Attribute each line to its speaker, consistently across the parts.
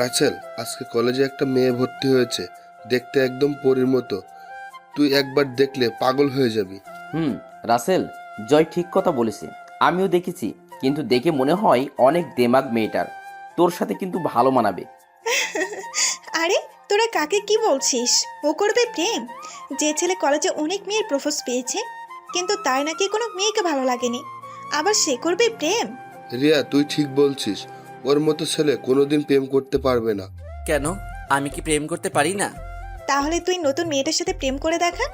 Speaker 1: Rachel, আজকে কলেজে একটা মেয়ে ভর্তি হয়েছে, দেখতে একদম পরীর মতো। তুই একবার দেখলে পাগল হয়ে যাবি।
Speaker 2: রাসেল, জয় ঠিক কথা বলেছে। আমিও দেখেছি, কিন্তু দেখে মনে হয় অনেক দেমাগ মেয়েটার। তোর সাথে কিন্তু ভালো মানাবে।
Speaker 3: আরে তোরা কাকে কি বলছিস? ও করবে প্রেম? যে ছেলে কলেজে অনেক মেয়ের প্রপোজ পেয়েছে, কিন্তু তার নাকি কোনো মেয়েকে ভালো লাগেনি, আবার সে করবে প্রেম?
Speaker 1: রিয়া, তুই ঠিক বলছিস। ওর মতো ছেলে কোনোদিন প্রেম করতে পারবে না।
Speaker 4: কেন? আমি কি প্রেম করতে পারি না?
Speaker 3: তাহলে তুই নতুন মেয়েটার সাথে প্রেম করে দেখা।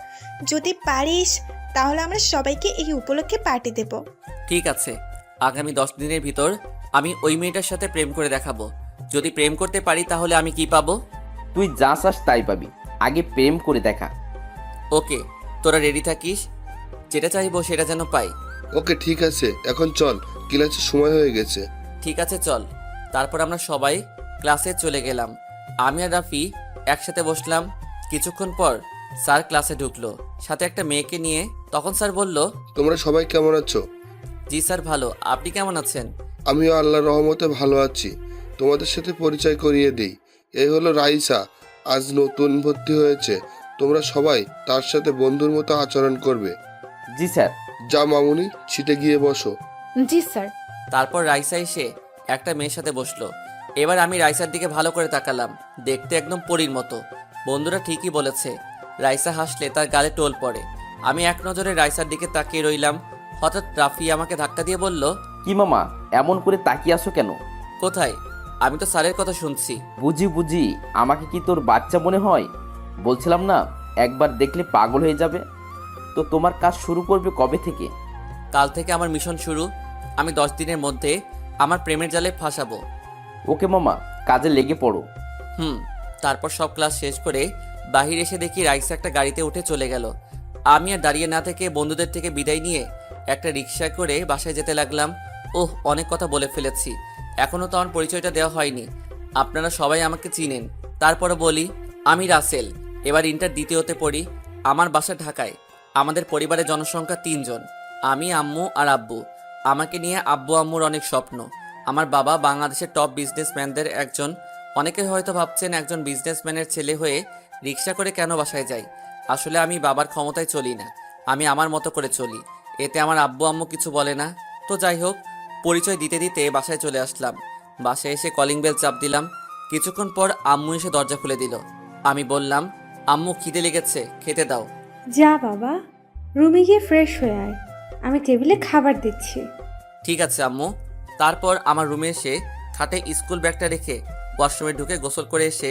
Speaker 3: যদি পারিস তাহলে আমরা সবাইকে এই উপলক্ষে পার্টি দেব।
Speaker 4: ঠিক আছে, আগামী 10 দিনের ভিতর আমি ওই মেয়েটার সাথে প্রেম করে দেখাবো। যদি প্রেম করতে পারি তাহলে আমি কি পাবো?
Speaker 2: তুই যা চাস তাই পাবি, আগে প্রেম করে দেখা।
Speaker 4: ওকে, তোরা রেডি থাকিস, যেটা চাইবো সেটা যেন পাই।
Speaker 1: ওকে, ঠিক আছে, এখন চল, ক্লাসের সময় হয়ে গেছে।
Speaker 4: ঠিক আছে, চল। তারপর আমরা সবাই ক্লাসে চলে গেলাম। আমি আর রাফি একসাথে বসলাম। কিছুক্ষণ পর স্যার ক্লাসে ঢুকলো, সাথে একটা মেয়েকে নিয়ে। তখন স্যার বলল,
Speaker 1: তোমরা সবাই কেমন আছো?
Speaker 4: জি স্যার, ভালো। আপনি কেমন আছেন?
Speaker 1: আমিও আল্লাহর রহমতে ভালো আছি। তোমাদের সাথে পরিচয় করিয়ে দিই। এই হলো রাইসা, আজ নতুন ভর্তি হয়েছে। তোমরা সবাই তার সাথে বন্ধুর মতো আচরণ করবে।
Speaker 2: জি স্যার।
Speaker 1: যা মামুনি, সিটে গিয়ে বসো।
Speaker 5: জি স্যার।
Speaker 4: তারপর রাইসা এসে একটা মেয়ের সাথে বসলো। এবার আমি রাইসার দিকে ভালো করে তাকালাম, দেখতে একদম পরীর মতো। বন্ধুরা ঠিকই বলেছে, রাইসা হাসলে তার গালে টোল পড়ে। আমি এক নজরে রাইসার দিকে তাকিয়ে রইলাম। হঠাৎ রাফি আমাকে ধাক্কা দিয়ে বলল,
Speaker 2: কি মামা, এমন করে তাকিয়ে আসো কেন?
Speaker 4: কোথায়? আমি তো স্যারের কথা শুনছি।
Speaker 2: বুঝি বুঝি, আমাকে কি তোর বাচ্চা মনে হয়? বলছিলাম না, একবার দেখলে পাগল হয়ে যাবে। তো তোমার কাজ শুরু করবে কবে থেকে?
Speaker 4: কাল থেকে আমার মিশন শুরু। আমি 10 দিনের মধ্যে আমার প্রেমের জালে ফাঁসাবো।
Speaker 2: ওকে মামা, কাজে লেগে পড়ো।
Speaker 4: তারপর সব ক্লাস শেষ করে বাহির এসে দেখি রাইসা একটা গাড়িতে উঠে চলে গেল। আমি আর দাঁড়িয়ে না থেকে বন্ধুদের থেকে বিদায় নিয়ে একটা রিক্সা করে বাসায় যেতে লাগলাম। ওহ, অনেক কথা বলে ফেলেছি, এখনও তো আমার পরিচয়টা দেওয়া হয়নি। আপনারা সবাই আমাকে চিনেন, তারপরে বলি, আমি রাসেল, এবার ইন্টার দ্বিতীয়তে পড়ি। আমার বাসা ঢাকায়। আমাদের পরিবারের জনসংখ্যা 3 জন, আমি, আম্মু আর আব্বু। আমাকে নিয়ে আব্বু আম্মুর অনেক স্বপ্ন। আমার বাবা বাংলাদেশের টপ বিজনেসম্যানদের একজন। অনেকে হয়তো ভাবছেন একজন বিজনেসম্যানের ছেলে হয়ে রিক্সা করে কেন বাসায় যাই। আসলে আমি বাবার ক্ষমতায় চলি না, আমি আমার মতো করে চলি। এতে আমার আব্বু আম্মু কিছু বলে না। তো যাই হোক, পরিচয় দিতে দিতে বাসায় চলে আসলাম। বাসায় এসে কলিং বেল চাপ দিলাম। কিছুক্ষণ পর আম্মু এসে দরজা খুলে দিল। আমি বললাম, আম্মু খিদে লেগেছে, খেতে দাও।
Speaker 5: যা বাবা, রুমে গিয়ে ফ্রেশ হয়ে আয়, আমি টেবিলে খাবার দিচ্ছি।
Speaker 4: ঠিক আছে আম্মু। তারপর আমার রুমে এসে খাটে স্কুল ব্যাগটা রেখে ওয়াশরুমে ঢুকে গোসল করে এসে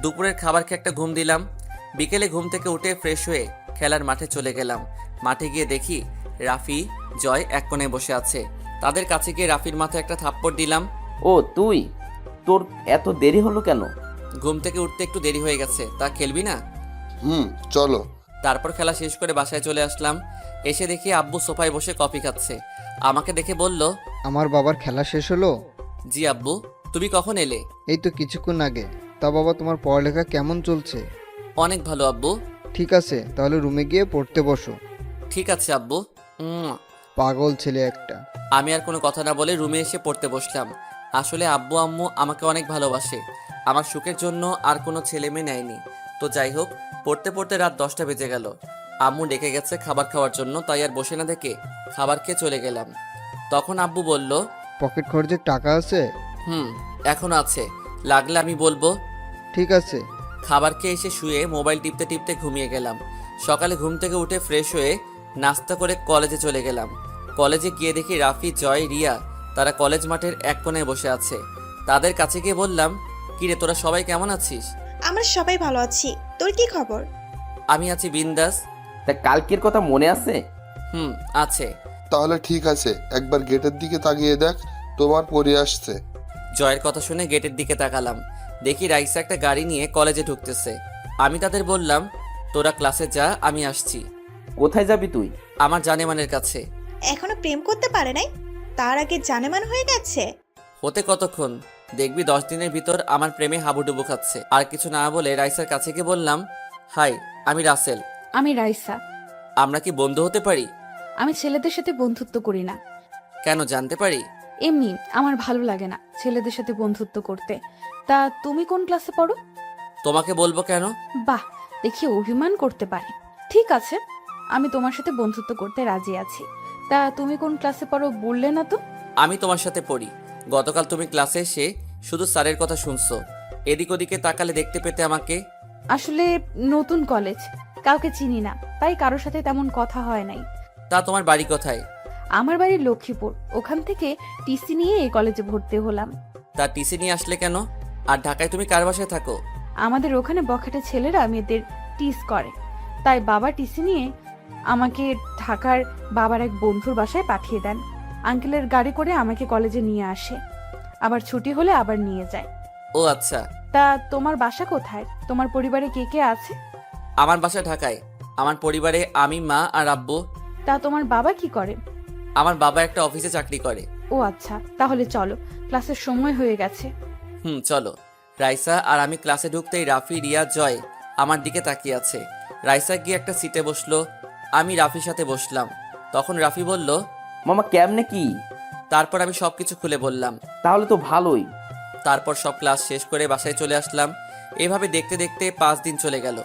Speaker 4: দুপুরের খাবার খেয়ে একটা ঘুম দিলাম। বিকেলে ঘুম থেকে উঠে ফ্রেশ হয়ে খেলার মাঠে চলে গেলাম। মাঠে গিয়ে দেখি রাফি, জয় এক কোণে বসে আছে। তাদের কাছে গিয়ে রাফির মাথায় একটা থাপ্পড় দিলাম।
Speaker 2: ও তুই, তোর এত দেরি হলো কেন?
Speaker 4: ঘুম থেকে উঠতে একটু দেরি হয়ে গেছে, তা খেলবি না?
Speaker 1: চলো।
Speaker 4: তারপর খেলা শেষ করে বাসায় চলে আসলাম। এসে দেখি আব্বু সোফায় বসে কফি খাচ্ছে। আমাকে দেখে বলল,
Speaker 6: আমার বাবার খেলা শেষ হলো?
Speaker 4: জি আব্বু। তুমি কখন এলে?
Speaker 6: এই তো কিছুক্ষণ আগে। তা বাবা, তোমার পড়ালেখা কেমন চলছে?
Speaker 4: অনেক ভালো আব্বু।
Speaker 6: ঠিক আছে, তাহলে রুমে গিয়ে পড়তে বসো।
Speaker 4: ঠিক আছে আব্বু।
Speaker 6: পাগল ছেলে একটা।
Speaker 4: আমি আর কোনো কথা না বলে রুমে এসে পড়তে বসলাম। আসলে আব্বু আম্মু আমাকে অনেক ভালোবাসে, আমার সুখের জন্য আর কোনো ছেলে মেয়ে নেয়নি। তো যাই হোক, পড়তে পড়তে রাত 10টা বেজে গেল। আম্মু ডেকে গেছে খাবার খাওয়ার জন্য, তাই আর বসে না দেখে খাবার খেয়ে চলে গেলাম। তখন আব্বু বলল,
Speaker 6: পকেট খরচের টাকা আছে?
Speaker 4: এখনো আছে, লাগলে আমি বলবো।
Speaker 6: ঠিক আছে।
Speaker 4: খাবার খেয়ে এসে শুয়ে মোবাইল টিপতে টিপতে ঘুমিয়ে গেলাম। সকালে ঘুম থেকে উঠে ফ্রেশ হয়ে নাস্তা করে কলেজে চলে গেলাম। কলেজে গিয়ে দেখি রাফি, জয়, রিয়া তারা কলেজ মাঠের এক কোণায় বসে আছে। তাদের কাছে গিয়ে বললাম, কিরে তোরা সবাই কেমন আছিস?
Speaker 3: আমরা সবাই ভালো আছি, তোর কি খবর?
Speaker 4: আমি আছি বিন্দাস।
Speaker 2: তা কালকের কথা মনে আছে?
Speaker 4: আছে।
Speaker 1: তাহলে ঠিক আছে, একবার গেটের দিকে তাকিয়ে দেখ, তোমার পরি আসছে।
Speaker 4: জয়ের কথা শুনে গেটের দিকে তাকালাম, দেখি রাইসা একটা গাড়ি নিয়ে কলেজে ঢুকতেছে। আমি তাদের বললাম, তোরা ক্লাসে যা, আমি আসছি।
Speaker 2: কোথায় যাবি তুই?
Speaker 4: আমার জানেমানের কাছে।
Speaker 3: এখনো প্রেম করতে পারে নাই, তার আগে জানেমান হয়ে গেছে।
Speaker 4: হতে কতক্ষণ, দেখবি 10 দিনের ভিতর আমার প্রেমে হাবুডুবু খাচ্ছে। আর কিছু না বলে রাইসার কাছে গিয়ে বললাম, হাই, আমি রাসেল।
Speaker 5: আমি রাইসা।
Speaker 4: আমরা কি বন্ধু হতে পারি?
Speaker 5: আমি ছেলেদের সাথে বন্ধুত্ব করি না।
Speaker 4: কেন, জানতে পারি?
Speaker 5: এমনি আমার ভালো লাগে না ছেলেদের সাথে বন্ধুত্ব করতে।
Speaker 7: তা তুমি কোন ক্লাসে পড়ো?
Speaker 4: তোমাকে বলবো কেন?
Speaker 7: বাহ, দেখি অভিমান করতে পারে। ঠিক আছে, আমি তোমার সাথে বন্ধুত্ব করতে রাজি আছি। তা তুমি কোন ক্লাসে পড়ো বললে না তো?
Speaker 4: আমি তোমার সাথে পড়ি। গতকাল তুমি ক্লাসে এসে শুধু স্যারের কথা শুনছো, এদিক ওদিকে তাকালে দেখতে পেতে আমাকে।
Speaker 7: আসলে নতুন কলেজ, কাউকে চিনি না, তাই কারোর সাথে তেমন কথা হয় নাই।
Speaker 4: তা তোমার বাড়ি কোথায়?
Speaker 7: আমার বাড়ি লক্ষ্মীপুর, ওখান থেকে টিসি নিয়ে এই কলেজে ভর্তি হলাম।
Speaker 4: তা টিসি নিয়ে আসলে কেন? আর ঢাকায় তুমি কার বাসায় থাকো?
Speaker 7: আমাদের ওখানে বখাটে ছেলেরা মেয়েদের টিস করে, তাই বাবা টিসি নিয়ে আমাকে ঢাকার বাবার এক বন্ধুর বাসায় পাঠিয়ে দেন। আঙ্কেলের গাড়ি করে আমাকে কলেজে নিয়ে আসে, আবার ছুটি হলে আবার নিয়ে যায়।
Speaker 4: ও আচ্ছা।
Speaker 7: তা তোমার বাসা কোথায়? তোমার পরিবারে কে কে আছে?
Speaker 4: আমার বাসা ঢাকায়। আমার পরিবারে আমি, মা আর আব্বু।
Speaker 7: তা তোমার বাবা কি করে?
Speaker 4: আমার বাবা একটা অফিসে চাকরি করে।
Speaker 7: ও আচ্ছা, তাহলে চলো, ক্লাসের সময় হয়ে গেছে।
Speaker 4: চলো। রাইসা আর আমি ক্লাসে ঢুকতেই রাফি, রিয়া, জয় আমার দিকে তাকিয়ে আছে। রাইসা গিয়ে একটা সিটে বসলো, আমি রাফির সাথে বসলাম। তখন রাফি বলল,
Speaker 2: মামা কেমনে কি?
Speaker 4: তারপর আমি সবকিছু খুলে বললাম।
Speaker 2: তাহলে তো ভালোই।
Speaker 4: তারপর সব ক্লাস শেষ করে বাসায় চলে আসলাম। এভাবে দেখতে দেখতে 5 দিন চলে গেল।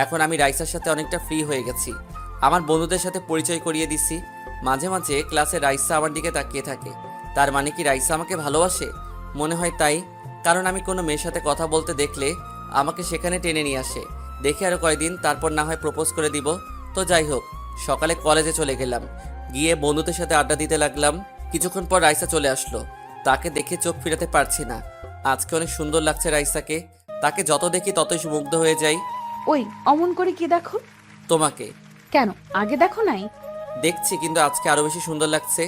Speaker 4: এখন আমি রাইসার সাথে অনেকটা ফ্রি হয়ে গেছি। আমার বন্ধুদের সাথে পরিচয় করিয়ে দিছি। মাঝে মাঝে ক্লাসে রাইসা আমার দিকে তাকিয়ে থাকে। তার মানে কি রাইসা আমাকে ভালোবাসে? মনে হয় তাই, কারণ আমি কোনো মেয়ের সাথে কথা বলতে দেখলে আমাকে সেখানে টেনে নিয়ে আসে। দেখে আরও কয়েকদিন, তারপর না হয় প্রপোজ করে দিব। তো যাই হোক, সকালে কলেজে চলে গেলাম। গিয়ে বন্ধুদের সাথে আড্ডা দিতে লাগলাম। কিছুক্ষণ পর রাইসা চলে আসলো। তাকে দেখে চোখ ফিরাতে পারছি না। আজকে অনেক সুন্দর লাগছে রাইসাকে। তাকে যত দেখি ততই মুগ্ধ হয়ে যাই।
Speaker 7: ওই অমন করে কি দেখো?
Speaker 4: তোমাকে।
Speaker 7: কেন, আগে দেখো নাই?
Speaker 4: দেখছি, কিন্তু আজকে আরো বেশি সুন্দর লাগছে।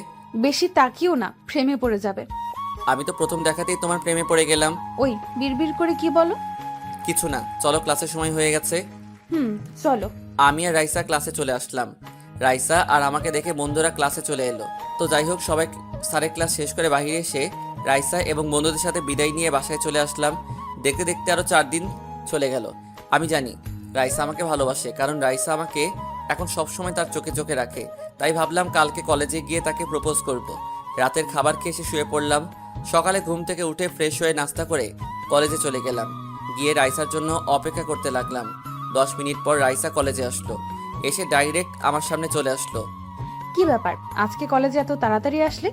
Speaker 7: বেশি তাকিও না, প্রেমে পড়ে যাবে।
Speaker 4: আমি তো প্রথম দেখাতেই তোমার প্রেমে পড়ে গেলাম।
Speaker 7: ওই বিড়বিড় করে কি বলো?
Speaker 4: কিছু না, চলো, ক্লাসের সময় হয়ে গেছে।
Speaker 7: চলো।
Speaker 4: আমি আর রাইসা ক্লাসে চলে আসলাম। রাইসা আর আমাকে দেখে বন্ধুরা ক্লাসে চলে এলো। তো যাই হোক, সবাই স্যারের ক্লাস শেষ করে বাইরে এসে রাইসা এবং বন্ধুদের সাথে বিদায় নিয়ে বাসায় চলে আসলাম। দেখতে দেখতে আরো 4 দিন চলে গেল। আমি জানি রাইসা আমাকে ভালোবাসে, কারণ রাইসা আমাকে এখন সবসময় তার চোখে চোখে রাখে। তাই ভাবলাম কালকে কলেজে গিয়ে তাকে প্রপোজ করব। রাতের খাবার খেয়ে এসে শুয়ে পড়লাম। সকালে ঘুম থেকে উঠে ফ্রেশ হয়ে নাস্তা করে কলেজে চলে গেলাম। গিয়ে রাইসার জন্য অপেক্ষা করতে লাগলাম। 10 মিনিট পর রাইসা কলেজে আসলো। এসে ডাইরেক্ট আমার সামনে চলে আসলো।
Speaker 7: কি ব্যাপার, আজকে কলেজে এত তাড়াতাড়ি আসলে?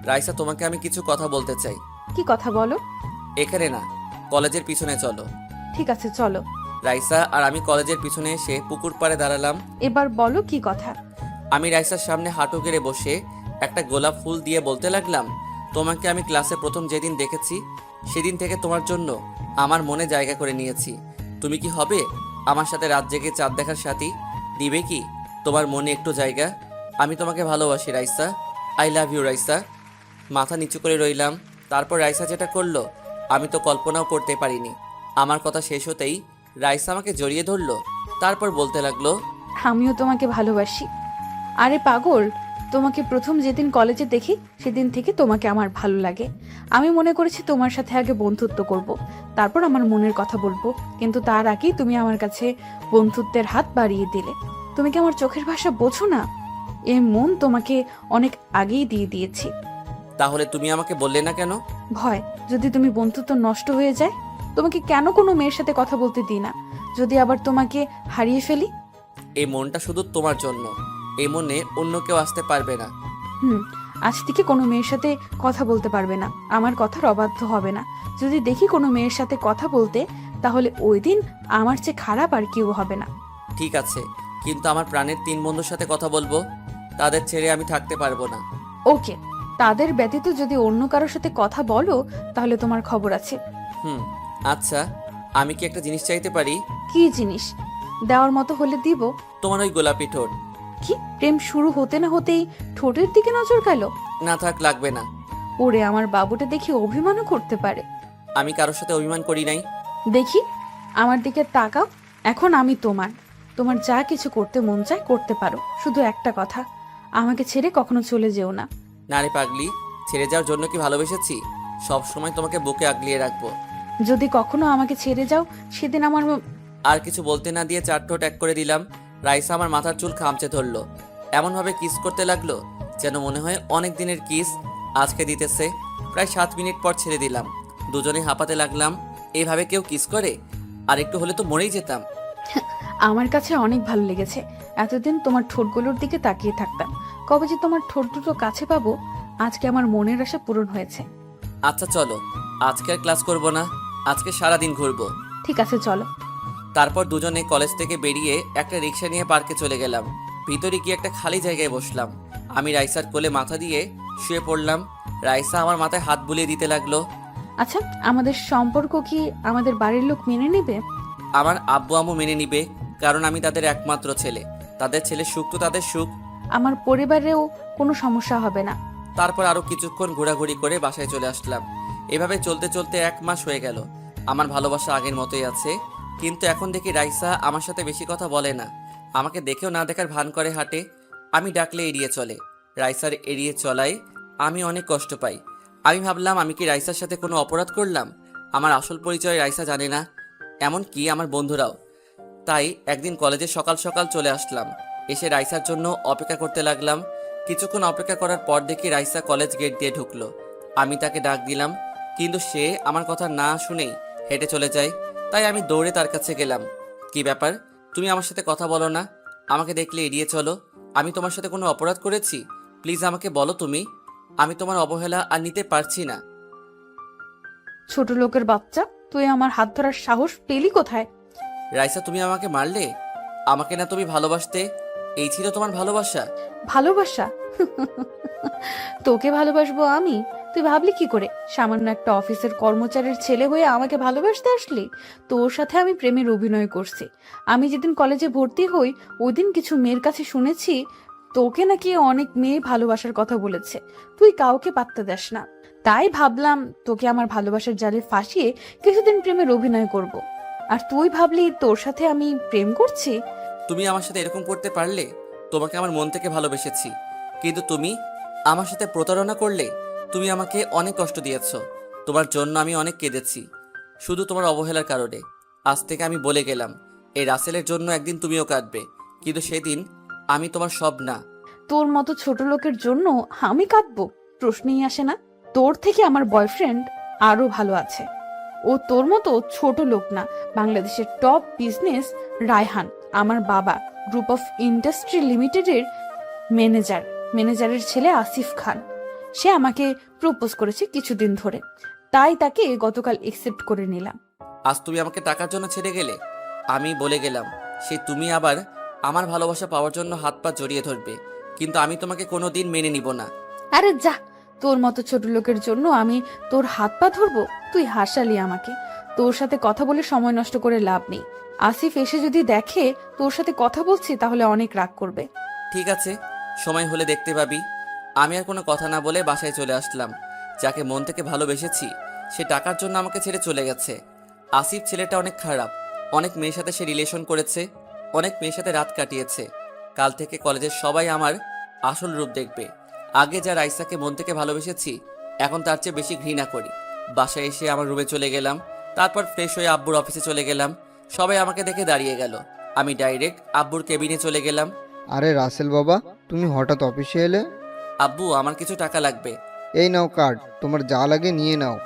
Speaker 4: রাইসা, তোমাকে আমি কিছু কথা বলতে চাই।
Speaker 7: কি কথা বলো?
Speaker 4: এখানে না, কলেজের পিছনে চলো।
Speaker 7: ঠিক আছে, চলো।
Speaker 4: রাইসা আর আমি কলেজের পিছনে এসে পুকুর পাড়ে দাঁড়ালাম।
Speaker 7: এবার বলো কি কথা।
Speaker 4: আমি রাইসার সামনে হাঁটু গেড়ে বসে একটা গোলাপ ফুল দিয়ে বলতে লাগলাম, তোমাকে আমি ক্লাসে প্রথম যেদিন দেখেছি সেদিন থেকে তোমার জন্য আমার মনে জায়গা করে নিয়েছি। তুমি কি হবে আমার সাথে রাত জেগে চাঁদ দেখার সাথী? দিবে কি তোমার মনে একটু জায়গা? আমি তোমাকে ভালোবাসি Raisa. I love you Raisa. মাথা নিচু করে রইলাম। তারপর রাইসা যেটা করলো আমি তো কল্পনাও করতে পারিনি। আমার কথা শেষ হতেই রাইসা আমাকে জড়িয়ে ধরলো। তারপর বলতে লাগলো,
Speaker 7: আমিও তোমাকে ভালোবাসি। আরে পাগল, তোমাকে প্রথম যেদিন কলেজে দেখি সেদিন থেকে তোমাকে আমার ভালো লাগে। আমি মনে করেছি তোমার সাথে আগে বন্ধুত্ব করব, তারপর আমার মনের কথা বলবো, কিন্তু তার আগেই তুমি আমার কাছে বন্ধুত্বের হাত বাড়িয়ে দিলে। তুমি কি আমার চোখের ভাষা বোঝো না? এই মন তোমাকে অনেক আগেই দিয়ে দিয়েছি।
Speaker 4: তাহলে তুমি আমাকে বললে না কেন?
Speaker 7: ভয়, যদি তুমি বন্ধুত্ব নষ্ট হয়ে যায়। তোমাকে কেন কোনো মেয়ের সাথে কথা বলতে দিই না, যদি আবার তোমাকে হারিয়ে ফেলি।
Speaker 4: এই মনটা শুধু তোমার জন্য, এই মনে অন্য কেউ আসতে পারবে না।
Speaker 7: আজ থেকে কোনো মেয়ের সাথে কথা বলতে পারবে না, আমার কথার অবাধ্য হবে না। যদি দেখি কোনো মেয়ের সাথে কথা বলতে, তাহলে ওই দিন আমার চেয়ে খারাপ আর কেউ হবে না।
Speaker 4: ঠিক আছে, কিন্তু আমার প্রাণের 3 বন্ধুর সাথে কথা বলবো, তাদের ছেড়ে আমি থাকতে পারবো না।
Speaker 7: ওকে, তাদের ব্যতীত যদি অন্য কারোর সাথে কথা বলো তাহলে তোমার খবর আছে।
Speaker 4: আচ্ছা, আমি কি একটা জিনিস চাইতে পারি?
Speaker 7: কি জিনিস? দেওয়ার মতো হলে দিব।
Speaker 4: তোমার ওই গোলাপি ঠোঁট।
Speaker 7: কি, প্রেম শুরু হতে না হতেই ঠোঁটের দিকে নজর গেল?
Speaker 4: না থাক, লাগবে না।
Speaker 7: ওরে আমার বাবুটা দেখি অভিমানও করতে পারে।
Speaker 4: আমি কারোর সাথে অভিমান করি নাই।
Speaker 7: দেখি, আমার দিকে তাকাও। এখন আমি তোমার, তোমার যা কিছু করতে মন চায় করতে পারো, শুধু একটা কথা, আমাকে ছেড়ে কখনো চলে যেও না।
Speaker 4: না রে পাগলি, ছেড়ে যাওয়ার জন্য কি ভালোবেসেছি? সব সময় তোমাকে বুকে আগলিয়ে রাখবো।
Speaker 7: যদি কখনো আমাকে ছেড়ে যাও সেদিন আমার
Speaker 4: আর কিছু বলতে না দিয়ে 4 ঠোঁট এক করে দিলাম। রাইসা আমার মাথার চুল খামচে ধরলো। এমনভাবে কিস করতে লাগলো যেন মনে হয় অনেক দিনের কিস আজকে দিতেছে। প্রায় 7 মিনিট পর ছেড়ে দিলাম। দুজনে হাঁপাতে লাগলাম। এইভাবে কেউ কিস করে? আর একটু হলে তো মরেই যেতাম।
Speaker 7: আমার কাছে অনেক ভালো লেগেছে। এতদিন তোমার ঠোঁটগুলোর দিকে তাকিয়ে থাকতাম, কবে যে তোমার ঠোঁট দুটো কাছে পাবো। আজকে আমার মনের আশা পূরণ হয়েছে।
Speaker 4: আচ্ছা চলো, আজকে আর ক্লাস করব না, আজকে সারাদিন ঘুরবো।
Speaker 7: ঠিক আছে, চলো।
Speaker 4: তারপর দুজনে কলেজ থেকে বেরিয়ে একটা রিক্সা নিয়ে পার্কে চলে গেলাম। ভিতরে গিয়ে একটা খালি জায়গায় বসলাম। আমি রাইসার কোলে মাথা দিয়ে শুয়ে পড়লাম। রাইসা আমার মাথায় হাত বুলিয়ে দিতে লাগলো।
Speaker 7: আচ্ছা, আমাদের সম্পর্ক কি আমাদের বাড়ির লোক মেনে নেবে?
Speaker 4: আমার আব্বু আম্মু মেনে নিবে, কারণ আমি তাদের একমাত্র ছেলে। তাদের ছেলে সুখ তো তাদের সুখ।
Speaker 7: আমার পরিবারেও কোনো সমস্যা হবে না।
Speaker 4: তারপর আরো কিছুক্ষণ ঘোরাঘুরি করে বাসায় চলে আসলাম। এভাবে চলতে চলতে 1 মাস হয়ে গেল। আমার ভালোবাসা আগের মতোই আছে, কিন্তু এখন দেখি রাইসা আমার সাথে বেশি কথা বলে না। আমাকে দেখেও না দেখার ভান করে হাঁটে। আমি ডাকলে এড়িয়ে চলে। রাইসার এড়িয়ে চলায় আমি অনেক কষ্ট পাই। আমি ভাবলাম, আমি কি রাইসার সাথে কোনো অপরাধ করলাম? আমার আসল পরিচয় রাইসা জানে না, এমন কি আমার বন্ধুরাও। তাই একদিন কলেজে সকাল সকাল চলে আসলাম। এসে রাইসার জন্য অপেক্ষা করতে লাগলাম। কিছুক্ষণ অপেক্ষা করার পর দেখি রাইসা কলেজ গেট দিয়ে ঢুকলো। আমি তাকে ডাক দিলাম, কিন্তু সে আমার কথা না শুনেই হেঁটে চলে যায়। তাই আমি দৌড়ে তার কাছে গেলাম। কি ব্যাপার, তুমি আমার সাথে কথা বলো না? আমাকে দেখলে এড়িয়ে চলো। আমি তোমার সাথে কোনো অপরাধ করেছি? প্লিজ আমাকে বলো তুমি। আমি তোমার অবহেলা আর নিতে পারছি না।
Speaker 7: ছোট লোকের বাচ্চা, তুই আমার হাত ধরার সাহস পেলি কোথায়?
Speaker 4: রাইসা, তুমি আমাকে মারলে? আমাকে না তুমি ভালোবাসতে, এই ছিল তোমার ভালোবাসা?
Speaker 7: ভালোবাসা? তোকে ভালোবাসবো আমি? তুই ভাবলি কি করে সামান্য একটা অফিসের কর্মচারীর ছেলে হয়ে আমাকে ভালোবাসতে আসলি? তোর সাথে আমি প্রেমের অভিনয় করছি। আমি যেদিন কলেজে ভর্তি হই ওই দিন কিছু মেয়ের কাছে শুনেছি তোকে নাকি অনেক মেয়ে ভালোবাসার কথা বলেছে। তুই কাউকে পাত্তা দেস না। তাই ভাবলাম তোকে আমার ভালোবাসার জালে ফাঁসিয়ে কিছুদিন প্রেমের অভিনয় করব। আর তুই ভাবলি তোর সাথে আমি প্রেম করছি?
Speaker 4: তুমি আমার সাথে এরকম করতে পারলে? তোমাকে আমার মন থেকে ভালোবেসেছি, কিন্তু তুমি আমার সাথে প্রতারণা করলে। তুমি আমাকে অনেক কষ্ট দিয়েছ। তোমার জন্য আমি অনেক কেঁদেছি, শুধু তোমার অবহেলার কারণে। আজ থেকে আমি বলে গেলাম, এই রাসেলের জন্য একদিন তুমিও কাঁদবে, কিন্তু সেদিন আমি তোমার সব না।
Speaker 7: তোর মতো ছোট লোকের জন্য আমি কাঁদবো? প্রশ্নই আসে না। তোর থেকে আমার বয়ফ্রেন্ড আরো ভালো আছে। ও তোর মতো ছোট লোক না। বাংলাদেশের টপ বিজনেস রায়হান, আমার বাবা, গ্রুপ অফ ইন্ডাস্ট্রি লিমিটেডের ম্যানেজারের ছেলে আসিফ খান। সে আমাকে প্রপোজ করেছে কিছুদিন ধরে, তাই তাকে গতকাল একসেপ্ট করে নিলাম।
Speaker 4: আজ তুমি আমাকে টাকার জন্য ছেড়ে গেলে। আমি বলে গেলাম, সে তুমি আবার আমার ভালোবাসা পাওয়ার জন্য হাত পা জড়িয়ে ধরবে, কিন্তু আমি তোমাকে কোনোদিন মেনে নিব না।
Speaker 7: আরে যা, তোর মতো ছোট লোকের জন্য আমি তোর হাত পা ধরবো? তুই হাসালি আমাকে। তোর সাথে কথা বলে সময় নষ্ট করে লাভ নেই। আসিফ এসে যদি দেখে তোর সাথে কথা বলছি তাহলে অনেক রাগ করবে।
Speaker 4: ঠিক আছে, সময় হলে দেখতে পাবি। আমি আর কোনো কথা না বলে বাসায় চলে আসলাম। যাকে মন থেকে ভালোবেসেছি সে টাকার জন্য আমাকে ছেড়ে চলে গেছে। আসিফ ছেলেটা অনেক খারাপ। অনেক মেয়ের সাথে সে রিলেশন করেছে, অনেক মেয়ের সাথে রাত কাটিয়েছে। কাল থেকে কলেজের সবাই আমার আসল রূপ দেখবে। আগে যা রাইসাকে মন থেকে ভালোবেসেছি, এখন তার চেয়ে বেশি ঘৃণা করি। বাসায় এসে আমার রুমে চলে গেলাম। তারপর ফ্রেশ হয়ে আব্বুর অফিসে চলে গেলাম। সবাই আমাকে দেখে দাঁড়িয়ে গেল। আমি ডাইরেক্ট আব্বুর কেবিনে চলে গেলাম।
Speaker 6: আরে রাসেল বাবা, তুমি হঠাৎ অফিসে এলে?
Speaker 4: আব্বু, আমার কিছু টাকা লাগবে।
Speaker 6: এই নাও কার্ড, তোমার যা লাগে নিয়ে নাও।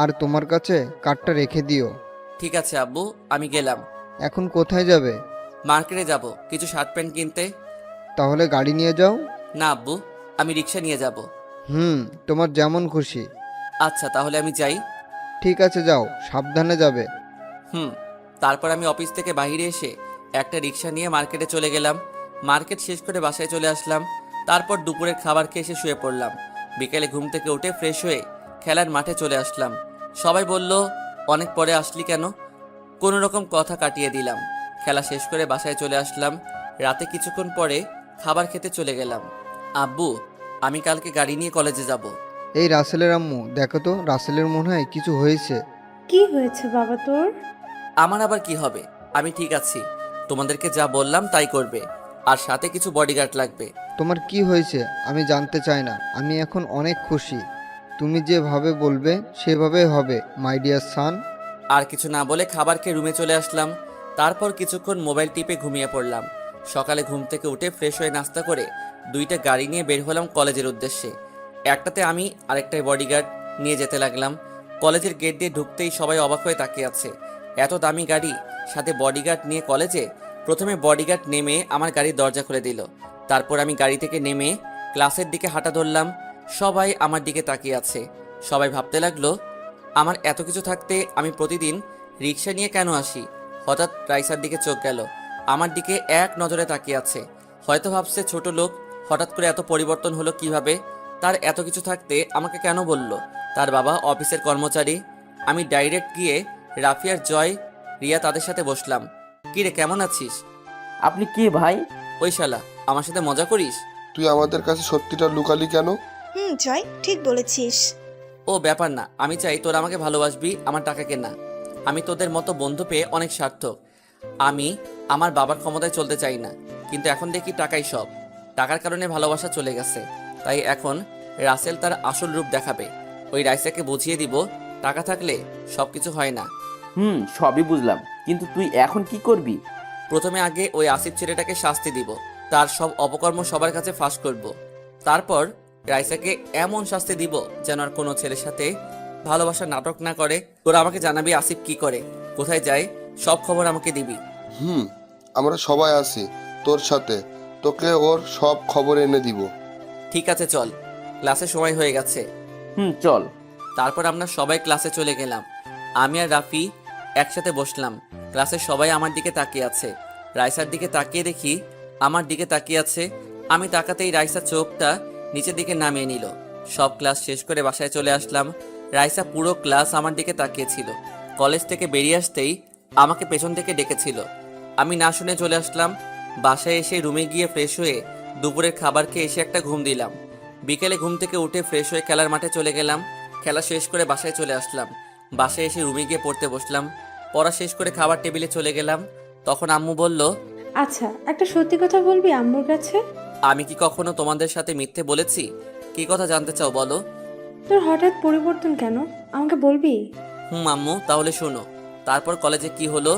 Speaker 6: আর তোমার কাছে কার্ডটা রেখে দিও।
Speaker 4: ঠিক আছে আব্বু, আমি গেলাম।
Speaker 6: এখন কোথায় যাবে?
Speaker 4: মার্কেটে যাব কিছু শার্ট প্যান্ট কিনতে।
Speaker 6: তাহলে গাড়ি নিয়ে যাও।
Speaker 4: না আব্বু, আমি রিক্সা নিয়ে যাব।
Speaker 6: তোমার যেমন খুশি।
Speaker 4: আচ্ছা তাহলে আমি যাই।
Speaker 6: ঠিক আছে, যাও, সাবধানে যাবে।
Speaker 4: তারপর আমি অফিস থেকে বাইরে এসে একটা রিক্সা নিয়ে মার্কেটে চলে গেলাম। মার্কেট শেষ করে বাসায় চলে আসলাম। তারপর দুপুরের খাবার খেয়ে এসে শুয়ে পড়লাম। বিকেলে ঘুম থেকে উঠে ফ্রেশ হয়ে খেলার মাঠে চলে আসলাম। সবাই বলল, অনেক পরে আসলি কেন? কোনো রকম কথা কাটিয়ে দিলাম। খেলা শেষ করে বাসায় চলে আসলাম। রাতে কিছুক্ষণ পরে খাবার খেতে চলে গেলাম। আব্বু, আমি কালকে গাড়ি নিয়ে কলেজে যাব।
Speaker 6: এই রাসেলের আম্মু, দেখো তো, রাসেলের মনে হয় কিছু হয়েছে।
Speaker 5: কি হয়েছে বাবা তোর?
Speaker 4: আমার আবার কি হবে? আমি ঠিক আছি। তোমাদেরকে যা বললাম তাই করবে, আর সাথে কিছু বডিগার্ড লাগবে।
Speaker 6: তোমার কি হয়েছে আমি জানতে চাই না। আমি এখন অনেক খুশি। তুমি যেভাবে বলবে সেভাবে হবে, মাই ডিয়ার সান।
Speaker 4: আর কিছু না বলে খাবার খেয়ে রুমে চলে আসলাম। তারপর কিছুক্ষণ মোবাইল টিপে ঘুমিয়ে পড়লাম। সকালে ঘুম থেকে উঠে ফ্রেশ হয়ে নাস্তা করে 2টা গাড়ি নিয়ে বের হলাম কলেজের উদ্দেশ্যে। একটাতে আমি, আরেকটায় বডিগার্ড নিয়ে যেতে লাগলাম। কলেজের গেট দিয়ে ঢুকতেই সবাই অবাক হয়ে তাকিয়ে আছে। এত দামি গাড়ি, সাথে বডিগার্ড নিয়ে কলেজে। প্রথমে বডিগার্ড নেমে আমার গাড়ির দরজা খুলে দিল। তারপর আমি গাড়ি থেকে নেমে ক্লাসের দিকে হাঁটা ধরলাম। সবাই আমার দিকে তাকিয়ে আছে। সবাই ভাবতে লাগলো আমার এত কিছু থাকতে আমি প্রতিদিন রিক্সা নিয়ে কেন আসি। হঠাৎ রাইসার দিকে চোখ গেল, আমার দিকে এক নজরে তাকিয়ে আছে। হয়তো ভাবছে ছোট লোক, হঠাৎ করে এত পরিবর্তন হলো কিভাবে। তার এত কিছু থাকতে আমাকে কেন বলল? তার বাবা অফিসের কর্মচারী। আমি ডাইরেক্ট গিয়ে রাফিয়ার, জয়, রিয়া তাদের সাথে বসলাম। কিরে, কেমন আছিস?
Speaker 2: আপনি কে ভাই?
Speaker 4: ওই শালা, আমার সাথে মজা করিস?
Speaker 1: তুই আমাদের কাছে সত্যিটা লুকালি কেন?
Speaker 3: জয় ঠিক বলেছিস।
Speaker 4: ও ব্যাপার না, আমি চাই তোরা আমাকে ভালোবাসবি, আমার টাকাকে না। আমি তোদের মতো বন্ধু পেয়ে অনেক সার্থক। আমি আমার বাবার ক্ষমতায় চলতে চাই না, কিন্তু এখন দেখি টাকাই সব। টাকার কারণে ভালোবাসা চলে গেছে, তাই এখন রাসেল তার আসল রূপ দেখাবে। ওই রাইসাকে বুঝিয়ে দিব টাকা থাকলে সব কিছু হয় না।
Speaker 2: সবই বুঝলাম, কিন্তু তুই এখন কি করবি?
Speaker 4: প্রথমে আগে ওই আসিফ ছেলেটাকে শাস্তি দিব, তার সব অপকর্ম সবার কাছে ফাঁস করব। তারপর রাইসাকে এমন শাস্তি দিব যেন আর কোনো ছেলের সাথে ভালোবাসার নাটক না করে। তোরা আমাকে জানাবি আসিফ কি করে, কোথায় যায়, সব খবর আমাকে দিবি।
Speaker 1: আমরা সবাই আছি তোর সাথে, তোকে ওর সব খবর এনে দিব।
Speaker 4: ঠিক আছে, চল, ক্লাসে সময় হয়ে গেছে।
Speaker 2: চল।
Speaker 4: তারপর আমরা সবাই ক্লাসে চলে গেলাম। আমি আর রাফি একসাথে বসলাম। ক্লাসের সবাই আমার দিকে তাকিয়ে আছে। রাইসার দিকে তাকিয়ে দেখি আমার দিকে তাকিয়ে আছে। আমি তাকাতেই রাইসা চোখটা নিচের দিকে নামিয়ে নিল। সব ক্লাস শেষ করে বাসায় চলে আসলাম। রাইসা পুরো ক্লাস আমার দিকে তাকিয়েছিল। কলেজ থেকে বেরিয়ে আসতেই আমাকে পেছন থেকে ডেকেছিল। আমি না শুনে চলে আসলাম। বাসায় এসে রুমে গিয়ে ফ্রেশ হয়ে দুপুরের খাবার খেয়ে এসে একটা ঘুম দিলাম। বিকেলে ঘুম থেকে উঠে ফ্রেশ হয়ে খেলার মাঠে চলে গেলাম। খেলা শেষ করে বাসায় চলে আসলাম। বাসায় এসে রুমে গিয়ে পড়তে বসলাম। পড়া শেষ করে খাবার টেবিলে চলে গেলাম। তখন আম্মু বলল,
Speaker 5: আচ্ছা, একটা সত্যি কথা বলবি আম্মুর কাছে?
Speaker 4: আমি কি কখনো তোমাদের সাথে মিথ্যে বলেছি? কি কথা জানতে চাও বলো?
Speaker 5: তোর হঠাৎ পরিবর্তন কেন, আমাকে বলবি?
Speaker 4: আম্মু, তাহলে শোনো। তারপর কলেজে কি হলো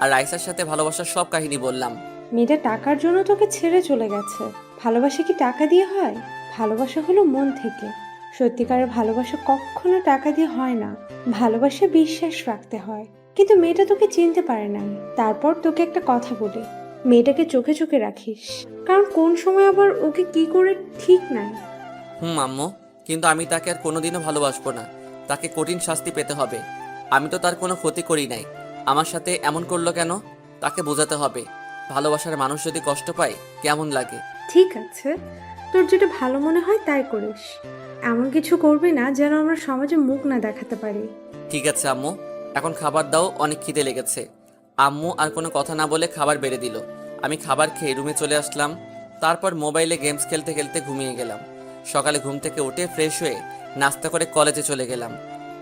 Speaker 4: আর রাইসার সাথে ভালোবাসার সব কাহিনী বললাম।
Speaker 5: মেয়েটা টাকার জন্য তোকে ছেড়ে চলে গেছে। ভালোবাসা কি টাকা দিয়ে হয়? ভালোবাসা হলো মন থেকে। সত্যিকারের ভালোবাসা কখনো টাকা দিয়ে হয় না। ভালোবাসা বিশ্বাস রাখতে হয়। কিন্তু মেয়েটা তোকে চিনতে পারে না। তারপর তোকে একটা কথা বলি, মেয়েটাকে চোখে চোখে রাখিস, কারণ কোন সময় আবার ওকে কি করে ঠিক নাই।
Speaker 4: আম্মু, কিন্তু আমি তাকে আর কোনোদিনও ভালোবাসবো না। তাকে কঠিন শাস্তি পেতে হবে। আমি তো তার কোনো ক্ষতি করি নাই। আমার সাথে এমন করলো কেন? তাকে বোঝাতে হবে। ভালোবাসার মানুষ যদি কষ্ট পায় কেমন লাগে।
Speaker 5: ঠিক আছে, তোর যেটা ভালো মনে হয় তাই করিস। এমন কিছু করবি না যেন আমরা সমাজে মুখ না দেখাতে পারি।
Speaker 4: ঠিক আছে আম্মু, এখন খাবার দাও, অনেক খিদে লেগেছে। আম্মু আর কোনো কথা না বলে খাবার বেড়ে দিল। আমি খাবার খেয়ে রুমে চলে আসলাম। তারপর মোবাইলে গেমস খেলতে খেলতে ঘুমিয়ে গেলাম। সকালে ঘুম থেকে উঠে ফ্রেশ হয়ে নাস্তা করে কলেজে চলে গেলাম।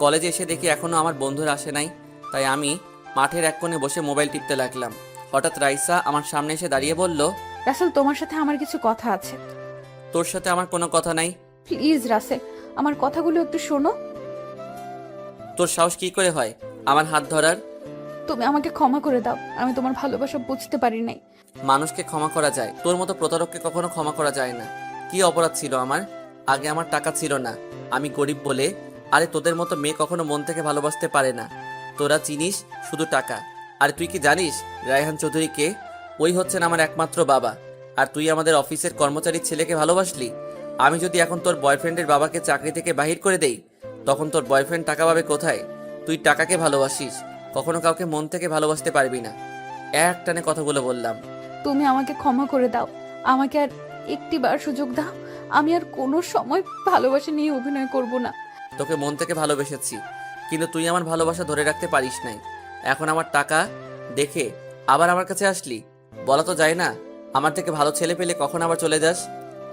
Speaker 4: কলেজে এসে দেখি এখনও আমার বন্ধুরা আসে নাই, তাই আমি মাঠের এক কোণে বসে মোবাইল টিপতে লাগলাম। হঠাৎ রাইসা আমার সামনে এসে দাঁড়িয়ে বলল,
Speaker 7: রাসেল, তোমার সাথে আমার কিছু কথা আছে।
Speaker 4: তোর সাথে আমার কোনো কথা নাই।
Speaker 7: প্লিজ রাসেল, আমার কথাগুলো একটু শোনো।
Speaker 4: তোর সাহস কি করে হয় আমার হাত ধরার?
Speaker 7: তুমি আমাকে ক্ষমা করে দাও, আমি তোমার ভালোবাসা বুঝতে পারি নাই।
Speaker 4: মানুষকে ক্ষমা করা যায়, তোর মতো প্রতারককে কখনো ক্ষমা করা যায় না। কি অপরাধ ছিল আমার? আগে আমার টাকা ছিল না, আমি গরিব বলে। আরে তোদের মতো মেয়ে কখনো মন থেকে ভালোবাসতে পারে না। তোরা চিনিস শুধু টাকা। আর তুই কি জানিস রায়হান চৌধুরীকে? ওই হচ্ছেন আমার একমাত্র বাবা। আর তুই আমাদের অফিসের কর্মচারীর ছেলেকে ভালোবাসলি। আমি যদি এখন তোর বয়ফ্রেন্ডের বাবাকে চাকরি থেকে বাহির করে দেই, তখন তোর বয়ফ্রেন্ড টাকা পাবে কোথায়? তুই টাকাকে ভালোবাসিস, কখনো কাউকে মন থেকে ভালোবাসতে পারবি না। এক টানে কথাগুলো বললাম।
Speaker 7: তুমি আমাকে ক্ষমা করে দাও, আমাকে আর একটিবার সুযোগ দাও। আমি আর কোনো সময় ভালোবাসা নিয়ে অভিনয় করব না।
Speaker 4: তোকে মন থেকে ভালোবেসেছি, কিন্তু তুই আমার ভালোবাসা ধরে রাখতে পারিস নাই। এখন আমার টাকা দেখে আবার আমার কাছে আসলি। বলা তো যায় না, আমার থেকে ভালো ছেলে পেলে কখন আবার চলে যাস।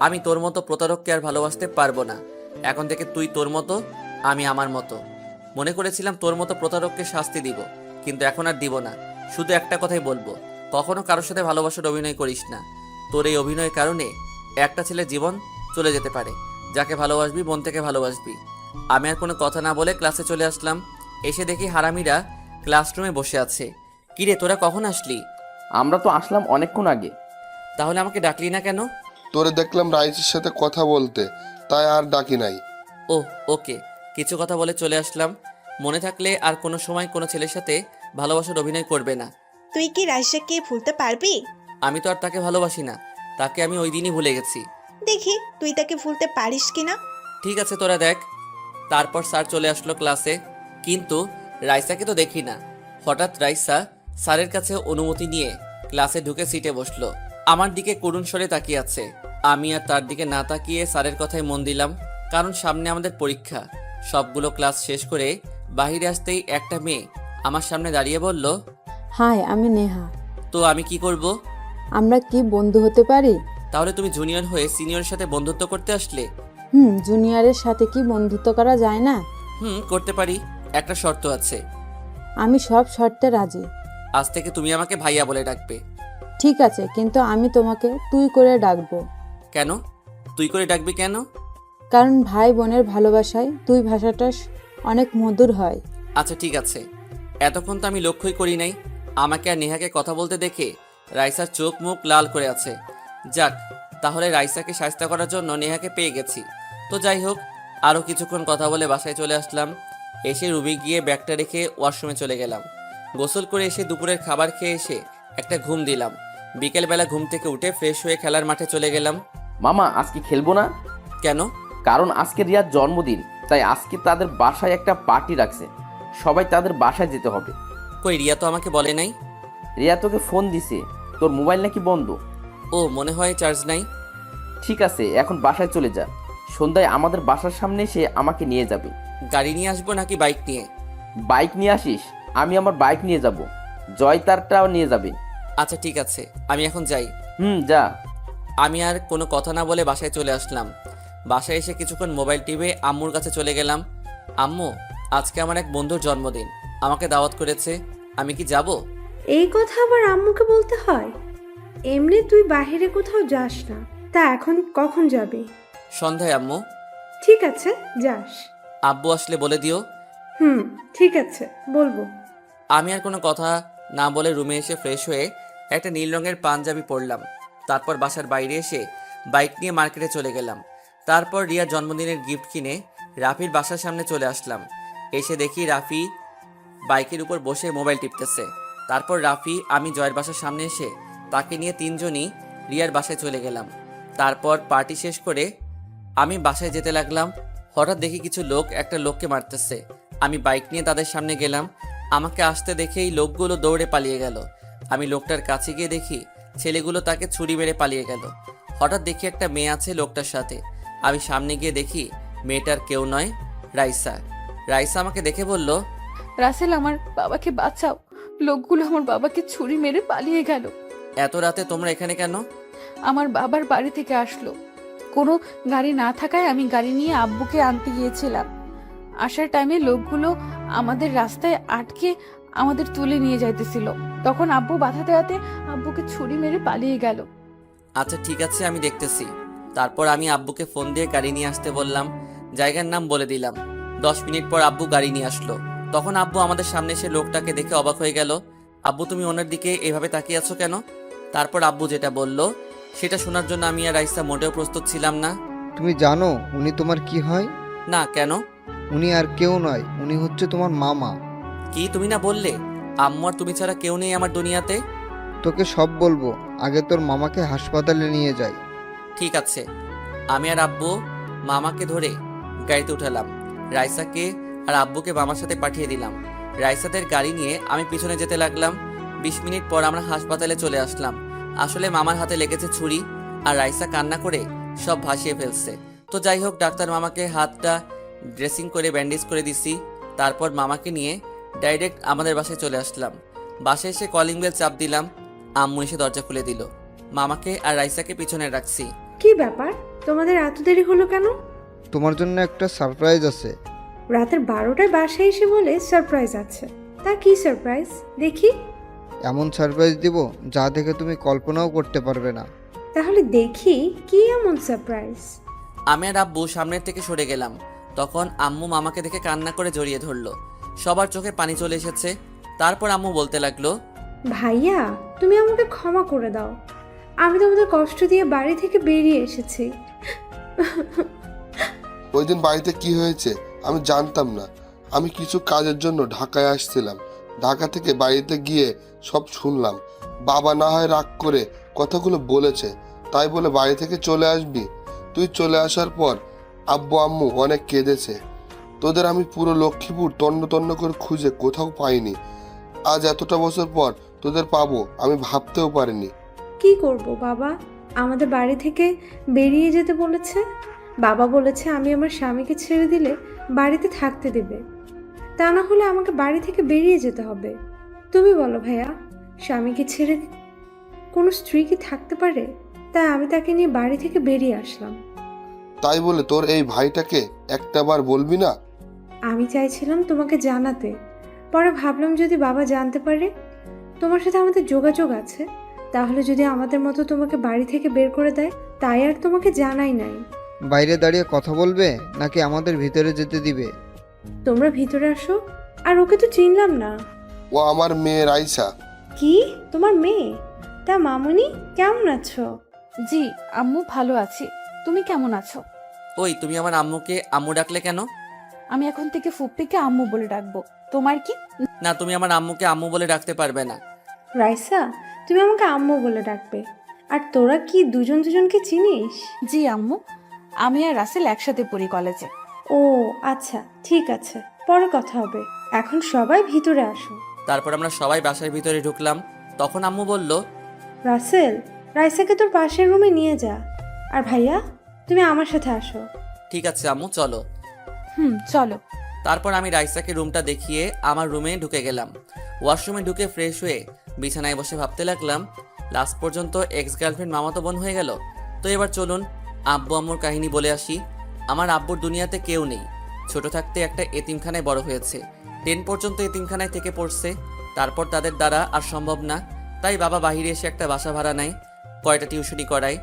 Speaker 4: আমি তোর মতো প্রতারককে আর ভালোবাসতে পারবো না। এখন থেকে তুই তোর মতো, আমি আমার মতো। মনে করেছিলাম তোর মতো প্রতারককে শাস্তি দিব, কিন্তু এখন আর দিব না। শুধু একটা কথাই বলবো, কখনো কারোর সাথে ভালোবাসার অভিনয় করিস না। তোর এই অভিনয়ের কারণে একটা ছেলের জীবন চলে যেতে পারে। যাকে ভালোবাসবি মন থেকে ভালোবাসবি। আমি আর কোনো কথা না বলে ক্লাসে চলে আসলাম। এসে দেখি হারামিরা ক্লাসরুমে বসে আছে। কিরে, তোরা কখন আসলি?
Speaker 2: আমরা তো আসলাম অনেকক্ষণ আগে।
Speaker 4: তাহলে আমাকে ডাকলি না কেন?
Speaker 1: তোরে দেখলাম রাইসের সাথে কথা বলতে, তাই আর ডাকি নাই।
Speaker 4: ওকে, কিছু কথা বলে চলে আসলাম। মনে থাকলে আর কোনো সময় কোনো ছেলের সাথে ভালোবাসার অভিনয় করবে না।
Speaker 3: তুই কি রাইসাকে ভুলতে পারবি?
Speaker 4: আমি তো আর তাকে ভালোবাসি না, তাকে আমি ওই দিনই ভুলে গেছি।
Speaker 3: দেখি তুই তাকে ভুলতে পারিস কিনা।
Speaker 4: ঠিক আছে, তোরা দেখ। তারপর স্যার চলে আসলো ক্লাসে, কিন্তু রাইসাকে তো দেখি না। হঠাৎ রাইসা স্যারের কাছে অনুমতি নিয়ে ক্লাসে ঢুকে সিটে বসলো। আমার দিকে করুণ স্বরে তাকিয়ে আছে। আমি আর তার দিকে না তাকিয়ে স্যারের কথায় মন দিলাম, কারণ সামনে আমাদের পরীক্ষা। সবগুলো ক্লাস শেষ করে বাইরে আসতেই একটা মেয়ে আমার সামনে দাঁড়িয়ে বলল,
Speaker 8: হাই, আমি নেহা।
Speaker 4: তো আমি কি করব?
Speaker 8: আমরা কি বন্ধু হতে পারি?
Speaker 4: তাহলে তুমি জুনিয়র হয়ে সিনিয়রের সাথে বন্ধুত্ব করতে আসলে?
Speaker 8: জুনিয়রের সাথে কি বন্ধুত্ব করা যায় না?
Speaker 4: করতে পারি, একটা শর্ত আছে।
Speaker 8: আমি সব শর্তে রাজি।
Speaker 4: আজ থেকে তুমি আমাকে ভাইয়া বলে ডাকবে।
Speaker 8: ঠিক আছে, কিন্তু আমি তোমাকে তুই করে ডাকবো।
Speaker 4: কেন তুই করে ডাকবি কেন?
Speaker 8: কারণ ভাই বোনের ভালোবাসায় তুই ভাষাটা অনেক মধুর হয়।
Speaker 4: আচ্ছা ঠিক আছে। এতক্ষণ তো আমি লক্ষ্যই করি নাই, আমাকে আর নেহাকে কথা বলতে দেখে রাইসার চোখ মুখ লাল করে আছে। যাক, তাহলে রাইসাকে শায়েস্তা করার জন্য নেহাকে পেয়ে গেছি। তো যাই হোক, আরও কিছুক্ষণ কথা বলে বাসায় চলে আসলাম। এসে রুমে গিয়ে ব্যাগটা রেখে ওয়াশরুমে চলে গেলাম। গোসল করে এসে দুপুরের খাবার খেয়ে এসে একটা ঘুম দিলাম। বিকেলবেলা ঘুম থেকে উঠে ফ্রেশ হয়ে খেলার মাঠে চলে গেলাম।
Speaker 2: মামা আজকে খেলবো না।
Speaker 4: কেন?
Speaker 2: কারণ আজকে রিয়ার জন্মদিন, তাই আজকে তাদের বাসায় একটা পার্টি রাখছে, সবাই তাদের বাসায় যেতে হবে।
Speaker 4: কই, রিয়া তো আমাকে বলে নাই।
Speaker 2: রিয়া তোকে ফোন দিছে, তোর মোবাইল নাকি বন্ধ।
Speaker 4: ও, মনে হয় চার্জ নাই।
Speaker 2: ঠিক আছে, এখন বাসায় চলে যা, সন্ধ্যায় আমাদের বাসার সামনে এসে আমাকে নিয়ে যাবে।
Speaker 4: গাড়ি নিয়ে আসবো নাকি বাইক নিয়ে?
Speaker 2: বাইক নিয়ে আসিস, আমি আমার বাইক নিয়ে যাব, জয় তারটাও নিয়ে যাবে।
Speaker 4: আচ্ছা ঠিক আছে, আমি এখন যাই।
Speaker 2: যা।
Speaker 4: আমি আর কোনো কথা না বলে বাসায় চলে আসলাম। বাসায় এসে কিছুক্ষণ মোবাইল টিপে আম্মুর কাছে চলে গেলাম। আম্মু, আজকে আমার এক বন্ধুর জন্মদিন, আমাকে দাওয়াত করেছে, আমি কি যাব?
Speaker 5: এই কথা আবার আম্মুকে বলতে হয়? এমনি তুই বাইরে কোথাও যাস না, তা এখন কখন যাবি?
Speaker 4: সন্ধ্যায় আম্মু।
Speaker 5: ঠিক আছে, যাস।
Speaker 4: আব্বু আসলে বলে দিও।
Speaker 5: ঠিক আছে, বলবো।
Speaker 4: আমি আর কোনো কথা না বলে রুমে এসে ফ্রেশ হয়ে একটা নীল রঙের পাঞ্জাবি পরলাম। তারপর বাসার বাইরে এসে বাইক নিয়ে মার্কেটে চলে গেলাম। তারপর রিয়ার জন্মদিনের গিফট কিনে রাফির বাসার সামনে চলে আসলাম। এসে দেখি রাফি বাইকের উপর বসে মোবাইল টিপতেছে। তারপর রাফি, আমি জয়ের বাসার সামনে এসে তাকে নিয়ে তিনজনই রিয়ার বাসায় চলে গেলাম। তারপর পার্টি শেষ করে আমি বাসায় যেতে লাগলাম। হঠাৎ দেখি কিছু লোক একটা লোককে মারতেছে। আমি বাইক নিয়ে তাদের সামনে গেলাম। আমাকে আসতে দেখেই লোকগুলো দৌড়ে পালিয়ে গেল। আমি লোকটার কাছে গিয়ে দেখি ছেলেগুলো তাকে ছুরি মেরে পালিয়ে গেল। হঠাৎ দেখি একটা মেয়ে আছে লোকটার সাথে। আমি সামনে গিয়ে দেখি মেয়েটার কেউ নয়, রাইসা। রাইসা আমাকে দেখে বলল,
Speaker 7: রাসেল, আমার বাবাকে বাঁচাও, লোকগুলো আমার বাবাকে ছুরি মেরে পালিয়ে গেল।
Speaker 4: এত রাতে তোমরা এখানে কেন?
Speaker 7: আমার বাবার বাড়ি থেকে আসলো, কোনো গাড়ি না থাকায় আমি গাড়ি নিয়ে আব্বুকে আনতে গিয়েছিলাম। আসার টাইমে লোকগুলো আমাদের রাস্তায় আটকে আমাদের তুলে নিয়ে যাইতেছিল, তখন আব্বু বাধা দেওয়াতে আব্বুকে ছুরি মেরে পালিয়ে গেল।
Speaker 4: আচ্ছা ঠিক আছে, আমি দেখতেছি। তারপর আমি আব্বুকে ফোন দিয়ে গাড়ি নিয়ে আসতে বললাম, জায়গার নাম বলে দিলাম। 10 মিনিট পর আব্বু গাড়ি নিয়ে আসলো। তখন আব্বু আমাদের সামনে এসে লোকটাকে দেখে অবাক হয়ে গেল। আব্বু, তুমি ওনার দিকে এভাবে তাকিয়ে আছো কেন? তারপর আব্বু যেটা বলল সেটা শোনার জন্য আমি আর রাইসা মোটেও প্রস্তুত ছিলাম না।
Speaker 6: তুমি জানো উনি তোমার কি হয়?
Speaker 4: না, কেন?
Speaker 6: উনি আর কেউ নয়, উনি হচ্ছে তোমার মামা।
Speaker 4: কি তুমি না বললে আম্মু আর তুমি ছাড়া কেউ নেই আমার দুনিয়াতে?
Speaker 6: তোকে সব বলবো, আগে তোর মামাকে হাসপাতালে নিয়ে যাই।
Speaker 4: ঠিক আছে। আমি আর আব্বু মামাকে ধরে গাড়িতে উঠালাম। রাইসাকে আর আব্বুকে মামার সাথে পাঠিয়ে দিলাম। রাইসাদের গাড়ি নিয়ে আমি পিছনে যেতে লাগলাম। 20 মিনিট পর আমরা হাসপাতালে চলে আসলাম। আসলে মামার হাতে লেগেছে ছুরি, আর রাইসা কান্না করে সব ভাসিয়ে ফেলছে। তো যাই হোক, ডাক্তার মামাকে হাতটা ড্রেসিং করে ব্যান্ডেজ করে দিছি। তারপর মামাকে নিয়ে ডাইরেক্ট আমাদের বাসায় চলে আসলাম। বাসায় এসে কলিং বেল চাপ দিলাম। আম্মু এসে দরজা খুলে দিল। মামাকে আর রাইসাকে পিছনে রাখছি।
Speaker 5: কি ব্যাপার, তোমাদের এত দেরি হলো কেন?
Speaker 6: তোমার জন্য একটা সারপ্রাইজ আছে।
Speaker 5: রাতের 12টায় বাসায় এসে বলে সারপ্রাইজ আছে, তা কি সারপ্রাইজ দেখি?
Speaker 6: এমন সারপ্রাইজ দিব যা দেখে তুমি কল্পনাও করতে পারবে না।
Speaker 5: তাহলে দেখি কি এমন সারপ্রাইজ।
Speaker 4: আমি আর আব্বু সামনের থেকে সরে গেলাম। তখন আম্মু মামাকে দেখে কান্না করে জড়িয়ে ধরলো। সবার চোখে পানি চলে এসেছে। তারপর আম্মু বলতে লাগলো,
Speaker 5: ভাইয়া, তুমি আমাকে ক্ষমা করে দাও, আমি তোমাদের কষ্ট দিয়ে বাড়ি থেকে বেরিয়ে এসেছি।
Speaker 1: ওই দিন বাড়িতে কি হয়েছে আমি জানতাম না। আমি কিছু কাজের জন্য ঢাকায় আসছিলাম। ঢাকা থেকে বাড়িতে গিয়ে সব শুনলাম। বাবা না হয় রাগ করে কথাগুলো বলেছে, তাই বলে বাড়ি থেকে চলে আসবি? তুই চলে আসার পর আব্বু আম্মু অনেক কেঁদেছে। তোদের আমি পুরো লক্ষ্মীপুর তন্ন তন্ন করে খুঁজে কোথাও পাইনি। আজ এতটা বছর পর তোদের পাবো আমি ভাবতেও পারিনি।
Speaker 5: কি করব বাবা, আমাদের বাড়ি থেকে বেরিয়ে যেতে বলেছে। বাবা বলেছে আমি আমার স্বামীকে ছেড়ে দিলে বাড়িতে থাকতে দেবে, তা না হলে আমাকে বাড়ি থেকে বেরিয়ে যেতে হবে। তুমি বলো ভাইয়া, স্বামীকে ছেড়ে কোনো স্ত্রী কি থাকতে পারে? তাই আমি তাকে নিয়ে বাড়ি থেকে বেরিয়ে আসলাম।
Speaker 1: তাই বলে তোর এই ভাইটাকে একটাবার বলবি না?
Speaker 5: আমি চাইছিলাম তোমাকে জানাতে, পরে ভাবলাম যদি বাবা জানতে পারে তোমার সাথে আমাদের যোগাযোগ আছে, তাহলে যদি আমাদের মতো তোমাকে বাড়ি থেকে বের করে দেয়, তাই আর তোমাকে জানাই নাই।
Speaker 6: বাইরে দাঁড়িয়ে কথা বলবে নাকি আমাদের ভিতরে যেতে দিবে?
Speaker 5: তোমরা ভিতরে আসো। আর ওকে তো চিনলাম না।
Speaker 1: ও আমার মেয়ে রাইসা।
Speaker 5: কি তোমার মেয়ে? তা মামুনি কেমন আছো?
Speaker 7: জি আম্মু ভালো আছি, তুমি কেমন আছো?
Speaker 4: ওই তুমি আমার আম্মুকে আম্মু ডাকলে কেন?
Speaker 7: আমি এখন থেকে ফুপ্পিকে আম্মু বলে ডাকবো। তোমার কি?
Speaker 4: না, তুমি আমার আম্মুকে আম্মু বলে ডাকতে পারবে না।
Speaker 5: রাইসা, তুমি আমাকে আম্মু বলে ডাকবে। আর তোরা কি দুজন দুজনকে চিনিস?
Speaker 7: জি আম্মু, আমি আর রাসেল একসাথে পড়ি কলেজে।
Speaker 5: ও আচ্ছা, ঠিক আছে, পরে কথা হবে। এখন সবাই ভিতরে আসো।
Speaker 4: তারপর আমরা সবাই বাসার ভিতরে ঢুকলাম। তখন আম্মু বলল,
Speaker 5: রাসেল, রাইসাকে তোর পাশের রুমে নিয়ে যা। আর ভাইয়া, তুমি আমার সাথে আসো।
Speaker 4: ঠিক আছে আম্মু, চলো।
Speaker 7: চলো।
Speaker 4: তারপর আমি রাইসাকে রুমটা দেখিয়ে আমার রুমে ঢুকে গেলাম। ওয়াশরুমে ঢুকে ফ্রেশ হয়ে বিছানায় বসে ভাবতে লাগলাম, লাস্ট পর্যন্ত এক্স গার্লফ্রেন্ড মামাতো বোন হয়ে গেল। তো এবার চলুন আব্বু আম্মুর কাহিনী বলে আসি। আমার আব্বুর দুনিয়াতে কেউ নেই। ছোট থাকতে একটা এতিমখানায় বড় হয়েছে। 10 পর্যন্ত এতিমখানায় থেকে পড়ছে। তারপর তাদের দ্বারা আর সম্ভব না, তাই বাবা বাইরে এসে একটা বাসা ভাড়া নেয়, কয়টা টিউশনি করায়,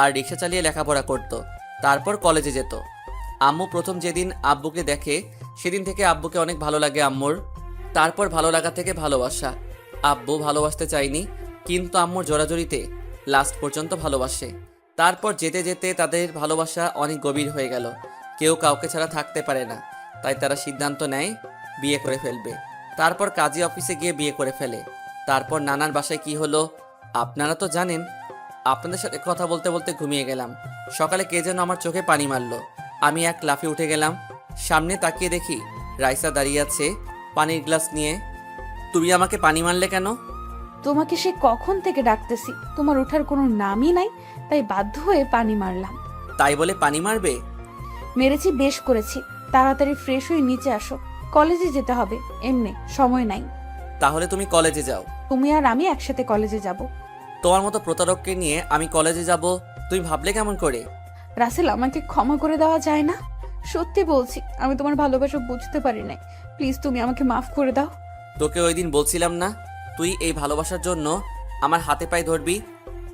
Speaker 4: আর রিক্সা চালিয়ে লেখাপড়া করত। তারপর কলেজে যেত। আম্মু প্রথম যেদিন আব্বুকে দেখে সেদিন থেকে আব্বুকে অনেক ভালো লাগে আম্মুর। তারপর ভালো লাগা থেকে ভালোবাসা। আব্বু ভালোবাসতে চায়নি, কিন্তু আম্মুর জোরাজোরিতে লাস্ট পর্যন্ত ভালোবাসে। তারপর যেতে যেতে তাদের ভালোবাসা অনেক গভীর হয়ে গেল। কেউ কাউকে ছাড়া থাকতে পারে না, তাই তারা সিদ্ধান্ত নেয় বিয়ে করে ফেলবে। তারপর কাজী অফিসে গিয়ে বিয়ে করে ফেলে। তারপর নানার বাসায় কি হলো আপনারা তো জানেন। আপনাদের সাথে কথা বলতে বলতে ঘুমিয়ে গেলাম। সকালে কে যেন আমার চোখে পানি মারলো। আমি এক লাফে উঠে গেলাম। সামনে তাকিয়ে দেখি রাইসা দাঁড়িয়ে আছে পানির গ্লাস নিয়ে। তুমি আমাকে পানি মারলে কেন?
Speaker 7: তোমাকে সে কখন থেকে ডাকতেছি, তোমার ওঠার কোনো নামই নাই, তাই বাধ্য হয়ে পানি মারলাম।
Speaker 4: তাই বলে পানি মারবে?
Speaker 7: মেরেছি, বেশ করেছি। তাড়াতাড়ি ফ্রেশ হয়ে নিচে আসো, কলেজে যেতে হবে, এমনি সময় নাই।
Speaker 4: তাহলে তুমি কলেজে যাও।
Speaker 7: তুমি আর আমি একসাথে কলেজে যাব।
Speaker 4: তোমার মতো প্রতারককে নিয়ে আমি কলেজে যাব তুমি ভাবলে কেমন করে?
Speaker 7: রাসেল, আমাকে ক্ষমা করে দেওয়া যায় না? সত্যি বলছি, আমি তোমার ভালোবাসা বুঝতে পারি নাই। প্লিজ তুমি আমাকে মাফ করে দাও।
Speaker 4: তোকে ওই দিন বলছিলাম না তুই এই ভালোবাসার জন্য আমার হাতে পায়ে ধরবি?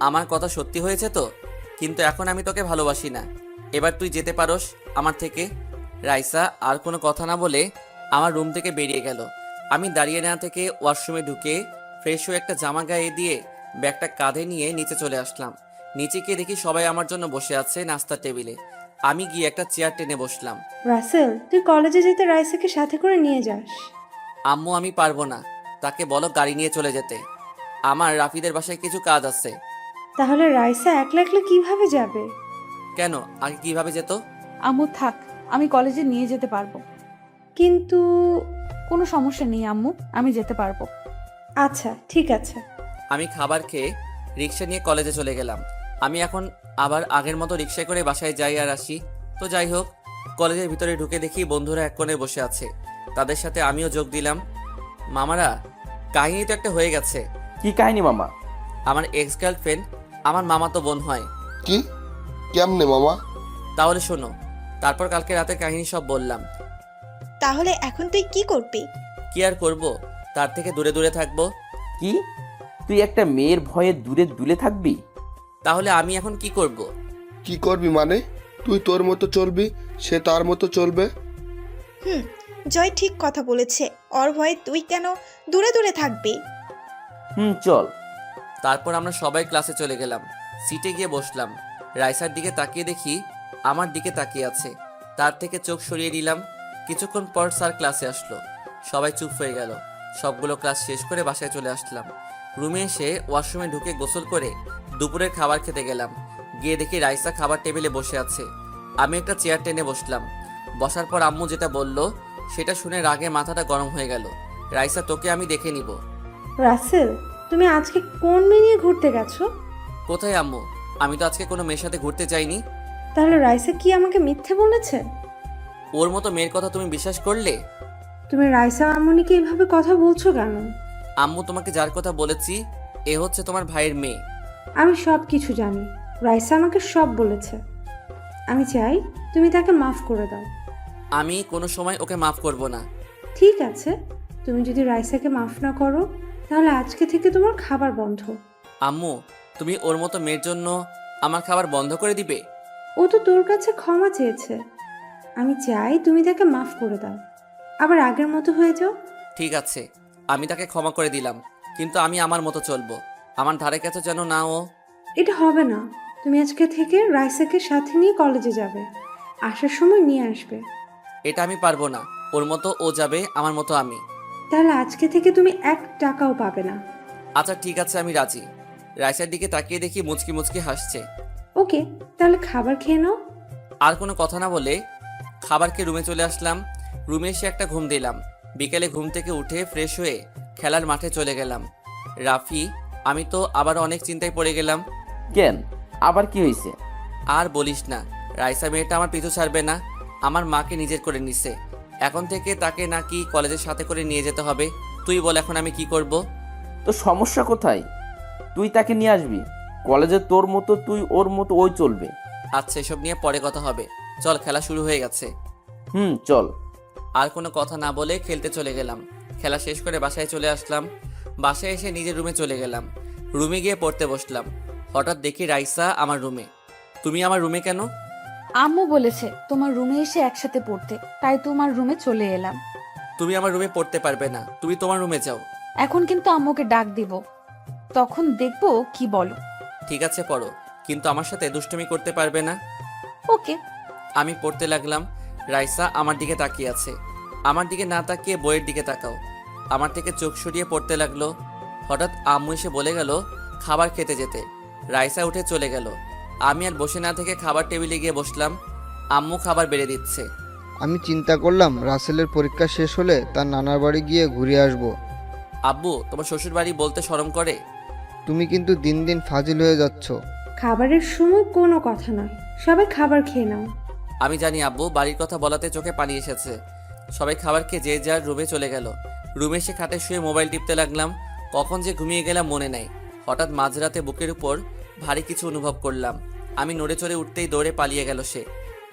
Speaker 4: আমার কথা সত্যি হয়েছে তো। কিন্তু এখন আমি তোকে ভালোবাসি না। এবার তুই যেতে পারোস আমার থেকে। রাইসা আর কোনো কথা না বলে আমার রুম থেকে বেরিয়ে গেল। আমি দাঁড়িয়ে না থেকে ওয়াশরুমে ঢুকে ফ্রেশ হয়ে একটা জামা গায়ে দিয়ে ব্যাগটা কাঁধে নিয়ে নিচে চলে আসলাম। নিচে গিয়ে দেখি সবাই আমার জন্য বসে আছে নাস্তার টেবিলে। আমি গিয়ে একটা চেয়ার টেনে বসলাম।
Speaker 5: রাসেল, তুই কলেজে যেতে রাইসাকে সাথে করে নিয়ে যাস।
Speaker 4: আম্মু আমি পারবো না, তাকে বলো গাড়ি নিয়ে চলে যেতে। আমার রাফিদের বাসায় কিছু কাজ আছে।
Speaker 5: তাহলে রাইসা একলা একলা কিভাবে যাবে?
Speaker 4: কেন, আগে কিভাবে যেত?
Speaker 7: আম্মু থাক, আমি কলেজে নিয়ে যেতে পারবো।
Speaker 5: কিন্তু
Speaker 7: কোনো সমস্যা নেই আম্মু, আমি যেতে পারবো।
Speaker 5: আচ্ছা, ঠিক আছে।
Speaker 4: আমি খাবার খেয়ে রিক্সা নিয়ে কলেজে চলে গেলাম। আমি এখন আবার আগের মতো রিক্সায় করে বাসায় যাই আর আসি। তো যাই হোক, কলেজের ভিতরে ঢুকে দেখি বন্ধুরা এক কোণে বসে আছে। তাদের সাথে আমিও যোগ দিলাম। মামারা, কাহিনী তো একটা হয়ে গেছে।
Speaker 2: কি কাহিনী মামা?
Speaker 4: আমার এক্স গার্লফ্রেন্ড আমার মামাতো বোন হয়।
Speaker 1: কি? কেমনে মামা?
Speaker 4: তাহলে শোনো। তারপর কালকে রাতের কাহিনী সব বললাম।
Speaker 3: তাহলে এখন তুই কি করবি?
Speaker 4: কি আর করব, তার থেকে দূরে দূরে থাকবো।
Speaker 2: কি, তুই একটা মেয়ের ভয়ে দূরে দূরে থাকবি?
Speaker 4: তাহলে আমি এখন কি করব?
Speaker 1: কি করবি মানে? তুই তোর মতো চলবি, সে তার মতো চলবে।
Speaker 3: জয় ঠিক কথা বলেছে। ওর ভয়ে তুই কেন দূরে দূরে থাকবি?
Speaker 2: চল।
Speaker 4: তারপর আমরা সবাই ক্লাসে চলে গেলাম। সিটে গিয়ে বসলাম। রাইসার দিকে তাকিয়ে দেখি আমার দিকে তাকিয়ে আছে। তার থেকে চোখ সরিয়ে নিলাম। কিছুক্ষণ পর স্যার ক্লাসে আসলো। সবাই চুপ হয়ে গেল। সবগুলো ক্লাস শেষ করে বাসায় চলে আসলাম। রুমে এসে ওয়াশরুমে ঢুকে গোসল করে দুপুরের খাবার খেতে গেলাম। গিয়ে দেখি রাইসা খাবার টেবিলে বসে আছে। আমি একটা চেয়ার টেনে বসলাম। বসার পর আম্মু যেটা বলল সেটা শুনে রাগে মাথাটা গরম হয়ে গেল। রাইসা, তোকে আমি দেখে নিব।
Speaker 5: রাসেল, তুমি আজকে কোন মেয়ে নিয়ে ঘুরতে গেছো?
Speaker 4: কোথায় আম্মু? আমি তো আজকে কোনো মেয়ের সাথে ঘুরতে যাইনি।
Speaker 5: তাহলে রাইসা কি আমাকে মিথ্যে বলেছে?
Speaker 4: ওর মতো মেয়ের কথা তুমি বিশ্বাস করলে?
Speaker 5: তুমি রাইসা আম্মুনিকে এইভাবে কথা বলছো কেন?
Speaker 4: আম্মু, তোমাকে যার কথা বলেছি এ হচ্ছে তোমার ভাইয়ের মেয়ে।
Speaker 5: আমি সব কিছু জানি। রাইসা আমাকে সব বলেছে। আমি চাই তুমি তাকে মাফ করে দাও।
Speaker 4: আমি কোনো সময় ওকে মাফ করব না।
Speaker 5: ঠিক আছে, তুমি যদি রাইসাকে মাফ না করো তাহলে আজকে থেকে তোমার খাবার বন্ধ।
Speaker 4: আম্মু, তুমি ওর মতো মেয়ের জন্য আমার খাবার বন্ধ করে দিবে?
Speaker 5: ও তো তোর কাছে ক্ষমা চেয়েছে। আমি চাই তুমি তাকে মাফ করে দাও, আবার আগের মতো হয়ে যাও।
Speaker 4: ঠিক আছে, আমি তাকে ক্ষমা করে দিলাম, কিন্তু আমি আমার মতো চলবো। আমার ধারে কাছে যেন না ও।
Speaker 5: এটা হবে না। তুমি আজকে থেকে রাইসাকে সাথে নিয়ে কলেজে যাবে, আসার সময় নিয়ে আসবে।
Speaker 4: এটা আমি পারবো না। ওর মতো ও যাবে, আমার মতো আমি।
Speaker 5: তাহলে আজকে থেকে তুমি 1 টাকাও পাবে না।
Speaker 4: আচ্ছা ঠিক আছে, আমি রাজি। রাইসার দিকে তাকিয়ে দেখি মুচকি মুচকি হাসছে।
Speaker 5: ওকে, তাহলে খাবার খেয়ে নাও।
Speaker 4: আর কোনো কথা না বলে খাবার খেয়ে রুমে চলে আসলাম। রুমে এসে একটা ঘুম দিলাম। বিকেলে ঘুম থেকে উঠে ফ্রেশ হয়ে খেলার মাঠে চলে গেলাম। রাফি, আমি তো আবার অনেক চিন্তায় পড়ে গেলাম।
Speaker 2: কেন, আবার কি হয়েছে?
Speaker 4: আর বলিস না, রাইসা মেয়েটা আমার পিছু ছাড়বে না। আমার মাকে নিজের করে নিছে। এখন থেকে তাকে নাকি কলেজের সাথে করে নিয়ে যেতে হবে। তুই বল এখন আমি কি করব?
Speaker 2: তো সমস্যা কোথায়? তুই তাকে নিয়ে আসবি কলেজে, তোর মতো তুই, ওর মতো ওই চলবে।
Speaker 4: আচ্ছা, এসব নিয়ে পরে কথা হবে। চল, খেলা শুরু হয়ে গেছে।
Speaker 2: চল।
Speaker 4: আর কোনো কথা না বলে খেলতে চলে গেলাম। খেলা শেষ করে বাসায় চলে আসলাম। বাসায় এসে নিজের রুমে চলে গেলাম। রুমে গিয়ে পড়তে বসলাম। হঠাৎ দেখি রাইসা আমার রুমে। তুমি আমার রুমে কেন?
Speaker 7: আম্মু বলেছে তোমার রুমে এসে একসাথে পড়তে, তাই তোমার রুমে চলে এলাম।
Speaker 4: তুমি আমার রুমে পড়তে পারবে না, তুমি তোমার রুমে যাও।
Speaker 7: এখন কিন্তু আম্মুকে ডাক দিব, তখন দেখবো কি বলো।
Speaker 4: ঠিক আছে, পড়ো, কিন্তু আমার সাথে দুষ্টুমি করতে পারবে না।
Speaker 7: ওকে।
Speaker 4: আমি পড়তে লাগলাম। রাইসা আমার দিকে তাকিয়ে আছে। আমার দিকে না তাকিয়ে বইয়ের দিকে তাকাও। আমার থেকে চোখ সরিয়ে পড়তে লাগলো। হঠাৎ আম্মু এসে বলে গেল খাবার খেতে যেতে। রাইসা উঠে চলে গেল। আমি আর বসে না থেকে খাবার টেবিলে গিয়ে বসলাম। আম্মু খাবার বেড়ে দিচ্ছে।
Speaker 6: আমি চিন্তা করলাম রাসেলের পরীক্ষা শেষ হলে তার নানার বাড়ি গিয়ে ঘুরে আসব।
Speaker 4: আব্বু, তোমার শ্বশুর বাড়ি বলতে শরম করে?
Speaker 6: তুমি কিন্তু দিন দিন ফাজিল হয়ে যাচ্ছ।
Speaker 5: খাবারের সময় কোনো কথা নয়, সবাই খাবার খেয়ে নাও।
Speaker 4: আমি জানি আব্বু, বাড়ির কথা বলাতে চোখে পানি এসেছে। সবাই খাবার খেয়ে যে যার রুমে চলে গেল। রুমে এসে খাটে শুয়ে মোবাইল টিপতে লাগলাম। কখন যে ঘুমিয়ে গেলাম মনে নাই। হঠাৎ মাঝরাতে বুকের উপর ভারী কিছু অনুভব করলাম। আমি নড়ে চড়ে উঠতেই দৌড়ে পালিয়ে গেল সে।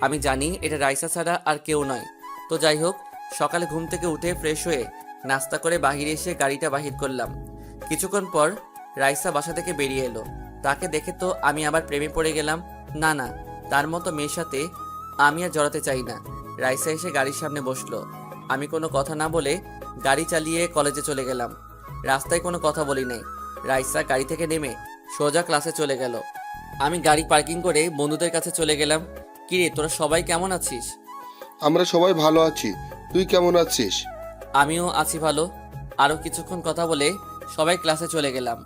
Speaker 4: আমি জানি এটা রাইসা ছাড়া আর কেউ নয়। তো যাই হোক, সকালে ঘুম থেকে উঠে ফ্রেশ হয়ে নাস্তা করে বাহিরে এসে গাড়িটা বাহির করলাম। কিছুক্ষণ পর রাইসা বাসা থেকে বেরিয়ে এলো। তাকে দেখে তো আমি আবার প্রেমে পড়ে গেলাম। না না, তার মতো মেয়ের সাথে আমি আর জড়াতে চাই না। রাইসা এসে গাড়ির সামনে বসলো। আমি কোনো কথা না বলে গাড়ি চালিয়ে কলেজে চলে গেলাম। রাস্তায় কোনো কথা বলি নাই। রাইসা গাড়ি থেকে নেমে সোজা ক্লাসে চলে গেল। আমি গাড়ি পার্কিং করে বন্ধুদের কাছে চলে গেলাম। কিরে, তোরা সবাই কেমন আছিস?
Speaker 1: আমরা সবাই ভালো আছি, তুই কেমন আছিস?
Speaker 4: আমিও আছি ভালো। আরও কিছুক্ষণ কথা বলে সবাই ক্লাসে চলে গেলাম।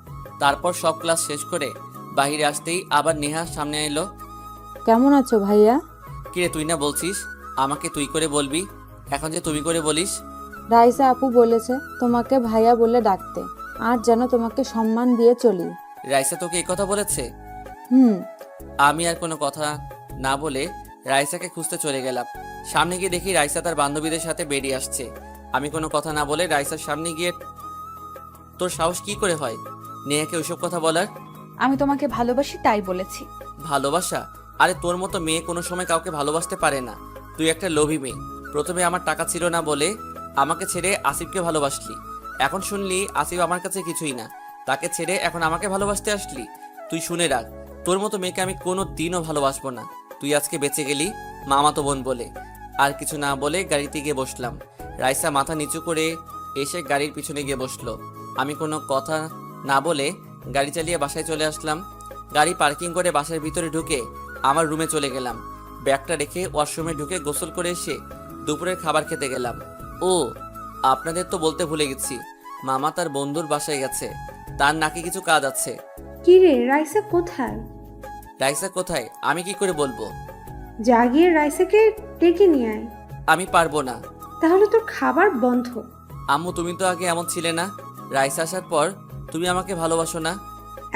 Speaker 4: তারপর সব ক্লাস শেষ করে বাইরে আসতেই আবার নেহা সামনে এলো।
Speaker 8: কেমন আছো ভাইয়া?
Speaker 4: কিরে, তুই না বলছিস আমাকে তুই করে বলবি, এখন যে তুমি করে বলিস?
Speaker 8: রাইসা আপু বলেছে তোমাকে ভাইয়া বলে ডাকতে, আর যেন তোমাকে সম্মান দিয়ে চলি।
Speaker 4: রাইসা তোকে এই কথা বলেছে?
Speaker 8: হুম।
Speaker 4: আমি আর কোনো কথা না বলে রাইসাকে খুঁজতে চলে গেলাম। সামনে গিয়ে দেখি রাইসা তার বান্ধবীদের সাথে বেরিয়ে আসছে। আমি কোনো কথা না বলে রাইসার সামনে গিয়ে, তোর সাহস কি করে হয় নেহাকে ওইসব কথা বলার?
Speaker 7: আমি তোমাকে ভালোবাসি তাই বলেছি।
Speaker 4: ভালোবাসা? আরে তোর মতো মেয়ে কোনো সময় কাউকে ভালোবাসতে পারে না। তুই একটা লোভী মেয়ে। প্রথমে আমার টাকা ছিল না বলে আমাকে ছেড়ে আসিফকে ভালোবাসলি। এখন শুনলি আসিফ আমার কাছে কিছুই না, তাকে ছেড়ে এখন আমাকে ভালোবাসতে আসলি। তুই শুনে রাখ, তোর মতো মেয়েকে আমি কোনো দিনও ভালোবাসবো না। তুই আজকে বেঁচে গেলি মামাতো বোন বলে। আর কিছু না বলে গাড়িতে গিয়ে বসলাম। রাইসা মাথা নিচু করে এসে গাড়ির পিছনে গিয়ে বসলো। আমি কোনো কথা না বলে গাড়ি চালিয়ে বাসায় চলে আসলাম। গাড়ি পার্কিং করে বাসার ভিতরে ঢুকে আমার রুমে চলে গেলাম। ব্যাগটা রেখে ওয়াশরুমে ঢুকে গোসল করে এসে দুপুরের খাবার খেতে গেলাম। ও, আপনাদের তো বলতে ভুলে গেছি, মামা তার বন্ধুর বাসায় গেছে, তার নাকি কিছু কাজ আছে।
Speaker 5: কি রে, রাইসা কোথায়?
Speaker 4: রাইসা কোথায় আমি কি করে বলবো?
Speaker 5: যা গিয়ে রাইসাকে ডেকে নিয়ে আয়।
Speaker 4: আমি পারবো না।
Speaker 5: তাহলে তোর খাবার বন্ধ।
Speaker 4: আম্মু, তুমি তো আগে এমন ছিলে না, রাইসা আসার পর তুমি আমাকে ভালোবাসো না?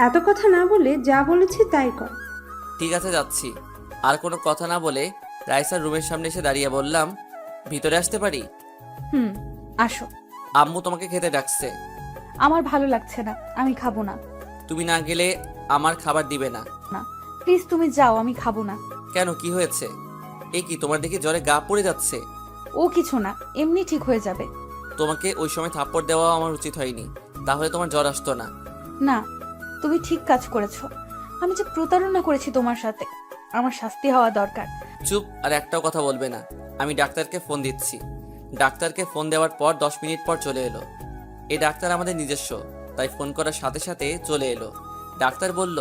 Speaker 5: এত কথা না বলে যা বলেছি তাই কর।
Speaker 4: ঠিক আছে, যাচ্ছি। আর কোনো কথা না বলে রাইসার রুমের সামনে এসে দাঁড়িয়ে বললাম, ভিতরে আসতে পারি?
Speaker 7: হুম, আসো।
Speaker 4: আম্মু তোমাকে খেতে ডাকছে।
Speaker 7: আমার ভালো লাগছে না, আমি খাবো না।
Speaker 4: তুমি না গেলে আমার খাবার দিবে না।
Speaker 7: প্লিজ তুমি যাও, আমি খাবো না।
Speaker 4: কেন, কি হয়েছে? এ কি, তোমার দেখি জ্বরে গা পড়ে যাচ্ছে।
Speaker 7: ও কিছু না, এমনি ঠিক হয়ে যাবে।
Speaker 4: তোমাকে ওই সময় থাপ্পড় দেওয়া আমার উচিত হয়নি, তাহলে তোমার জ্বর আসতো না।
Speaker 7: না, তুমি ঠিক কাজ করেছো। আমি যে প্রতারণা করেছি তোমার সাথে, আমার শাস্তি হওয়া দরকার।
Speaker 4: চুপ, আর একটাও কথা বলবে না। আমি ডাক্তারকে ফোন দিচ্ছি। ডাক্তারকে ফোন দেওয়ার পর 10 মিনিট পর চলে এলো। এই ডাক্তার আমাদের নিজস্ব, তাই ফোন করার সাথে সাথে চলে এলো। ডাক্তার বলল,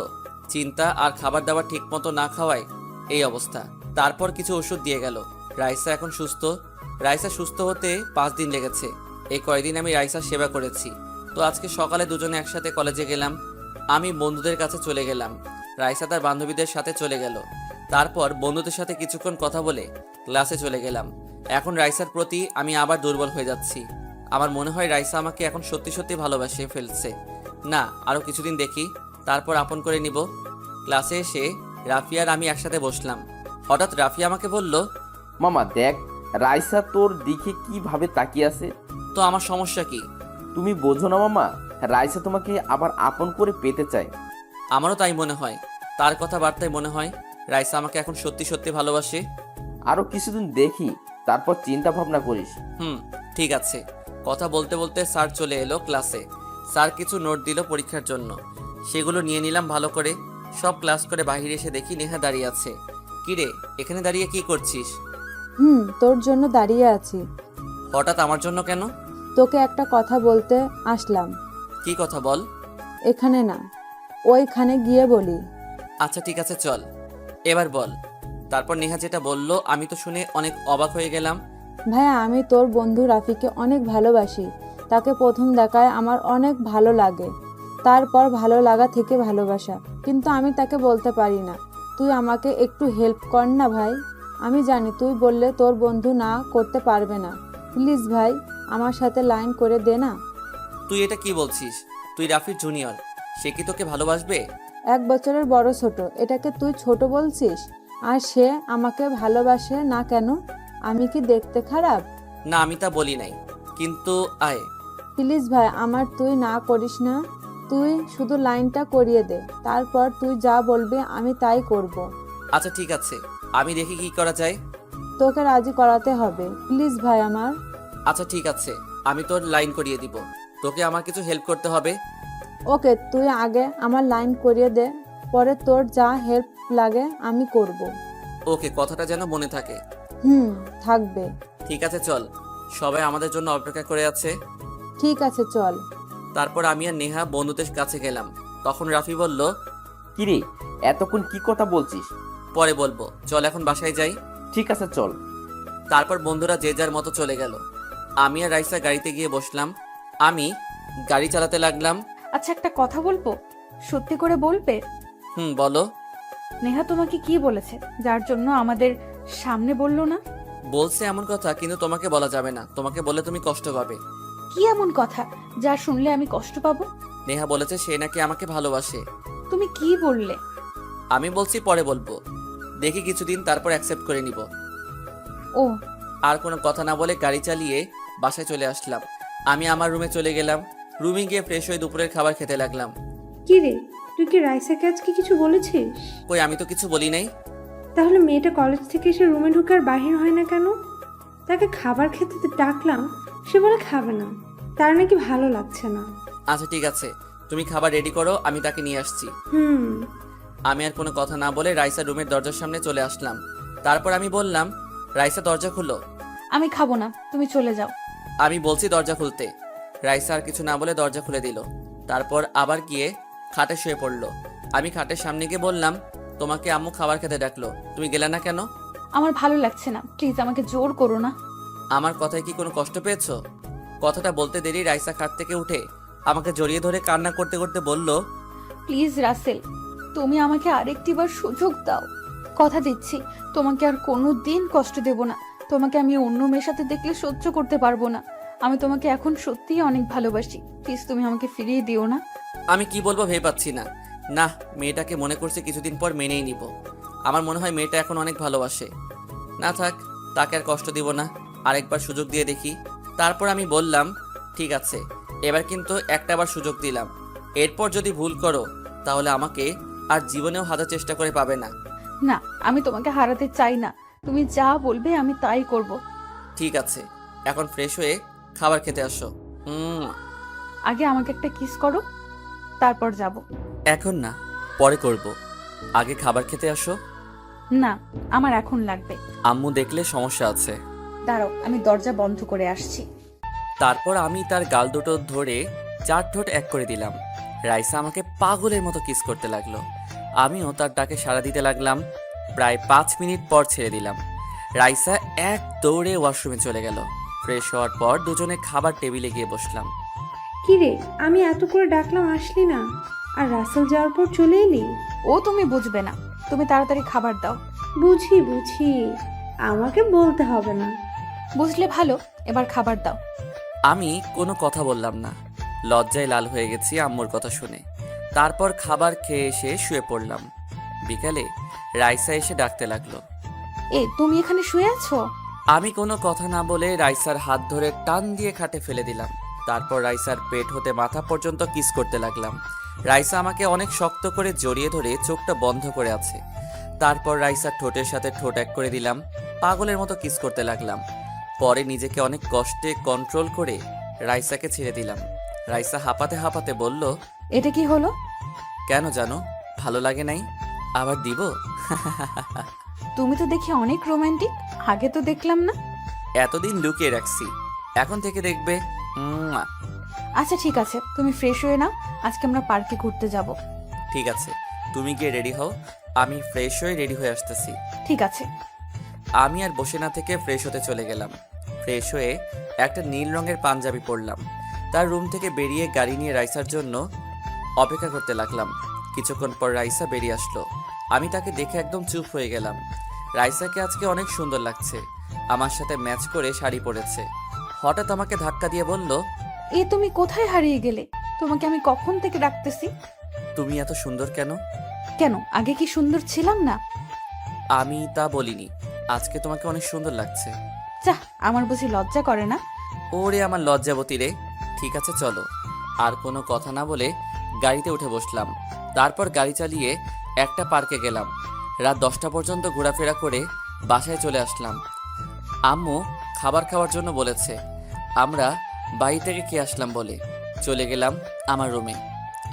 Speaker 4: চিন্তা আর খাবার দাবার ঠিক মতো না খাওয়ায় এই অবস্থা। তারপর কিছু ওষুধ দিয়ে গেল। রাইসা এখন সুস্থ। রাইসা সুস্থ হতে 5 দিন লেগেছে। এই কয়দিন আমি রাইসার সেবা করেছি। তো আজকে সকালে দুজনে একসাথে কলেজে গেলাম। আমি বন্ধুদের কাছে চলে গেলাম, রাইসা তার বান্ধবীদের সাথে চলে গেল। তারপর বন্ধুদের সাথে কিছুক্ষণ কথা বলে ক্লাসে চলে গেলাম। এখন রাইসার প্রতি আমি আবার দুর্বল হয়ে যাচ্ছি। আমার মনে হয় রাইসা আমাকে এখন সত্যি সত্যি ভালোবাসে ফেলছে। না, আরও কিছুদিন দেখি, তারপর আপন করে নিব। ক্লাসে এসে রাফিয়া আর আমি একসাথে বসলাম। হঠাৎ রাফিয়া আমাকে বলল,
Speaker 2: মামা দেখ, রাইসা তোর দিকে কিভাবে তাকিয়ে আছে।
Speaker 4: তো আমার সমস্যা কি?
Speaker 2: তুমি বোঝো না মামা, রাইসা তোমাকে আবার আপন করে পেতে চায়।
Speaker 4: আমারও তাই মনে হয়। তার কথাবার্তায় মনে হয় রাইসা আমাকে এখন সত্যি সত্যি ভালোবাসে।
Speaker 2: আরো কিছুদিন দেখি, তারপর চিন্তা ভাবনা করিস।
Speaker 4: ঠিক আছে। কথা বলতে বলতে স্যার চলে এলো ক্লাসে। স্যার কিছু নোট দিল পরীক্ষার জন্য, সেগুলো নিয়ে নিলাম ভালো করে। সব ক্লাস করে বাইরে এসে দেখি নেহা দাঁড়িয়ে আছে। কিরে, এখানে দাঁড়িয়ে কি করছিস?
Speaker 8: তোর জন্য দাঁড়িয়ে আছি।
Speaker 4: হঠাৎ আমার জন্য কেন?
Speaker 8: তোকে একটা কথা বলতে আসলাম।
Speaker 4: কি কথা বল।
Speaker 8: এখানে না, ওইখানে গিয়ে বলি।
Speaker 4: আচ্ছা ঠিক আছে, চল এবার বল। তারপর নেহা যেটা বলল আমি তো শুনে অনেক অবাক হয়ে গেলাম।
Speaker 8: ভাইয়া, আমি তোর বন্ধু রাফিকে অনেক ভালোবাসি। তাকে প্রথম দেখায় আমার অনেক ভালো লাগে, তারপর ভালো লাগা থেকে ভালোবাসা, কিন্তু আমি তাকে বলতে পারি না। তুই আমাকে একটু হেল্প কর না ভাই। আমি জানি তুই বললে তোর বন্ধু না করতে পারবে না। প্লিজ ভাই, আমার সাথে লাইন করে দে না।
Speaker 4: তুই এটা কি বলছিস? তুই রাফির জুনিয়র, সে কি তোকে ভালোবাসবে?
Speaker 8: 1 বছরের বড় ছোট, এটাকে তুই ছোট বলছিস? আর সে আমাকে ভালোবাসে না কেন? আমি কি দেখতে খারাপ?
Speaker 4: না, আমি তা বলি নাই, কিন্তু আয়।
Speaker 8: প্লিজ ভাই, আমার তুই না করিস না। তুই শুধু লাইনটা করিয়ে দে, তারপর তুই যা বলবি আমি তাই করব।
Speaker 4: আচ্ছা ঠিক আছে, আমি দেখি কি করা যায়।
Speaker 8: তোকে রাজি করাতে হবে, প্লিজ ভাই আমার।
Speaker 4: আচ্ছা ঠিক আছে, আমি তোর লাইন করিয়ে দিব। তোকে আমার কিছু হেল্প করতে হবে।
Speaker 8: ওকে, তুই আগে আমার লাইন করিয়ে দে, পরে তোর যা হেল্প লাগে আমি করব।
Speaker 4: ওকে, কথাটা যেন মনে থাকে।
Speaker 8: থাকবে।
Speaker 4: ঠিক আছে চল, সবাই আমাদের জন্য অপেক্ষা করে আছে।
Speaker 8: ঠিক আছে চল।
Speaker 4: তারপর আমি আর নেহা বন্ধুদের কাছে গেলাম। তখন রাফি বলল,
Speaker 2: কিরে, এতক্ষণ কি কথা বলছিস?
Speaker 4: পরে বলবো, চল এখন বাসায় যাই।
Speaker 2: ঠিক আছে চল।
Speaker 4: তারপর বন্ধুরা যে যার মতো চলে গেল। আমি আর রাইসা গাড়িতে গিয়ে বসলাম। আমি গাড়ি চালাতে লাগলাম।
Speaker 7: আচ্ছা, একটা কথা বলবো, সত্যি করে বলবে?
Speaker 4: বলো।
Speaker 7: নেহা তোমাকে কি বলেছে যার জন্য আমাদের সামনে বললো না?
Speaker 4: বলছে এমন কথা, কিন্তু তোমাকে বলা যাবে না, তোমাকে বলে তুমি কষ্ট পাবে।
Speaker 7: কি এমন কথা যা শুনলে আমি কষ্ট পাবো?
Speaker 4: নেহা বলেছে সে নাকি আমাকে ভালোবাসে।
Speaker 7: তুমি কি বললে?
Speaker 4: আমি বলছি পরে বলবো, দেখি কিছুদিন, তারপর অ্যাকসেপ্ট করে নিব।
Speaker 7: ও,
Speaker 4: আর কোনো কথা না বলে গাড়ি চালিয়ে বাসায় চলে আসলাম। আমি আমার রুমে চলে গেলাম। রুমে গিয়ে ফ্রেশ হয়ে দুপুরের খাবার খেতে লাগলাম।
Speaker 5: কি রে, তুই কি রাইসাকে আজকে কিছু বলেছিস?
Speaker 4: কই, আমি তো কিছু বলি নাই।
Speaker 5: তাহলে মেয়েটা কলেজ থেকে এসে রুমে ঢুকার বাহির হয় না কেন? তাকে খাবার খেতে ডাকলাম, সে বলে খাবে না, তার নাকি ভালো লাগছে না।
Speaker 4: আচ্ছা ঠিক আছে, তুমি খাবার রেডি করো, আমি তাকে নিয়ে আসছি। আমি আর কোনো কথা না বলে রাইসা রুমের দরজার সামনে চলে আসলাম। তারপর আমি বললাম, রাইসা দরজা খুলো।
Speaker 7: আমি খাবো না, তুমি চলে যাও।
Speaker 4: আমি বলছি দরজা খুলতে। রাইসা আর কিছু না বলে দরজা খুলে দিল। তারপর আবার গিয়ে খাটে শুয়ে পড়লো। আমি খাটের সামনে গিয়ে বললাম, তোমাকে আম্মু খাবার খেতে ডাকলো, তুমি গেলে না কেন?
Speaker 7: আমার ভালো লাগছে না, প্লিজ আমাকে জোর করো না।
Speaker 4: আমার কথায় কি কোনো কষ্ট পেয়েছো? কথাটা বলতে দেরি রাইসা খাট থেকে উঠে আমাকে জড়িয়ে ধরে কান্না করতে করতে বলল,
Speaker 7: প্লিজ রাসেল, তুমি আমাকে আরেকটিবার সুযোগ দাও। কথা দিচ্ছি তোমাকে আর কোনো দিন কষ্ট দেব না। তোমাকে আমি অন্য মেয়ের সাথে দেখলে সহ্য করতে পারবো না। আমি তোমাকে এখন সত্যিই অনেক ভালোবাসি। প্লিজ তুমি আমাকে ফিরিয়ে দিও না।
Speaker 4: আমি কি বলবো ভেবে পাচ্ছি না। না, মেয়েটাকে মনে করছে কিছুদিন পর মেনেই নিব। আমার মনে হয় মেয়েটা এখন অনেক ভালোবাসে। না থাক, তাকে আর কষ্ট দিব না, আরেকবার সুযোগ দিয়ে দেখি। তারপর আমি বললাম, ঠিক আছে, এবার কিন্তু একটাবার সুযোগ দিলাম। এরপর যদি ভুল করো তাহলে আমাকে আর জীবনেও হাজার চেষ্টা করে পাবে না।
Speaker 7: না, আমি তোমাকে হারাতে চাই না। তুমি যা বলবে আমি তাই করব।
Speaker 4: ঠিক আছে, এখন ফ্রেশ হয়ে খাবার খেতে আসো।
Speaker 7: আগে আমাকে একটা কিস করো, তারপর যাব।
Speaker 4: এখন না, পরে করব। আগে খাবার খেতে আসো।
Speaker 7: না, আমার এখন লাগবে।
Speaker 4: আম্মু দেখলে সমস্যা আছে।
Speaker 7: দাঁড়াও, আমি দরজা বন্ধ করে আসছি।
Speaker 4: তারপর আমি তার গাল দুটো ধরে 4 ঠোঁট এক করে দিলাম। রাইসা আমাকে পাগলের মতো কিস করতে লাগলো। আমিও তার ডাকে সাড়া দিতে লাগলাম। প্রায় 5 মিনিট পর ছেড়ে দিলাম। রাইসা এক দৌড়ে ওয়াশরুমে চলে গেল। ফ্রেশ হওয়ার পর দুজনে খাবার টেবিলে গিয়ে বসলাম।
Speaker 5: কি রে, আমি এত করে ডাকলাম আসলি না, আর রাসেল যাওয়ার পর চলে এলি?
Speaker 7: ও তুমি বুঝবে না, তুমি তাড়াতাড়ি খাবার দাও।
Speaker 5: বুঝি বুঝি, আমাকে বলতে হবে না।
Speaker 7: বুঝলে ভালো, এবার খাবার দাও।
Speaker 4: আমি কোনো কথা বললাম না, লজ্জায় লাল হয়ে গেছি আম্মুর কথা শুনে। তারপর খাবার খেয়ে এসে শুয়ে পড়লাম। বিকালে রাইসা এসে ডাকতে লাগলো।
Speaker 7: তুমি এখানে শুয়ে আছো?
Speaker 4: আমি কোনো কথা না বলে রাইসার হাত ধরে টান দিয়ে খাটে ফেলে দিলাম। তারপর রাইসার পেট হতে মাথা পর্যন্ত কিস করতে লাগলাম। রাইসা আমাকে অনেক শক্ত করে জড়িয়ে ধরে চোখটা বন্ধ করে আছে। তারপর রাইসার ঠোঁটের সাথে ঠোঁট এক করে দিলাম। পাগলের মতো কিস করতে লাগলাম। পরে নিজেকে অনেক কষ্টে কন্ট্রোল করে রাইসাকে ছেড়ে দিলাম। রাইসা হাঁপাতে হাঁপাতে বলল,
Speaker 7: এটা কি হলো?
Speaker 4: কেন জানো, ভালো লাগে নাই? আবার দিব?
Speaker 7: তুমি তো দেখি অনেক রোমান্টিক, আগে তো দেখলাম না।
Speaker 4: এতদিন লুকিয়ে রাখছি, এখন থেকে দেখবে।
Speaker 7: আচ্ছা ঠিক আছে, তুমি ফ্রেশ হয়ে নাও, আজকে আমরা পার্কে ঘুরতে যাব।
Speaker 4: ঠিক আছে, তুমি গিয়ে রেডি হও, আমি ফ্রেশ হয়ে রেডি হয়ে আসতেছি।
Speaker 7: ঠিক আছে।
Speaker 4: আমি আর বসে না থেকে ফ্রেশ হতে চলে গেলাম। ফ্রেশ হয়ে একটা নীল রঙের পাঞ্জাবি পরলাম। তার রুম থেকে বেরিয়ে গাড়ি নিয়ে রাইসার জন্য অপেক্ষা করতে লাগলাম। কিছুক্ষণ পর রাইসা বেরিয়ে আসলো। আমি তাকে দেখে একদম চুপ হয়ে গেলাম। রাইসাকে আজকে অনেক সুন্দর লাগছে, আমার সাথে ম্যাচ করে শাড়ি পরেছে। হঠাৎ আমাকে ধাক্কা দিয়ে বলল,
Speaker 7: তুমি কোথায় হারিয়ে গেলে? তোমাকে আমি কখন থেকে ডাকতেছি।
Speaker 4: তুমি এত সুন্দর কেন?
Speaker 7: কেন, আগে কি সুন্দর ছিলাম না?
Speaker 4: আমি তা বলিনি, আজকে তোমাকে অনেক সুন্দর লাগছে।
Speaker 7: যাহ, আমার বুঝি লজ্জা করে না?
Speaker 4: ওরে আমার লজ্জাবতী রে। ঠিক আছে চলো। আর কোনো কথা না বলে গাড়িতে উঠে বসলাম। তারপর গাড়ি চালিয়ে একটা পার্কে গেলাম। রাত 10টা পর্যন্ত ঘোরাফেরা করে বাসায় চলে আসলাম। আম্মু খাবার খাওয়ার জন্য বলেছে। আমরা বাড়ি থেকে খেয়ে আসলাম বলে চলে গেলাম আমার রুমে।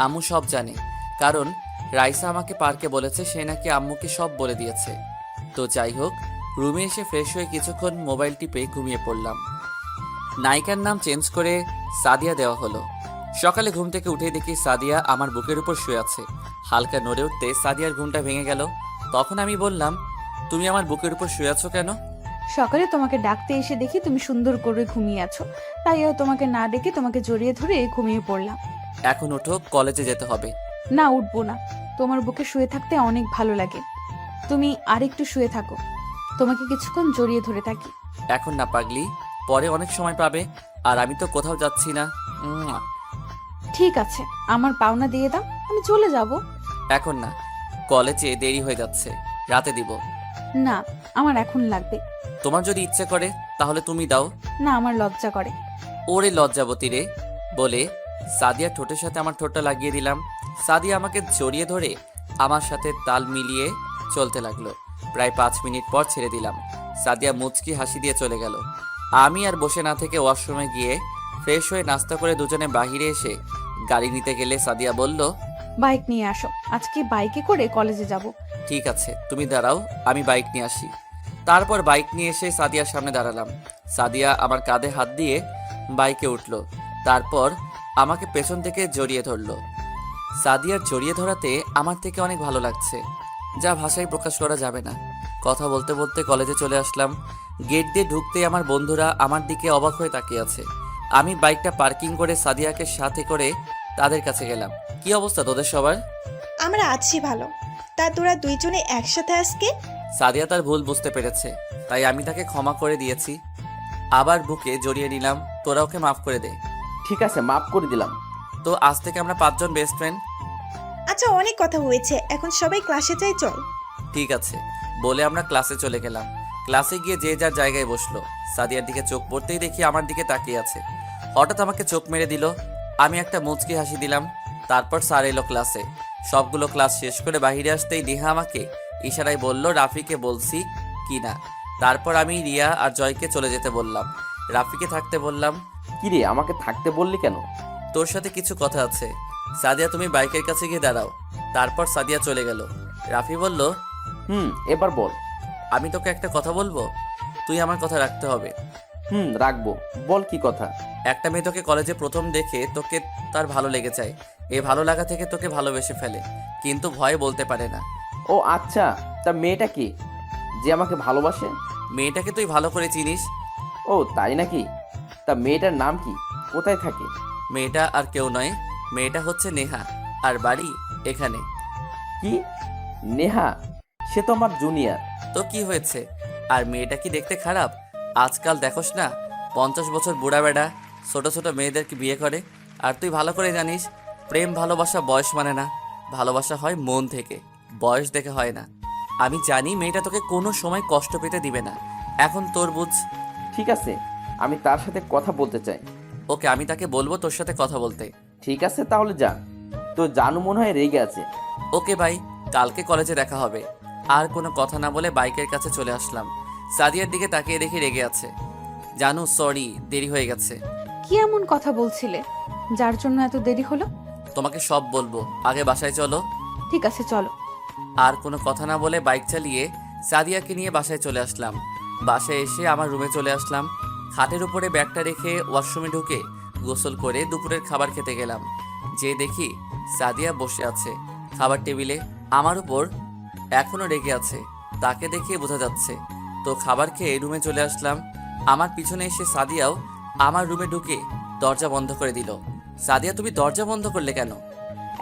Speaker 4: আম্মু সব জানে, কারণ রাইসা আমাকে পার্কে বলেছে সে নাকি আম্মুকে সব বলে দিয়েছে। তো যাই হোক, রুমে এসে ফ্রেশ হয়ে কিছুক্ষণ মোবাইল টিপে ঘুমিয়ে পড়লাম। নায়িকার নাম চেঞ্জ করে সাদিয়া দেওয়া হলো। সকালে ঘুম থেকে উঠে দেখি সাদিয়া আমার বুকের উপর শুয়ে আছে। হালকা নড়ে উঠতে সাদিয়ার ঘুমটা ভেঙে গেল। তখন আমি বললাম, তুমি আমার বুকের উপর শুয়ে আছো কেন?
Speaker 7: সকালে তোমাকে ডাকতে এসে দেখি তুমি সুন্দর করে ঘুমিয়ে আছো, তাই তোমাকে না ডেকে তোমাকে জড়িয়ে ধরে ঘুমিয়ে পড়লাম।
Speaker 4: এখন ওঠো, কলেজে যেতে হবে।
Speaker 7: না, উঠবো না। তোমার বুকে শুয়ে থাকতে অনেক ভালো লাগে। তুমি আরেকটু শুয়ে থাকো, তোমাকে কিছুক্ষণ জড়িয়ে ধরে থাকি।
Speaker 4: এখন না পাগলি, পরে অনেক সময় পাবে, আর আমি তো কোথাও যাচ্ছি না।
Speaker 7: ঠিক আছে, আমার পাওনা দিয়ে দাও, আমি চলে যাব।
Speaker 4: এখন না, কলেজে দেরি হয়ে যাচ্ছে, রাতে দিব।
Speaker 7: না, আমার এখন লাগবে।
Speaker 4: তোমার যদি ইচ্ছে করে তাহলে তুমি দাও।
Speaker 7: না, আমার লজ্জা করে।
Speaker 4: ওরে লজ্জাবতী রে বলে সাদিয়া ঠোঁটের সাথে আমার ঠোঁটটা লাগিয়ে দিলাম। সাদিয়া আমাকে জড়িয়ে ধরে আমার সাথে তাল মিলিয়ে চলতে লাগলো। প্রায় 5 মিনিট পর ছেড়ে দিলাম। সাদিয়া মুচকি হাসি দিয়ে চলে গেল। আমি আর বসে না থেকে ওয়াশরুমে গিয়ে ফ্রেশ হয়ে নাস্তা করে দুজনে বাহিরে এসে গাড়ি নিতে গেলে সাদিয়া বলল,
Speaker 7: বাইক নিয়ে আসো, আজকে বাইকে করে কলেজে যাব।
Speaker 4: ঠিক আছে, তুমি দাঁড়াও, আমি বাইক নিয়ে আসি। তারপর বাইক নিয়ে এসে সাদিয়ার সামনে দাঁড়ালাম। সাদিয়া আমার কাঁধে হাত দিয়ে বাইকে উঠলো। তারপর আমাকে পেছন থেকে জড়িয়ে ধরলো। সাদিয়ার জড়িয়ে ধরাতে আমার থেকে অনেক ভালো লাগছে, যা ভাষায় প্রকাশ করা যাবে না। কথা বলতে বলতে কলেজে চলে আসলাম। গেট দিয়ে ঢুকতেই আমার বন্ধুরা আমার দিকে অবাক হয়ে তাকিয়ে আছে। আমি বাইকটা পার্কিং করে সাদিয়াকে সাথে করে তাদের কাছে গেলাম। কি অবস্থা তোদের সবার?
Speaker 3: আমরা আছি ভালো। তা তোরা দুইজনে একসাথে আজকে?
Speaker 4: সাদিয়া তার ভুল বুঝতে পেরেছে, তাই আমি তাকে ক্ষমা করে দিয়েছি। আবার বুকে জড়িয়ে নিলাম। তোরা ওকে মাফ করে দে।
Speaker 2: ঠিক আছে, মাফ করে দিলাম।
Speaker 4: তো আজ থেকে আমরা 5 জন বেস্ট ফ্রেন্ড।
Speaker 3: আচ্ছা, অনেক কথা হয়েছে, এখন সবাই ক্লাসে যাই, চল।
Speaker 4: ঠিক আছে বলে আমরা ক্লাসে চলে গেলাম। ক্লাসে গিয়ে যে যার জায়গায় বসলো। সাদিয়ার দিকে চোখ পড়তেই দেখি আমার দিকে তাকিয়ে আছে। হঠাৎ আমাকে চোখ মেরে দিল। আমি একটা মুচকি হাসি দিলাম। তারপর স্যার এলো ক্লাসে। সবগুলো ক্লাস শেষ করে বাইরে আসতেই নেহা আমাকে ইশারায় বলল রাফিকে বলছি কি না। তারপর আমি রিয়া আর জয়কে চলে যেতে বললাম। রাফিকে থাকতে বললাম।
Speaker 2: কি রে, আমাকে থাকতে বললি কেন?
Speaker 4: তোর সাথে কিছু কথা আছে। সাদিয়া তুমি বাইকের কাছে গিয়ে দাঁড়াও। তারপর সাদিয়া চলে গেল। রাফি বলল,
Speaker 2: এবার বল।
Speaker 4: আমি তোকে একটা কথা বলবো, তুই আমার কথা রাখতে হবে।
Speaker 2: রাখবো, বল কি কথা।
Speaker 4: একটা মেয়ে তোকে কলেজে প্রথম দেখে তোকে তার ভালো লেগে যায়। এই ভালো লাগা থেকে তোকে ভালোবেসে ফেলে, কিন্তু ভয়ে বলতে পারে না।
Speaker 2: ও আচ্ছা, তা মেয়েটা কি যে আমাকে ভালোবাসে?
Speaker 4: মেয়েটাকে তুই ভালো করে চিনিস।
Speaker 2: ও তাই নাকি? তা মেয়েটার নাম কি, কোথায় থাকে?
Speaker 4: মেয়েটা আর কেউ নয়, মেয়েটা হচ্ছে নেহা, আর বাড়ি এখানে।
Speaker 2: কি, নেহা? সে তো আমার জুনিয়র।
Speaker 4: তো কি হয়েছে? আর মেয়েটা কি দেখতে খারাপ? আজকাল দেখোস না 50 বছর বুড়া বেড়া ছোট ছোট মেয়েদেরকে বিয়ে করে। আর তুই ভালো করে জানিস প্রেম ভালোবাসা বয়স মানে না, ভালোবাসা হয় মন থেকে, বয়স দেখে হয় না। আমি জানি মেয়েটা তোকে কোনো সময় কষ্ট পেতে দিবে না। এখন তোর বুঝ।
Speaker 2: ঠিক আছে, আমি তার সাথে কথা বলতে চাই।
Speaker 4: ওকে, আমি তাকে বলবো তোর সাথে কথা বলতে।
Speaker 2: ঠিক আছে, তাহলে যা। তো জানু মনে হয় রেগে আছে।
Speaker 4: ওকে ভাই, কালকে কলেজে দেখা হবে। আর কোনো কথা না বলে বাইকের কাছে চলে আসলাম। সাদিয়ার দিকে তাকিয়ে দেখি রেগে আছে। জানু সরি, দেরি হয়ে গেছে।
Speaker 7: কি এমন কথা বলছিলে যার জন্য এত দেরি হলো?
Speaker 4: তোমাকে সব বলবো, আগে বাসায় চলো।
Speaker 7: ঠিক আছে, চলো।
Speaker 4: আর কোনো কথা না বলে বাইক চালিয়ে সাদিয়াকে নিয়ে বাসায় চলে আসলাম। বাসায় এসে আমার রুমে চলে আসলাম। খাটের উপরে ব্যাগটা রেখে ওয়াশরুমে ঢুকে গোসল করে দুপুরের খাবার খেতে গেলাম। যে দেখি সাদিয়া বসে আছে খাবার টেবিলে, আমার উপর এখনো রেগে আছে, তাকে দেখে বোঝা যাচ্ছে। তো খাবার খেয়ে রুমে চলে আসলাম। আমার পিছনে এসে সাদিয়াও আমার রুমে ঢুকে দরজা বন্ধ করে দিল। সাদিয়া তুমি দরজা বন্ধ করলে কেন?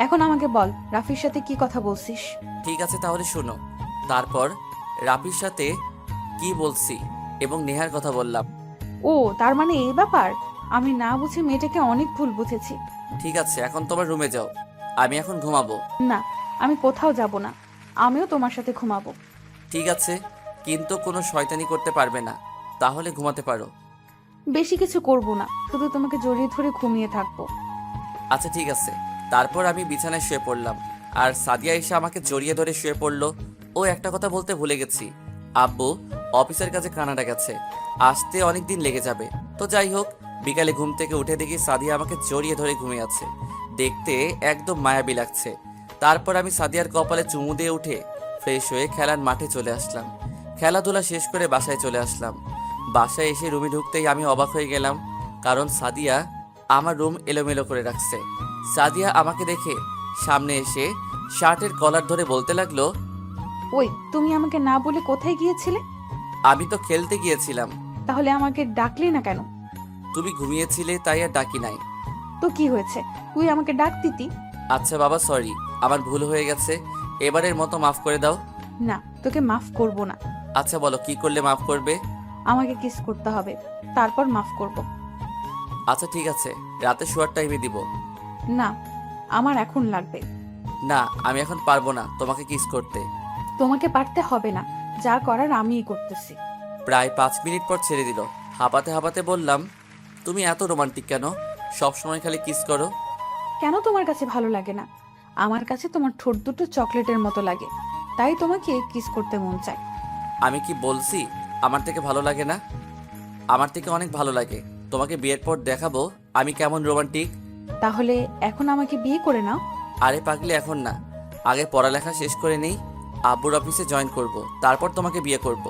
Speaker 7: এখন আমাকে বল, রাফির সাথে কি কথা বলছিস?
Speaker 4: ঠিক আছে তাহলে শোনো। তারপর রাফির সাথে কি বলছি এবং নেহার কথা বললাম।
Speaker 7: ও, তার মানে এই ব্যাপার। আমি না বুঝে মেয়েটাকে অনেক ভুল বুঝেছি।
Speaker 4: ঠিক আছে, এখন তোমার রুমে যাও, আমি এখন ঘুমাবো।
Speaker 7: না, আমি কোথাও যাব না, আমিও তোমার সাথে ঘুমাবো।
Speaker 4: ঠিক আছে, কিন্তু কোনো শয়তানি করতে পারবে না, তাহলে ঘুমাতে পারো।
Speaker 7: বেশি কিছু করব না, শুধু তোমাকে জড়িয়ে ধরে ঘুমিয়ে থাকবো।
Speaker 4: আচ্ছা ঠিক আছে। তারপর আমি বিছানায় শুয়ে পড়লাম, আর সাদিয়া এসে আমাকে জড়িয়ে ধরে শুয়ে পড়লো। ও একটা কথা বলতে ভুলে গেছি, আব্বু অফিসের কাছে কানাডা গেছে, আসতে অনেক দিন লেগে যাবে। তো যাই হোক, বিকালে ঘুম থেকে উঠে দেখি সাদিয়া আমাকে জড়িয়ে ধরে ঘুমিয়ে আছে। দেখতে একদম মায়াবী লাগছে। তারপর আমি সাদিয়ার কপালে চুমু দিয়ে উঠে ফ্রেশ হয়ে খেলার মাঠে চলে আসলাম। খেলাধুলা শেষ করে বাসায় চলে আসলাম। বাসায় এসে রুমে ঢুকতেই আমি অবাক হয়ে গেলাম, কারণ সাদিয়া আমার রুম এলোমেলো করে রাখছে। সাদিয়া আমাকে দেখে সামনে এসে শার্টের কলার ধরে বলতে লাগলো,
Speaker 7: ওই, তুমি আমাকে না বলে কোথায় গিয়েছিলে?
Speaker 4: আমি তো খেলতে গিয়েছিলাম।
Speaker 7: তাহলে আমাকে ডাকলি না কেন?
Speaker 4: তুমি ঘুমিয়েছিলে তাই আর ডাকি নাই।
Speaker 7: তো কি হয়েছে, তুই আমাকে ডাক দিতি।
Speaker 4: আচ্ছা বাবা, সরি, আমার ভুল হয়ে গেছে, এবারের মতো মাফ করে দাও।
Speaker 7: না, তোকে মাফ করব না।
Speaker 4: আচ্ছা বলো, কি করলে মাফ করবে?
Speaker 7: আমাকে কিস করতে হবে, তারপর মাফ করব।
Speaker 4: আচ্ছা ঠিক আছে, রাতে শোয়ার টাইমে দিব।
Speaker 7: না, আমার এখন লাগবে।
Speaker 4: না, আমি এখন পারবো না তোমাকে কিস করতে।
Speaker 7: তোমাকে পারতে হবে না, যা করার আমিই করতেছি।
Speaker 4: প্রায় 5 মিনিট পর ছেড়ে দিল। হাঁপাতে হাঁপাতে বললাম, তুমি এত রোমান্টিক কেন? সব সময় খালি কিস করো।
Speaker 7: কেন তোমার কাছে ভালো লাগে না? আমার কাছে তোমার ঠোঁট দুটো চকলেটের মতো লাগে, তাই তোমাকে কিস করতে মন চায়।
Speaker 4: আমি কি বলছি আমার থেকে ভালো লাগে না? আমার থেকে অনেক ভালো লাগে। তোমাকে বিয়ের পর দেখাবো আমি কেমন রোমান্টিক।
Speaker 7: তাহলে এখন আমাকে বিয়ে করে নাও।
Speaker 4: আরে পাগলি, এখন না, আগে পড়ালেখা শেষ করে নেই, আব্বুর অফিসে জয়েন করব, তারপর তোমাকে বিয়ে করব।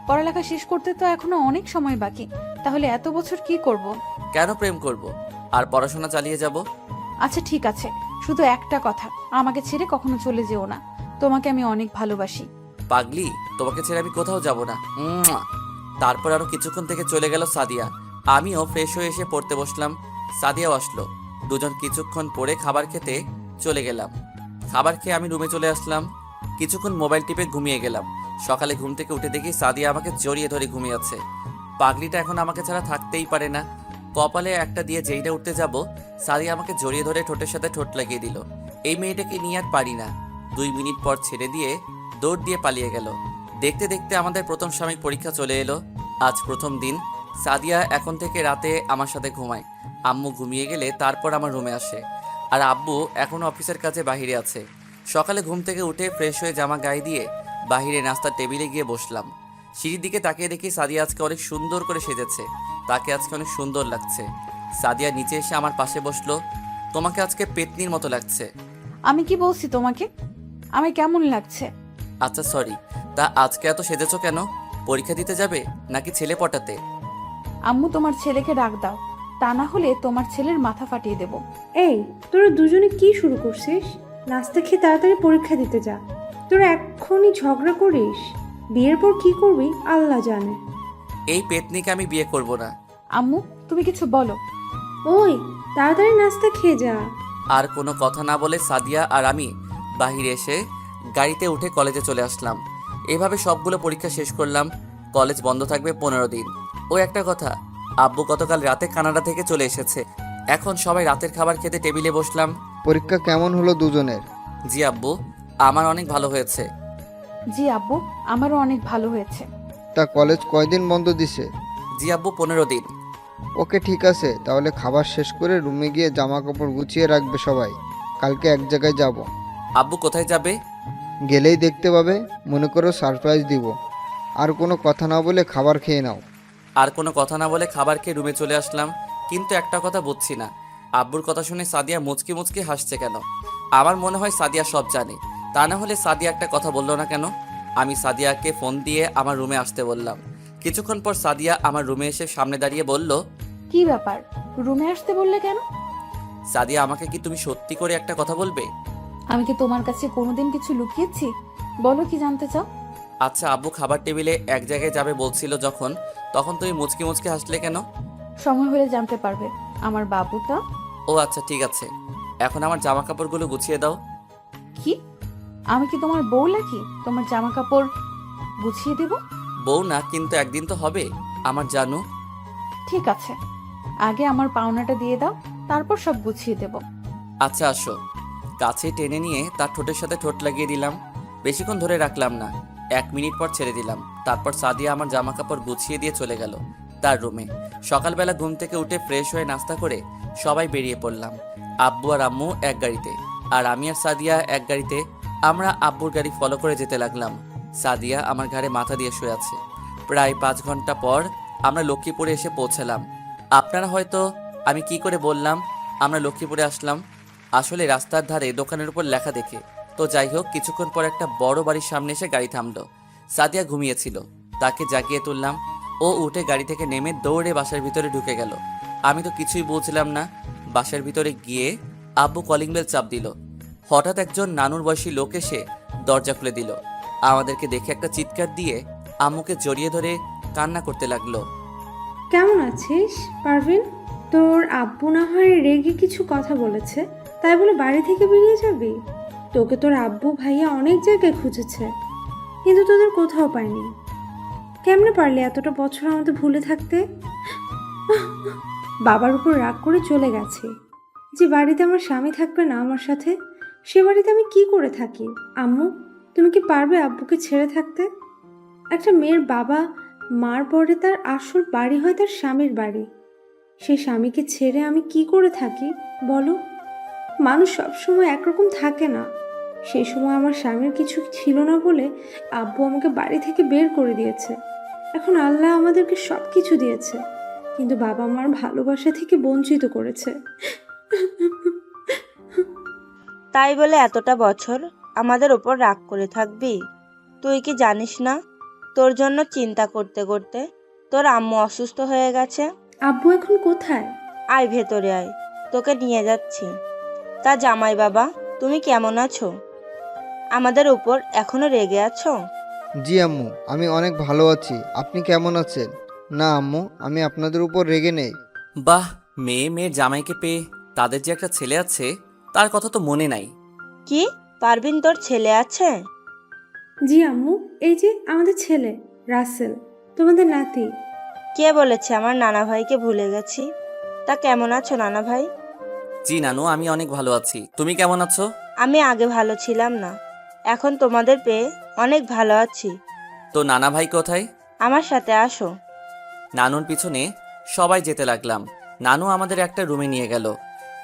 Speaker 7: পড়ালেখা শেষ করতে তো এখনো অনেক সময় বাকি, তাহলে এত বছর কি করব?
Speaker 4: কেন প্রেম করব আর পড়াশোনা চালিয়ে যাব।
Speaker 7: আচ্ছা ঠিক আছে, শুধু একটা কথা, আমাকে ছেড়ে কখনো চলে যেও না, তোমাকে আমি অনেক ভালোবাসি।
Speaker 4: পাগলি, তোমাকে ছেড়ে আমি কোথাও যাব না। তারপর আরও কিছুক্ষণ থেকে চলে গেল সাদিয়া। আমিও ফ্রেশ হয়ে এসে পড়তে বসলাম। সাদিয়াও আসলো। দুজন কিছুক্ষণ পরে খাবার খেতে চলে গেলাম। খাবার খেয়ে আমি রুমে চলে আসলাম। কিছুক্ষণ মোবাইল টিপে ঘুমিয়ে গেলাম। সকালে ঘুম থেকে উঠে দেখি সাদিয়া আমাকে জড়িয়ে ধরে ঘুমিয়ে আছে। পাগলিটা এখন আমাকে ছাড়া থাকতেই পারে না। কপালে একটা দিয়ে যেইটা উঠতে যাব, সাদিয়া আমাকে জড়িয়ে ধরে ঠোঁটের সাথে ঠোঁট লাগিয়ে দিল। এই মেয়েটাকে নিয়ে আর পারি না। 2 মিনিট পর ছেড়ে দিয়ে দৌড় দিয়ে পালিয়ে গেল। দেখতে দেখতে আমাদের প্রথম সাময়িক পরীক্ষা চলে এলো। আজ প্রথম দিন। সাদিয়া এখন থেকে রাতে আমার সাথে ঘুমায়। আম্মু ঘুমিয়ে গেলে তারপর আমার রুমে আসে। আর আব্বু এখনও অফিসের কাছে বাইরে আছে। সকালে ঘুম থেকে উঠে ফ্রেশ হয়ে জামা গায়ে দিয়ে বাইরে নাস্তার টেবিলে গিয়ে বসলাম। সিঁড়ির দিকে তাকিয়ে দেখি সাদিয়া আজকে অনেক সুন্দর করে সেজেছে। তাকে আজকে অনেক সুন্দর লাগছে। সাদিয়া নিচে এসে আমার পাশে বসলো। তোমাকে আজকে পেতনির মতো লাগছে।
Speaker 7: আমি কি বলছি তোমাকে? আমি কেমন লাগছে?
Speaker 4: আচ্ছা সরি, তা আজকে এত সেজেছো কেন? পরীক্ষা দিতে যাবে নাকি ছেলে পটাতে?
Speaker 7: আম্মু তোমার ছেলেকে ডাক দাও, তা না হলে তোমার ছেলের মাথা ফাটিয়ে দেব।
Speaker 5: এই, তোরা দুজনে কি শুরু করছিস? নাস্তা খেয়ে তাড়াতাড়ি পরীক্ষা দিতে যা। তোরা এক্ষুনি ঝগড়া করিস, বিয়ের পর কি করবি আল্লাহ জানে।
Speaker 4: এই পেতনিকে আমি বিয়ে করব না।
Speaker 7: আম্মু তুমি কিছু বলো।
Speaker 5: ওই, তাড়াতাড়ি নাস্তা খেয়ে যা।
Speaker 4: আর কোনো কথা না বলে সাদিয়া আর আমি বাহিরে এসে গাড়িতে উঠে কলেজে চলে আসলাম। এভাবে সবগুলো পরীক্ষা শেষ করলাম। কলেজ বন্ধ থাকবে 15 দিন। ও একটা কথা, আব্বু গতকাল রাতে কানাডা থেকে চলে এসেছে। এখন সবাই রাতের খাবার খেতে টেবিলে বসলাম।
Speaker 6: পরীক্ষা কেমন হলো দুজনের?
Speaker 4: জি আব্বু, আমার অনেক ভালো হয়েছে।
Speaker 7: জি আব্বু, আমারও অনেক ভালো হয়েছে।
Speaker 6: তা কলেজ কয়দিন বন্ধ দিছে?
Speaker 4: জি আব্বু, 15 দিন।
Speaker 6: ওকে ঠিক আছে, তাহলে খাবার শেষ করে রুমে গিয়ে জামা কাপড় গুছিয়ে রাখবে সবাই। কালকে এক জায়গায় যাব।
Speaker 4: আব্বু কোথায় যাবে?
Speaker 6: গেলেই দেখতে পাবে। মনে করো সারপ্রাইজ দিব। আর কোনো কথা না বলে খাবার খেয়ে নাও।
Speaker 4: আর কোনো কথা না বলে খাবার খেয়ে রুমে চলে আসলাম। কিন্তু একটা কথা বুঝছি না, আব্বুর কথা শুনে সাদিয়া মুচকি মুচকি হাসছে কেন? আমার মনে হয় সাদিয়া সব জানে। তা না হলে সাদিয়া একটা কথা বললো না কেন? আমি সাদিয়াকে ফোন দিয়ে আমার রুমে আসতে বললাম। কিছুক্ষণ পর সাদিয়া আমার রুমে এসে সামনে দাঁড়িয়ে বলল,
Speaker 7: কি ব্যাপার, রুমে আসতে বললে কেন?
Speaker 4: সাদিয়া, আমাকে কি তুমি সত্যি করে একটা কথা বলবে?
Speaker 7: আমি কি তোমার কাছে কোনোদিন কিছু লুকিয়েছি? বলো, কি জানতে চাও?
Speaker 4: আচ্ছা, আব্বু খাবার টেবিলে এক জায়গায় যাবে বলছিল যখন, তখন তুমি মুচকি মুচকি হাসলে কেন?
Speaker 7: সময় হলে জানতে পারবে। আমার বাবুটা।
Speaker 4: ও আচ্ছা ঠিক আছে, এখন আমার জামা কাপড়গুলো গুছিয়ে দাও।
Speaker 7: কি? আমি কি তোমার বউ নাকি তোমার জামা কাপড় গুছিয়ে দেব?
Speaker 4: বউ না, কিন্তু একদিন তো হবে আমার জানু।
Speaker 7: ঠিক আছে, আগে আমার পাওনাটা দিয়ে দাও, তারপর সব গুছিয়ে দেব।
Speaker 4: আচ্ছা আসো। কাছে টেনে নিয়ে তার ঠোঁটের সাথে ঠোঁট লাগিয়ে দিলাম। বেশিক্ষণ ধরে রাখলাম না, 1 মিনিট পর ছেড়ে দিলাম। তারপর সাদিয়া আমার জামা কাপড় গুছিয়ে দিয়ে চলে গেল তার রুমে। সকালবেলা ঘুম থেকে উঠে ফ্রেশ হয়ে নাস্তা করে সবাই বেরিয়ে পড়লাম। আব্বু আর আম্মু এক গাড়িতে, আর আমি আর সাদিয়া এক গাড়িতে। আমরা আব্বুর গাড়ি ফলো করে যেতে লাগলাম। সাদিয়া আমার ঘাড়ে মাথা দিয়ে শুয়ে আছে। প্রায় 5 ঘন্টা পর আমরা লক্ষ্মীপুরে এসে পৌঁছালাম। আপনারা হয়তো আমি কি করে বললাম আমরা লক্ষ্মীপুরে আসলাম, আসলে রাস্তার ধারে দোকানের উপর লেখা দেখে। তো যাই হোক, কিছুক্ষণ পর একটা বড় বাড়ির সামনে এসে গাড়ি থামলো। সাদিয়া ঘুমিয়েছিল, তাকে জাগিয়ে তুললাম। ও উঠে গাড়ি থেকে নেমে দৌড়ে বাসার ভিতরে ঢুকে গেল। আমি তো কিছুই বুঝলাম না। বাসার ভিতরে গিয়ে আব্বু কলিং বেল চাপ দিল। হঠাৎ একজন নানুর বয়সী লোক এসে দরজা খুলে দিল। আমাদেরকে দেখে একটা চিৎকার দিয়ে আম্মুকে জড়িয়ে ধরে কান্না করতে লাগলো।
Speaker 5: কেমন আছিস পারভিন? তোর আব্বু না হয় রেগে কিছু কথা বলেছে, তাই বলে বাড়ি থেকে বেরিয়ে যাবি? তোকে তোর আব্বু ভাইয়া অনেক জায়গায় খুঁজেছে, কিন্তু তোদের কোথাও পায়নি। কেমনে পারলি এতটা বছর আমাদের ভুলে থাকতে? বাবার উপর রাগ করে চলে গেছে। যে বাড়িতে আমার স্বামী থাকবে না আমার সাথে, সে বাড়িতে আমি কি করে থাকি? আম্মু, তুমি কি পারবে আব্বুকে ছেড়ে থাকতে? একটা মেয়ের বাবা মার পরে তার আসল বাড়ি হয় তার স্বামীর বাড়ি। সেই স্বামীকে ছেড়ে আমি কি করে থাকি বলো? মানুষ সবসময় একরকম থাকে না। সেই সময় আমার স্বামীর কিছু ছিল না বলে আব্বু আমাকে বাড়ি থেকে বের করে দিয়েছে। এখন আল্লাহ আমাদেরকে সব কিছু দিয়েছে, কিন্তু বাবা মার ভালোবাসা থেকে বঞ্চিত করেছে।
Speaker 9: তাই বলে এতটা বছর আমাদের ওপর রাগ করে থাকবি? তুই কি জানিস না, তোর জন্য চিন্তা করতে করতে তোর আম্মু অসুস্থ হয়ে গেছে?
Speaker 5: আব্বু এখন কোথায়?
Speaker 9: আয় ভেতরে আয়, তোকে নিয়ে যাচ্ছি। তা জামাই বাবা, তুমি কেমন আছো? আমাদের উপর এখনো রেগে আছো?
Speaker 6: জি আম্মু, আমি অনেক ভালো আছি। আপনি কেমন আছেন? না আম্মু, আমি আপনাদের উপর রেগে নেই।
Speaker 4: বাহ, মেয়ের জামাইকে পেয়ে তাদের যে একটা ছেলে আছে তার কথা তো মনে নাই।
Speaker 9: কি, পারভিন তোর ছেলে আছে?
Speaker 5: জি আম্মু, এই যে আমাদের ছেলে রাসেল, তোমাদের নাতি।
Speaker 9: কে বলেছে আমার নানা ভাইকে ভুলে গেছি? তা কেমন আছো নানা ভাই?
Speaker 4: জি নানু, আমি অনেক ভালো আছি। তুমি কেমন আছো?
Speaker 9: আমি আগে ভালো ছিলাম না, এখন তোমাদের পেয়ে অনেক ভালো আছি।
Speaker 4: তো নানা ভাই কোথায়?
Speaker 9: আমার সাথে আসো।
Speaker 4: নানুর পিছনে সবাই যেতে লাগলাম। নানু আমাদের একটা রুমে নিয়ে গেল।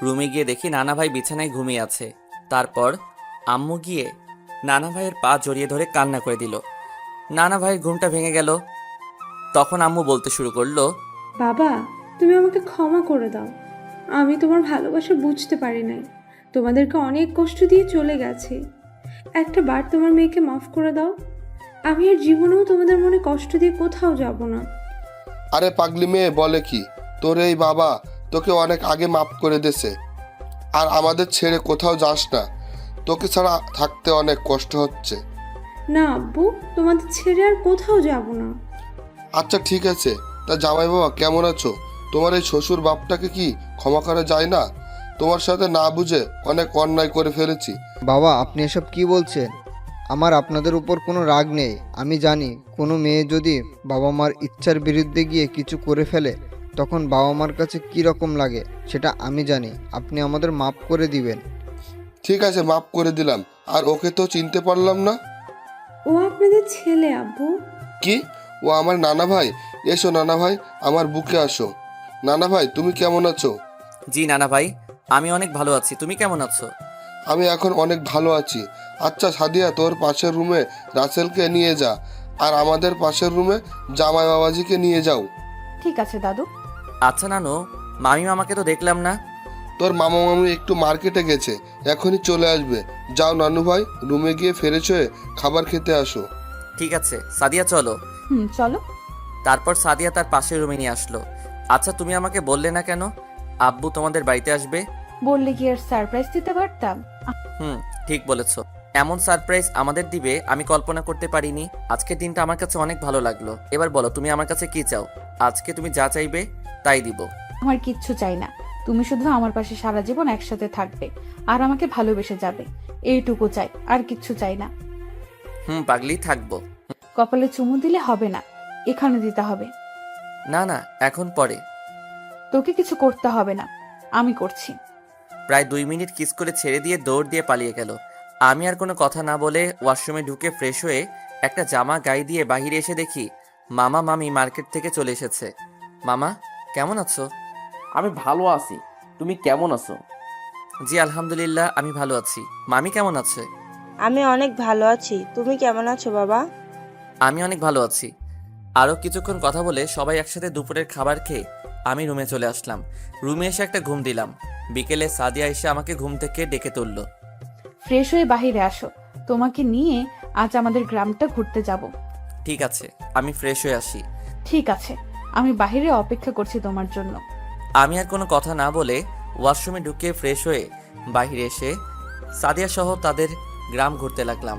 Speaker 4: রুমে গিয়ে দেখি নানা ভাই বিছানায় ঘুমিয়ে আছে। তারপর আম্মু গিয়ে নানা ভাইয়ের পা জড়িয়ে ধরে কান্না করে দিল। নানা ভাইয়ের ঘুমটা ভেঙে গেল। তখন আম্মু বলতে শুরু করলো,
Speaker 5: বাবা, তুমি আমাকে ক্ষমা করে দাও। আমি তোমার ভালোবাসা বুঝতে পারি নাই, তোমাদেরকে অনেক কষ্ট দিয়ে চলে গেছি। একটা বার তোমার মেয়েকে মাফ করে দাও। আমি আর জীবনেও তোমাদের মনে কষ্ট দিয়ে কোথাও যাব না।
Speaker 1: আরে পাগলি মেয়ে বলে কি, তোর এই বাবা তোকে অনেক আগে মাফ করে দিয়েছে। আর আমাদের ছেড়ে কোথাও যাস না, তোকে ছাড়া থাকতে অনেক কষ্ট হচ্ছে।
Speaker 5: না আব্বু, তোমাদের ছেড়ে আর কোথাও যাব না।
Speaker 1: আচ্ছা ঠিক আছে, তা জামাই বাবা কেমন আছো? তোমার এই শ্বশুর বাপটাকে কি ক্ষমা করা যায় না? তোমার সাথে না বুঝে অনেক অন্যায় করে ফেলেছি।
Speaker 6: বাবা, আপনি এসব কি বলছেন? আমার আপনাদের উপর কোনো রাগ নেই। আমি জানি কোনো মেয়ে যদি বাবা মার ইচ্ছার বিরুদ্ধে গিয়ে কিছু করে ফেলে তখন বাবা মার কাছে কী রকম লাগে সেটা আমি জানি। আপনি আমাদের মাফ করে দিবেন।
Speaker 1: ঠিক আছে, মাফ করে দিলাম। আর ওকে তো চিনতে পারলাম না।
Speaker 5: ও আপনাদের ছেলে আব্বু।
Speaker 1: কি, ও আমার নানা ভাই? এসো নানা ভাই, আমার বুকে আসো। নানা ভাই তুমি কেমন আছো?
Speaker 4: জি নানা ভাই, আমি অনেক ভালো আছি। তুমি কেমন আছো?
Speaker 1: আমি এখন অনেক ভালো আছি। আচ্ছা সাদিয়া, তোর পাশের রুমে রাসেলকে নিয়ে যা, আর আমাদের পাশের রুমে জামাই বাবাজিকে নিয়ে যাও।
Speaker 7: ঠিক আছে দাদু।
Speaker 4: আচ্ছা নানু, মামি মামাকে তো দেখলাম না।
Speaker 1: তোর মামা মামি একটু মার্কেটে গেছে, এখনই চলে আসবে। যাও নানু ভাই, রুমে গিয়ে ফ্রেশ হয়ে খাবার খেতে আসো।
Speaker 4: ঠিক আছে সাদিয়া, চলো।
Speaker 7: চলো।
Speaker 4: তারপর সাদিয়া তার পাশের রুমে নিয়ে আসলো। আচ্ছা তুমি আমাকে বললে না কেন আব্বু তোমাদের বাড়িতে আসবে?
Speaker 7: বললে কি আর সারপ্রাইজ দিতে পারতাম?
Speaker 4: ঠিক বলেছো। এমন সারপ্রাইজ আমাদের দিবে আমি কল্পনা করতে পারিনি। আজকের দিনটা আমার কাছে অনেক ভালো লাগলো। এবার বলো তুমি আমার কাছে কি চাও? আজকে তুমি যা চাইবে তাই দিব।
Speaker 7: আমার কিচ্ছু চাই না, তুমি শুধু আমার পাশে সারা জীবন একসাথে থাকবে আর আমাকে ভালোবেসে যাবে, এইটুকু চাই, আর কিচ্ছু চাই না।
Speaker 4: পাগলি থাকবো।
Speaker 7: কপালে চুমু দিলে হবে না, এখানে দিতে হবে।
Speaker 4: না না, এখন পরে।
Speaker 7: তোকে কিছু করতে হবে না, আমি করছি।
Speaker 4: প্রায় 2 মিনিট কিস করে ছেড়ে দিয়ে দৌড় দিয়ে পালিয়ে গেল। আমি আর কোনো কথা না বলে ওয়াশরুমে ঢুকে ফ্রেশ হয়ে একটা জামা গায়ে দিয়ে বাহিরে এসে দেখি মামা মামি মার্কেট থেকে চলে এসেছে। মামা কেমন আছো?
Speaker 2: আমি ভালো আছি, তুমি কেমন আছো?
Speaker 4: জি আলহামদুলিল্লাহ, আমি ভালো আছি। মামি কেমন আছে?
Speaker 9: আমি অনেক ভালো আছি। তুমি কেমন আছো বাবা?
Speaker 4: আমি অনেক ভালো আছি। আরও কিছুক্ষণ কথা বলে সবাই একসাথে দুপুরের খাবার খেয়ে আমি রুমে চলে আসলাম। রুমে এসে একটা ঘুম দিলাম। বিকেলে সাদিয়া এসে আমাকে ঘুম থেকে ডেকে তুলল।
Speaker 7: ফ্রেশ হয়ে বাহিরে আসো, তোমাকে নিয়ে আজ আমাদের গ্রামটা ঘুরতে যাব।
Speaker 4: ঠিক আছে, আমি ফ্রেশ হয়ে আসি।
Speaker 7: ঠিক আছে, আমি বাহিরে অপেক্ষা করছি তোমার জন্য।
Speaker 4: আমি আর কোনো কথা না বলে ওয়াশরুমে ঢুকে ফ্রেশ হয়ে বাইরে এসে সাদিয়া সহ তাদের গ্রাম ঘুরতে লাগলাম।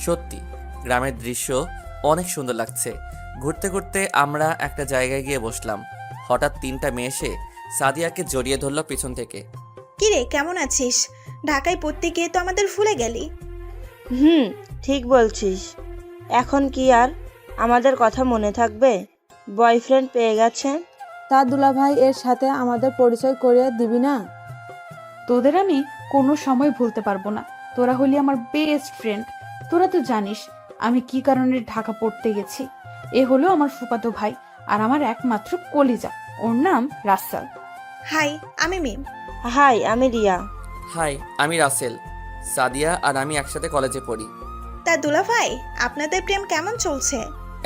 Speaker 4: সত্যি গ্রামের দৃশ্য অনেক সুন্দর লাগছে। ঘুরতে ঘুরতে আমরা একটা জায়গায় গিয়ে বসলাম। হঠাৎ 3টা মেয়ে এসে সাদিয়াকে জড়িয়ে ধরলো পিছন থেকে।
Speaker 3: কিরে, কেমন আছিস? ঢাকায় পড়তে গিয়ে তো আমাদের ভুলে গেলি।
Speaker 9: ঠিক বলছিস। এখন কি আর আমাদের কথা মনে থাকবে? বয়ফ্রেন্ড পেয়ে গেছে।
Speaker 8: তার দুলাভাই এর সাথে আমাদের পরিচয় করিয়ে দিবি না?
Speaker 7: তোদের আমি কোনো সময় ভুলতে পারবো না, তোরা হলি আমার বেস্ট ফ্রেন্ড। তোরা তো জানিস আমি কি কারণে ঢাকা পড়তে গেছি। এ হলো আমার ফুফাতো ভাই আর আমার একমাত্র কলিজা, ওর নাম রাসেল।
Speaker 3: হাই, আমি মিম।
Speaker 9: হাই, আমি রিয়া।
Speaker 4: হাই, আমি রাসেল। সাদিয়া আর আমি একসাথে কলেজে পড়ি।
Speaker 3: তা দুলাভাই, আপনাদের প্রেম কেমন চলছে?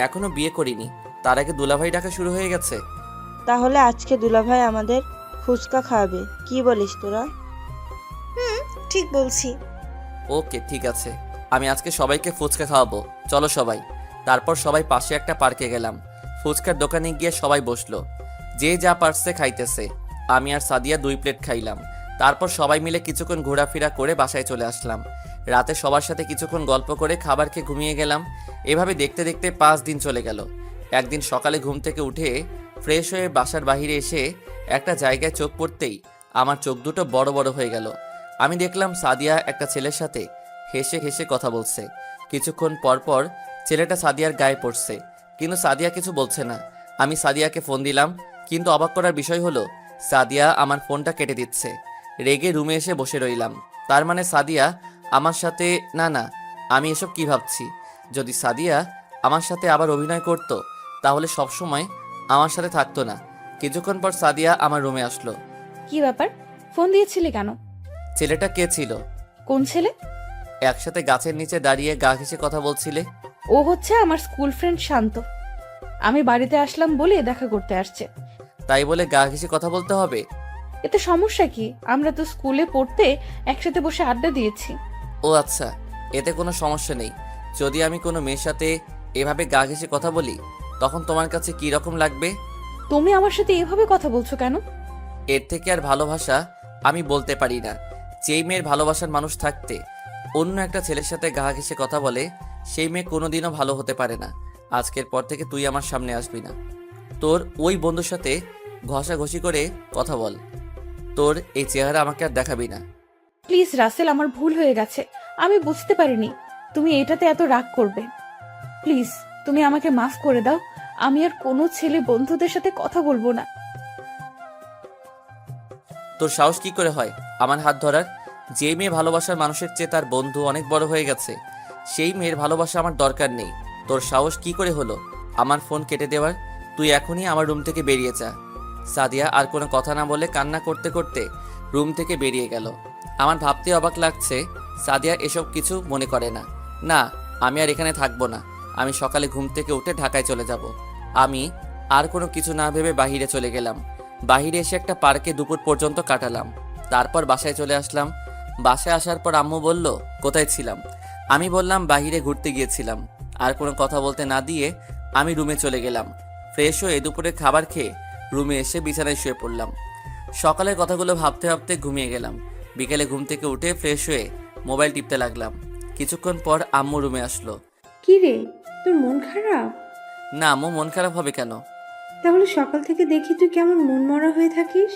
Speaker 4: এখনো বিয়ে করিনি, তার আগে দুলাভাই ডাকা শুরু হয়ে গেছে।
Speaker 9: তাহলে আজকে দুলাভাই আমাদের ফুচকা খাওয়াবে, কি বলিস তোরা?
Speaker 3: ঠিক বলছি।
Speaker 4: ওকে ঠিক আছে, আমি আজকে সবাইকে ফুচকা খাওয়াবো। চলো সবাই। তারপর সবাই পাশে একটা পার্কে গেলাম। ফুচকার দোকানে গিয়ে সবাই বসলো, যে যা পারছে খাইতেছে। আমি আর সাদিয়া 2 প্লেট খাইলাম। তারপর সবাই মিলে কিছুক্ষণ ঘোরাফেরা করে বাসায় চলে আসলাম। রাতে সবার সাথে কিছুক্ষণ গল্প করে খাবার খেয়ে ঘুমিয়ে গেলাম। এভাবে দেখতে দেখতে 5 দিন চলে গেল। একদিন সকালে ঘুম থেকে উঠে ফ্রেশ হয়ে বাসার বাইরে এসে একটা জায়গায় চোখ পড়তেই আমার চোখ দুটো বড় বড় হয়ে গেল। আমি দেখলাম সাদিয়া একটা ছেলের সাথে হেসে হেসে কথা বলছে। কিছুক্ষণ পর পর ছেলেটা সাদিয়ার গায়ে পড়ছে, কিন্তু সাদিয়া কিছু বলছে না। আমি সাদিয়াকে ফোন দিলাম, কিন্তু অবাক করার বিষয় হলো সাদিয়া আমার ফোনটা কেটে দিচ্ছে। রেগে রুমে এসে বসে রইলাম। তার মানে সাদিয়া আমার সাথে না, আমি এসব কি ভাবছি? যদি সাদিয়া আমার সাথে আবার অভিনয় করত তাহলে সবসময় আমার সাথে থাকতো না। কিছুক্ষণ পর সাদিয়া আমার রুমে আসলো।
Speaker 7: কি ব্যাপার, ফোন দিয়েছিলে কেন?
Speaker 4: ছেলেটা কে ছিল?
Speaker 7: কোন ছেলে?
Speaker 4: একসাথে গাছের নিচে দাঁড়িয়ে গা ঘেঁষে কথা বলছিলে।
Speaker 7: ও হচ্ছে আমার স্কুল ফ্রেন্ড শান্ত। আমি বাড়িতে আসলাম বলে দেখা করতে আসছে।
Speaker 4: তাই বলে গা ঘেঁষে কথা বলতে হবে?
Speaker 7: এতে সমস্যা কি? আমরা তো স্কুলে পড়তে একসাথে বসে আড্ডা দিয়েছি।
Speaker 4: ও আচ্ছা, এতে কোনো সমস্যা নেই। যদি আমি কোনো মেয়ের সাথে এভাবে গা ঘেঁষে কথা বলি তখন তোমার কাছে কি রকম লাগবে?
Speaker 7: তুমি আমার সাথে এভাবে কথা বলছো কেন?
Speaker 4: এর থেকে আর ভালোবাসা আমি বলতে পারি না। যেই মেয়ের ভালোবাসার মানুষ থাকতে অন্য একটা ছেলের সাথে গা ঘেঁষে কথা বলে সেই মেয়ে কোনোদিনও ভালো হতে পারে না। আজকের পর থেকে তুই আমার সামনে আসবি না। তোর ওই বন্ধুর সাথে ঘষাঘষি করে কথা বল। তোর এই চেহারা আমাকে আর দেখাবি না।
Speaker 7: প্লিজ রাসেল, আমার ভুল হয়ে গেছে। আমি বুঝতে পারিনি তুমি এটাতে এত রাগ করবে। প্লিজ তুমি আমাকে মাফ করে দাও। আমি আর কোনো ছেলে বন্ধুদের সাথে কথা বলবো না।
Speaker 4: তোর সাহস কি করে হয় আমার হাত ধরার? যে মেয়ে ভালোবাসার মানুষের চেয়ে তার বন্ধু অনেক বড় হয়ে গেছে সেই মেয়ের ভালোবাসা আমার দরকার নেই। তোর সাহস কি করে হলো আমার ফোন কেটে দেওয়ার? তুই এখনই আমার রুম থেকে বেরিয়ে যা। সাদিয়া আর কোনো কথা না বলে কান্না করতে করতে রুম থেকে বেরিয়ে গেল। আমার ভাবতে অবাক লাগছে সাদিয়া এসব কিছু মনে করে না। না, আমি আর এখানে থাকবো না। আমি সকালে ঘুম থেকে উঠে ঢাকায় চলে যাব। আমি আর কোনো কিছু না ভেবে বাহিরে চলে গেলাম। বাহিরে এসে একটা পার্কে দুপুর পর্যন্ত কাটালাম। তারপর বাসায় চলে আসলাম। বাসায় আসার পর আম্মু বলল, কোথায় ছিলাম? আমি বললাম বাহিরে ঘুরতে গিয়েছিলাম। আর কোনো কথা বলতে না দিয়ে আমি রুমে চলে গেলাম। ফ্রেশ হয়ে দুপুরে খাবার খেয়ে রুমে এসে বিছানায় শুয়ে পড়লাম। সকালের কথাগুলো ভাবতে ভাবতে ঘুমিয়ে গেলাম। বিকেলে ঘুম থেকে উঠে ফ্রেশ হয়ে মোবাইল টিপতে লাগলাম। কিছুক্ষণ পর আম্মু রুমে আসলো।
Speaker 5: কি রে, তোর মন খারাপ?
Speaker 4: না আম্মু, মন খারাপ হবে কেন?
Speaker 5: তাহলে সকাল থেকে দেখি তুই কেমন মনমরা হয়ে থাকিস।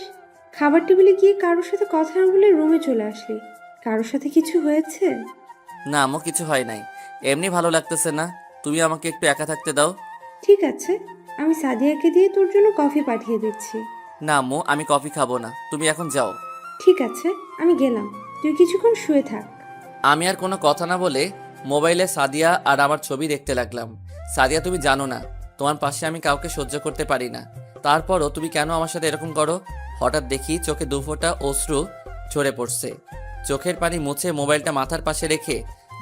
Speaker 5: খাবার টেবিলে গিয়ে কারোর সাথে কথা না বলে রুমে চলে আসলি। কারোর সাথে কিছু হয়েছে?
Speaker 4: না আম্মু, কিছু হয় নাই। এমনি ভালো লাগতেছে না। তুমি আমাকে একটু একা থাকতে দাও।
Speaker 5: ঠিক আছে, আমি সাদিয়াকে দিয়ে তোর জন্য কফি পাঠিয়ে দিচ্ছি।
Speaker 4: না আম্মু, আমি কফি খাবো না। তুমি এখন যাও।
Speaker 5: ঠিক আছে, আমি গেলাম, তুই কিছুক্ষণ শুয়ে থাক।
Speaker 4: আমি আর কোনো কথা না বলে মোবাইলে সাদিয়া আর আমার ছবি দেখতে লাগলাম। সাদিয়া, তুমি জানো না তোমার পাশে আমি কাউকে সহ্য করতে পারি না। তারপরও তুমি কেন আমার সাথে এরকম করো? হঠাৎ দেখি চোখে 2 ফোঁটা অশ্রু ঝরে পড়ছে। চোখের পানি মুছে মোবাইলটা মাথার পাশে রেখে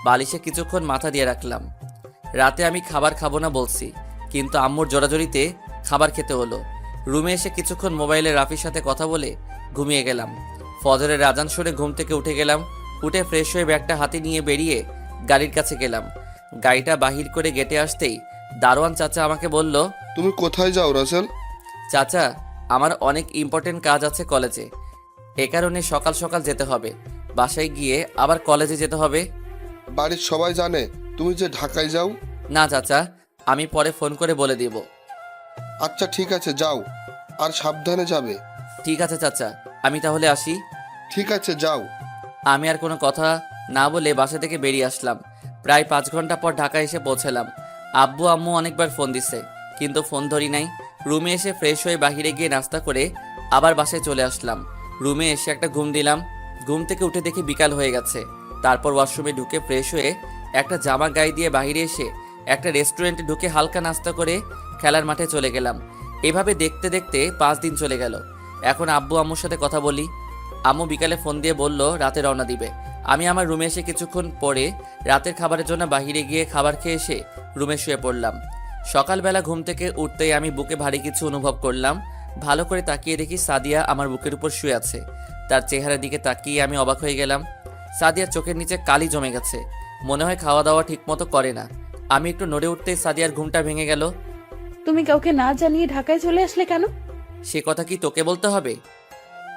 Speaker 4: বালিশে কিছুক্ষণ মাথা দিয়ে রাখলাম। রাতে আমি খাবার খাবো না বলছি, কিন্তু আম্মুর জোরাজোরিতে খাবার খেতে হলো। রুমে এসে কিছুক্ষণ মোবাইলে রাফির সাথে কথা বলে ঘুমিয়ে গেলাম। ফজরের আজান শুনে ঘুম থেকে উঠে গেলাম। উঠে ফ্রেশ হয়ে ব্যাগটা হাতে নিয়ে বেরিয়ে গাড়ির কাছে গেলাম। গাড়িটা বাহির করে গেটে আসতেই দারোয়ান চাচা আমাকে বলল,
Speaker 1: তুমি কোথায় যাও রাসেল?
Speaker 4: চাচা, আমার অনেক ইম্পর্টেন্ট কাজ আছে কলেজে, এ কারণে সকাল সকাল যেতে হবে। বাসায় গিয়ে আবার কলেজে যেতে হবে।
Speaker 1: বাড়ির সবাই জানে তুমি যে ঢাকায় যাও?
Speaker 4: না চাচা, আমি পরে ফোন করে বলে দিব।
Speaker 1: আচ্ছা ঠিক আছে, যাও, আর সাবধানে যাবে।
Speaker 4: ঠিক আছে চাচা, আমি তাহলে আসি।
Speaker 1: ঠিক আছে, যাও।
Speaker 4: আমি আর কোনো কথা না বলে বাসা থেকে বেরিয়ে আসলাম। প্রায় 5 ঘন্টা পর ঢাকা এসে পৌঁছালাম। আব্বু আম্মু অনেকবার ফোন দিছে, কিন্তু ফোন ধরি নাই। রুমে এসে ফ্রেশ হয়ে বাহিরে গিয়ে নাস্তা করে আবার বাসায় চলে আসলাম। রুমে এসে একটা ঘুম দিলাম। ঘুম থেকে উঠে দেখি বিকাল হয়ে গেছে। তারপর ওয়াশরুমে ঢুকে ফ্রেশ হয়ে একটা জামা গায়ে দিয়ে বাহিরে এসে একটা রেস্টুরেন্টে ঢুকে হালকা নাস্তা করে খেলার মাঠে চলে গেলাম। এভাবে দেখতে দেখতে 5 দিন চলে গেল। এখন আব্বু আম্মুর সাথে কথা বলি। আম্মু বিকালে ফোন দিয়ে বলল রাতে রওনা দিবে। আমি আমার রুমে এসে কিছুক্ষণ পরে রাতের খাবারের জন্য বাহিরে গিয়ে খাবার খেয়ে এসে রুমে শুয়ে পড়লাম। সকালবেলা ঘুম থেকে উঠতেই আমি বুকে ভারী কিছু অনুভব করলাম। ভালো করে তাকিয়ে দেখি সাদিয়া আমার বুকের উপর শুয়ে আছে। তার চেহারার দিকে তাকিয়ে আমি অবাক হয়ে গেলাম। সাদিয়ার চোখের নিচে কালি জমে গেছে, মনে হয় খাওয়া দাওয়া ঠিকমতো করে না। আমি একটু নড়ে উঠতেই সাদিয়ার ঘুমটা ভেঙে গেল।
Speaker 7: তুমি কাউকে না জানিয়ে ঢাকায় চলে আসলে কেন?
Speaker 4: সে কথা কি তোকে বলতে হবে?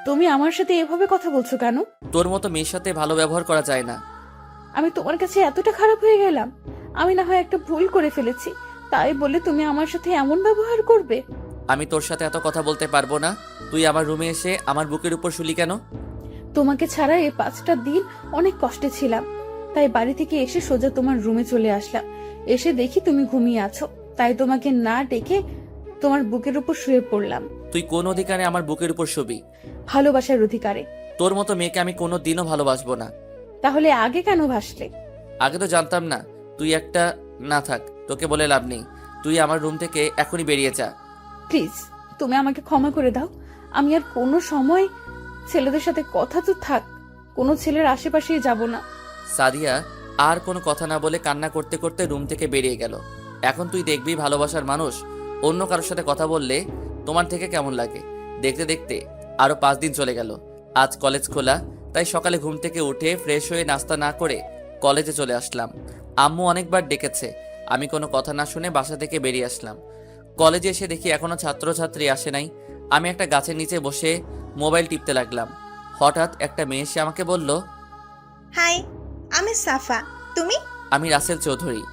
Speaker 7: তুমি আমার সাথে এভাবে কথা বলছো কেন?
Speaker 4: তোর মতো মেয়ের সাথে ভালো ব্যবহার করা যায় না।
Speaker 7: আমি তোমার কাছে এতটা খারাপ হয়ে গেলাম? আমি না হয় একটা ভুল করে ফেলেছি, তাই বলে তুমি আমার সাথে এমন ব্যবহার করবে?
Speaker 4: আমি তোর সাথে এত কথা বলতে পারবো না। তুই আমার রুমে এসে আমার বুকের উপর শুলি কেন?
Speaker 7: তোমাকে ছাড়া এই 5টা দিন অনেক কষ্টে ছিলাম, তাই বাড়ি থেকে এসে সোজা তোমার রুমে চলে আসলাম। এসে দেখি তুমি ঘুমিয়ে আছো, তাই তোমাকে না ডেকে তোমার বুকের উপর শুয়ে পড়লাম।
Speaker 4: তুই কোন অধিকারে আমার বুকের উপর শুবি?
Speaker 7: ভালোবাসার অধিকারে।
Speaker 4: তোর মতো মেয়েকে আমি কোনো দিনও ভালোবাসবো না।
Speaker 7: তাহলে আগে কেন ভাসলে?
Speaker 4: আগে তো জানতাম না। তুই একটা, না থাক, তোকে বলে লাভ নেই। তুই আমার রুম থেকে এখনই বেরিয়ে যা।
Speaker 7: প্লিজ, তুমি আমাকে ক্ষমা করে দাও। আমি আর কোনো সময় ছেলেদের সাথে কথা তো থাক, কোনো ছেলের আশেপাশেই যাব না।
Speaker 4: সাদিয়া আর কোনো কথা না বলে কান্না করতে করতে রুম থেকে বেরিয়ে গেল। এখন তুই দেখবি ভালোবাসার মানুষ অন্য কারোর সাথে কথা বললে তোমার থেকে কেমন লাগে। দেখতে দেখতে আরো 5 দিন চলে গেল। আজ কলেজ খোলা, তাই সকালে ঘুম থেকে উঠে ফ্রেশ হয়ে নাস্তা না করে কলেজে চলে আসলাম। আম্মু অনেকবার ডেকেছে, আমি কোনো কথা না শুনে বাসা থেকে বেরিয়ে আসলাম। কলেজে এসে দেখি এখনো ছাত্রছাত্রী আসে নাই। আমি একটা গাছের নিচে বসে মোবাইল টিপতে লাগলাম। হঠাৎ একটা মেয়ে এসে আমাকে বলল,
Speaker 3: হাই, আমি সাফা। তুমি?
Speaker 4: আমি রাসেল চৌধুরী।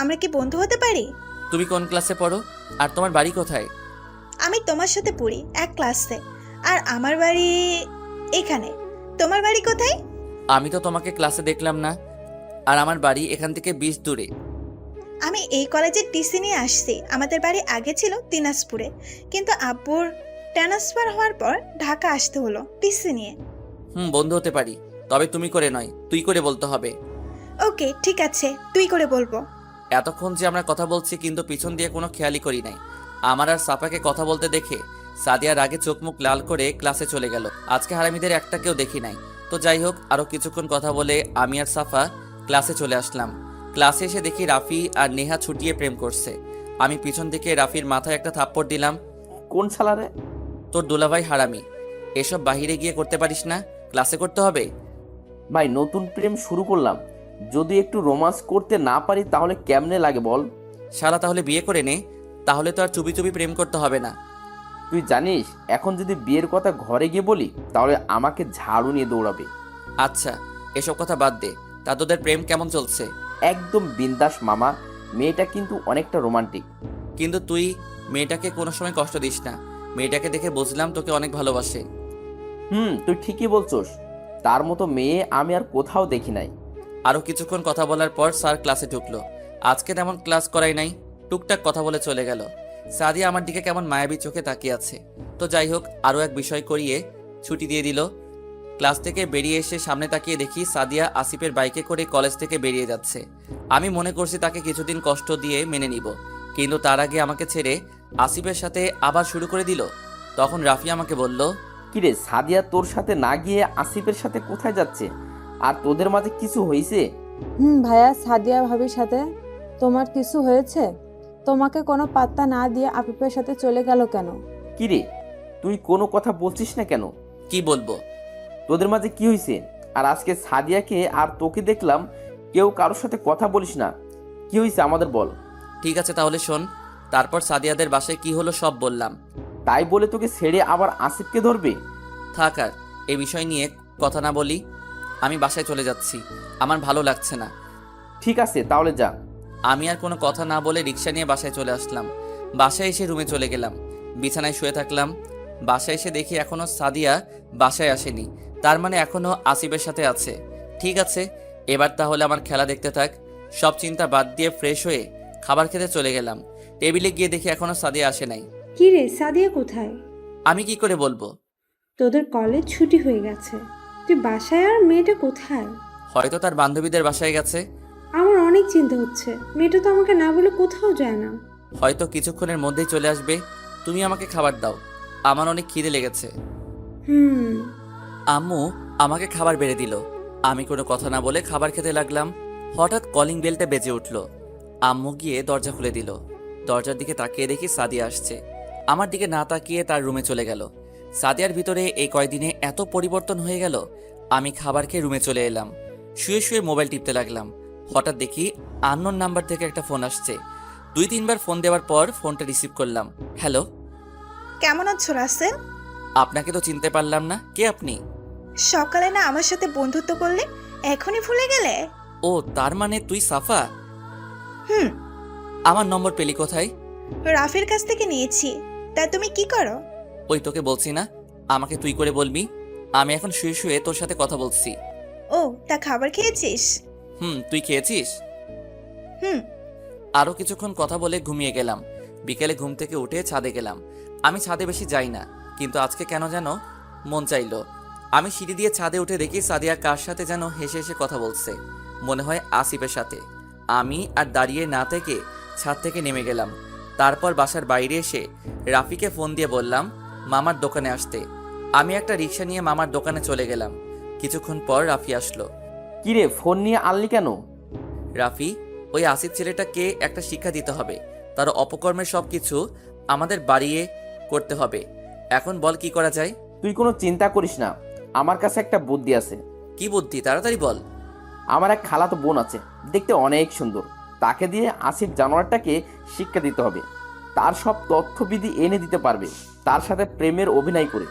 Speaker 3: আমরা কি বন্ধু হতে পারি?
Speaker 4: তুমি কোন ক্লাসে পড়ো আর তোমার বাড়ি কোথায়?
Speaker 3: আমি তোমার সাথে পড়ি এক ক্লাসে, আর আমার বাড়ি এখানে। তোমার বাড়ি কোথায়?
Speaker 4: আমি তো তোমাকে ক্লাসে দেখলাম না, আর আমার বাড়ি এখান থেকে 20 দূরে।
Speaker 3: আমি এই কলেজের টিসি নিয়ে আসছি। আমাদের বাড়ি আগে ছিল দিনাজপুরে, কিন্তু আব্বুর ট্রান্সফার হওয়ার পর ঢাকা আসতে হলো টিসি নিয়ে।
Speaker 4: বন্ধু হতে পারি, তবে তুমি করে নয়, তুই করে বলতে হবে।
Speaker 3: ওকে, ঠিক আছে, তুই করে বলবো।
Speaker 4: এতক্ষণ যে আমরা কথা বলছি কিন্তু পিছন দিয়ে কোনো খেয়ালই করি নাই। আমার আর সাফাকে কথা বলতে দেখে সাদিয়ার আগে চোখ মুখ লাল করে ক্লাসে চলে গেল। আজকে হারামিদের একটাকেও দেখি নাই। তো যাই হোক, আরো কিছুক্ষণ কথা বলে আমি আর সাফা ক্লাসে চলে আসলাম। ক্লাসে এসে দেখি রাফি আর নেহা ছুটিয়ে প্রেম করছে। আমি পিছন থেকে রাফির মাথায় একটা থাপ্পড় দিলাম।
Speaker 2: কোন শালারে?
Speaker 4: তোর দুলাভাই হারামি। এসব বাহিরে গিয়ে করতে পারিস না, ক্লাসে করতে হবে।
Speaker 2: ভাই, নতুন প্রেম শুরু করলাম, যদি একটু রোমান্স করতে না পারি তাহলে কেমনে লাগে বল?
Speaker 4: শালা তাহলে বিয়ে করে নে, তাহলে তো আর চুপি চুপি প্রেম করতে হবে না।
Speaker 2: তুই জানিস এখন যদি বিয়ের কথা ঘরে গিয়ে বলি তাহলে আমাকে ঝাড়ু নিয়ে দৌড়াবে।
Speaker 4: আচ্ছা, এসব কথা বাদ দে। তা তোদের প্রেম কেমন চলছে?
Speaker 2: একদম বিন্দাস মামা, মেয়েটা কিন্তু অনেকটা রোমান্টিক।
Speaker 4: কিন্তু তুই মেয়েটাকে কোনো সময় কষ্ট দিস না। মেয়েটাকে দেখে বুঝলাম তোকে অনেক ভালোবাসে।
Speaker 2: তুই ঠিকই বলছস, তার মতো মেয়ে আমি আর কোথাও দেখি নাই।
Speaker 4: আরও কিছুক্ষণ কথা বলার পর স্যার ক্লাসে ঢুকলো। আজকে তেমন ক্লাস করাই নাই, টুকটাক কথা বলে চলে গেল। সাদিয়া আমার দিকে কেমন মায়াবী চোখে তাকিয়ে আছে। তো যাই হোক, আরও এক বিষয় করিয়ে ছুটি দিয়ে দিল। ক্লাস থেকে বেরিয়ে এসে সামনে তাকিয়ে দেখি সাদিয়া আসিফের বাইকে করে কলেজ থেকে বেরিয়ে যাচ্ছে। আমি মনে করছি তাকে কিছুদিন কষ্ট দিয়ে মেনে নিব, কিন্তু তার আগে আমাকে ছেড়ে আসিফের সাথে আবার শুরু করে দিল। তখন রাফি আমাকে বলল,
Speaker 2: কিরে সাদিয়া তোর সাথে না গিয়ে আসিফের সাথে কোথায় যাচ্ছে? আর তোদের মাঝে কিছু হয়েছে?
Speaker 8: ভাইয়া, সাদিয়া ভাবির সাথে তোমার কিছু হয়েছে? তোমাকে কোনো পাত্তা না দিয়ে আফিফের সাথে চলে গেল কেন?
Speaker 2: কিরে তুই কোনো কথা বলছিস না কেন?
Speaker 4: কি বলবো?
Speaker 2: তোদের মাঝে কি হয়েছে? আর আজকে সাদিয়াকে আর তোকে দেখলাম কেউ কারোর সাথে কথা বলিস না, কি হয়েছে আমাদের বল।
Speaker 4: ঠিক আছে তাহলে শোন। তারপর সাদিয়াদের বাসায় কি হলো সব বললাম।
Speaker 2: তাই বলে তোকে ছেড়ে আবার আসিফকে ধরবে?
Speaker 4: থাক, আর এই বিষয় নিয়ে কথা না বলি। আমি বাসায় চলে যাচ্ছি, আমার ভালো লাগছে না।
Speaker 2: ঠিক আছে তাহলে যা।
Speaker 4: আমি আর কোনো কথা না বলে রিক্সা নিয়ে বাসায় চলে আসলাম। বাসায় এসে রুমে চলে গেলাম, বিছানায় শুয়ে থাকলাম। বাসায় এসে দেখি এখনও সাদিয়া বাসায় আসেনি, তার মানে এখনও আসিফের সাথে আছে। ঠিক আছে, এবার তাহলে আমার খেলা দেখতে থাক। সব চিন্তা বাদ দিয়ে ফ্রেশ হয়ে খাবার খেতে চলে গেলাম। টেবিলে গিয়ে দেখি এখনও সাদিয়া আসে নাই।
Speaker 5: কি রে, সাদিয়া কোথায়?
Speaker 4: আমি কি করে বলবো?
Speaker 5: তোদের কলেজ ছুটি হয়ে গেছে, তুই বাসায়, আর মেয়েটা কোথায়?
Speaker 4: হয়তো তার বান্ধবীদের বাসায় গেছে।
Speaker 5: আমার অনেক চিন্তা হচ্ছে, মেয়েটা তো আমাকে না বলে কোথাও যায় না।
Speaker 4: হয়তো কিছুক্ষণের মধ্যেই চলে আসবে। তুমি আমাকে খাবার দাও, আমার অনেক খিদে লেগেছে। আম্মু আমাকে খাবার বেড়ে দিল। আমি কোনো কথা না বলে খাবার খেতে লাগলাম। হঠাৎ কলিং বেলটা বেজে উঠল। আম্মু গিয়ে দরজা খুলে দিল। দরজার দিকে তাকিয়ে দেখি সাদিয়া আসছে। আমার দিকে না তাকিয়ে তার রুমে চলে গেল। সাদিয়ার ভিতরে এই কয়দিনে এত পরিবর্তন হয়ে গেল। আমি খাবার খেয়ে রুমে চলে এলাম। শুয়ে শুয়ে মোবাইল টিপতে লাগলাম। হঠাৎ দেখি আননোন নাম্বার থেকে একটা ফোন আসছে। 2-3 বার ফোন দেওয়ার পর ফোনটা রিসিভ করলাম। হ্যালো,
Speaker 3: কেমন আছো রাসেল?
Speaker 4: আপনাকে তো চিনতে পারলাম না, কে আপনি?
Speaker 3: সকালে না আমার সাথে বন্ধুত্ব করলে, এখনই ভুলে গেলে?
Speaker 4: ও তার মানে তুই সাফা?
Speaker 3: হুম।
Speaker 4: আমার নম্বর পেলি কোথায়?
Speaker 3: রাফির কাছ থেকে নিয়েছি। তা তুমি কি করো?
Speaker 4: ওই তোকে বলছি না আমাকে তুই করে বলবি। আমি এখন শুয়ে শুয়ে তোর সাথে কথা বলছি।
Speaker 3: ও, তা খাবার খেয়েছিস?
Speaker 4: তুই খেয়েছিস?
Speaker 3: হুম।
Speaker 4: আরও কিছুক্ষণ কথা বলে ঘুমিয়ে গেলাম। বিকেলে ঘুম থেকে উঠে ছাদে গেলাম। আমি ছাদে বেশি যাই না, কিন্তু আজকে কেন যেন মন চাইলো। আমি সিঁড়ি দিয়ে ছাদে উঠে দেখি সাদিয়া কার সাথে যেন হেসে হেসে কথা বলছে, মনে হয় আসিফের সাথে। আমি আর দাঁড়িয়ে না থেকে ছাদ থেকে নেমে গেলাম। তারপর বাসার বাইরে এসে রাফিকে ফোন দিয়ে বললাম মামার দোকানে আসতে। আমি একটা রিক্সা নিয়ে মামার দোকানে চলে গেলাম। কিছুক্ষণ পর রাফি আসলো।
Speaker 2: কিরে, ফোন নিয়ে আনলি কেন?
Speaker 4: রাফি, ওই আসিফ ছেলেটাকে একটা শিক্ষা দিতে হবে। তার অপকর্মের সব কিছু আমাদের বাড়িয়ে করতে হবে। এখন বল কি করা যায়?
Speaker 2: তুই কোনো চিন্তা করিস না, আমার কাছে একটা বুদ্ধি আছে।
Speaker 4: কি বুদ্ধি, তাড়াতাড়ি বল।
Speaker 2: আমার এক খালাতো বোন আছে, দেখতে অনেক সুন্দর। তাকে দিয়ে আসিফ জানোয়ারটাকে শিক্ষা দিতে হবে। তার সব তথ্যবিধি এনে দিতে পারবে, তার সাথে প্রেমের অভিনয় করে।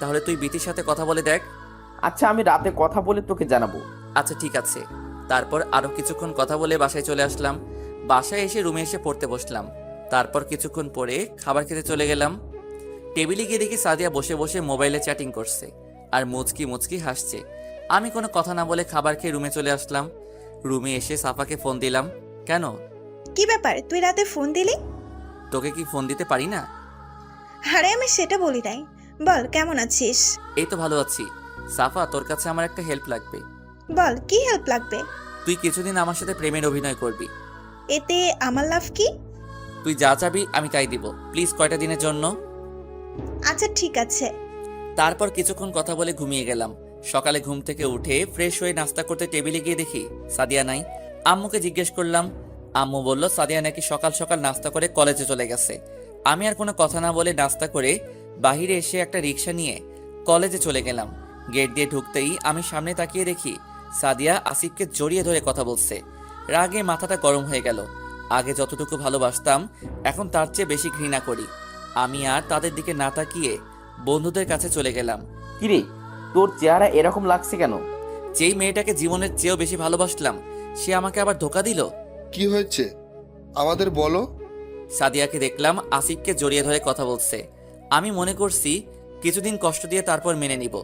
Speaker 4: তাহলে তুই বিতির সাথে কথা বলে দেখ।
Speaker 2: আচ্ছা, আমি রাতে কথা বলে তোকে জানাবো।
Speaker 4: আচ্ছা ঠিক আছে। তারপর আরও কিছুক্ষণ কথা বলে বাসায় চলে আসলাম। বাসায় এসে রুমে এসে পড়তে বসলাম। তারপর কিছুক্ষণ পরে খাবার খেতে চলে গেলাম। টেবিলে গিয়ে দেখি সাদিয়া বসে বসে মোবাইলে চ্যাটিং করছে আর মুচকি মুচকি হাসছে। আমি কোনো কথা না বলে খাবার খেয়ে রুমে চলে আসলাম। রুমে এসে সাফাকে ফোন দিলাম। কেন?
Speaker 3: কি ব্যাপার, তুই রাতে ফোন দিলি?
Speaker 4: তোকে কি ফোন দিতে পারি না?
Speaker 3: আরে আমি সেটা বলি নাই। বল, কেমন আছিস?
Speaker 4: এই তো ভালো আছি। সাফা, তোর কাছে আমার একটা হেল্প লাগবে।
Speaker 3: বল, কি হেল্প লাগবে?
Speaker 4: তুই কিছুদিন আমার সাথে প্রেমের অভিনয় করবি।
Speaker 3: এতে আমার লাভ কি?
Speaker 4: তুই যা চাবি আমি তাই দিব, প্লিজ কয়টা দিনের জন্য।
Speaker 3: আচ্ছা ঠিক আছে।
Speaker 4: তারপর কিছুক্ষণ কথা বলে ঘুমিয়ে গেলাম। সকালে ঘুম থেকে উঠে ফ্রেশ হয়ে নাস্তা করতে টেবিলে গিয়ে দেখি সাদিয়া নাই। আম্মুকে জিজ্ঞেস করলাম। আম্মু বলল সাদিয়া নাকি সকাল সকাল নাস্তা করে কলেজে চলে গেছে। আমি আর কোনো কথা না বলে নাস্তা করে বাহিরে এসে একটা রিক্সা নিয়ে কলেজে চলে গেলাম। গেট দিয়ে ঢুকতেই আমি সামনে তাকিয়ে দেখি সাদিয়া আসিফকে জড়িয়ে ধরে কথা বলছে। রাগে মাথাটা গরম হয়ে গেল। আগে যতটুকু ভালোবাসতাম এখন তার চেয়ে বেশি ঘৃণা করি। আমি আর তাদের দিকে না তাকিয়ে বন্ধুদের কাছে চলে গেলাম।
Speaker 2: কিরে, তোর চেহারা এরকম লাগছে কেন?
Speaker 4: যেই মেয়েটাকে জীবনের চেয়েও বেশি ভালোবাসলাম সে আমাকে আবার ধোকা দিল।
Speaker 1: কি হয়েছে আমাদের বলো?
Speaker 4: সাদিয়াকে দেখলাম আসিফকে জড়িয়ে ধরে কথা বলছে। আমি মনে করছি কিছুদিন কষ্ট দিয়ে তারপর মেনে নিব,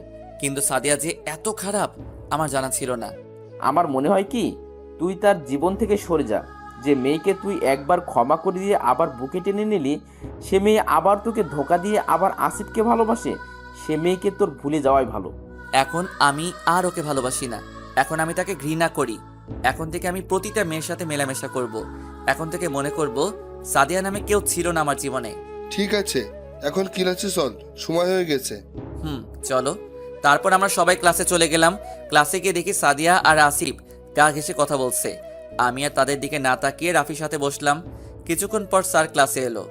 Speaker 4: কিন্তু সাদিয়া যে এত খারাপ আমার জানা ছিল না।
Speaker 2: আমার মনে হয় কি, তুই তার জীবন থেকে সরে যা। যে মেয়েকে তুই একবার ক্ষমা করে দিয়ে আবার বুকে টেনে নিলি, সে মেয়ে আবার তোকে ধোকা দিয়ে আবার আসিফকে ভালোবাসে। সে মেয়েকে তোর ভুলে যাওয়াই ভালো।
Speaker 4: এখন আমি আর ওকে ভালোবাসি না, এখন আমি তাকে ঘৃণা করি। এখন থেকে আমি প্রতিটা মেয়ের সাথে মেলামেশা করব। এখন থেকে মনে করব সাদিয়া নামে কেউ ছিল না আমার জীবনে।
Speaker 1: ঠিক আছে, এখন ক্লাসে চল, সময় হয়ে গেছে।
Speaker 4: চলো। তারপর আমরা সবাই ক্লাসে চলে গেলাম। ক্লাসে গিয়ে দেখি সাদিয়া আর আসিফ গা ঘেঁষে কথা বলছে। আমি আর তাদের দিকে না তাকিয়ে রাফির সাথে বসলাম। কিছুক্ষণ পর স্যার ক্লাসে এলো।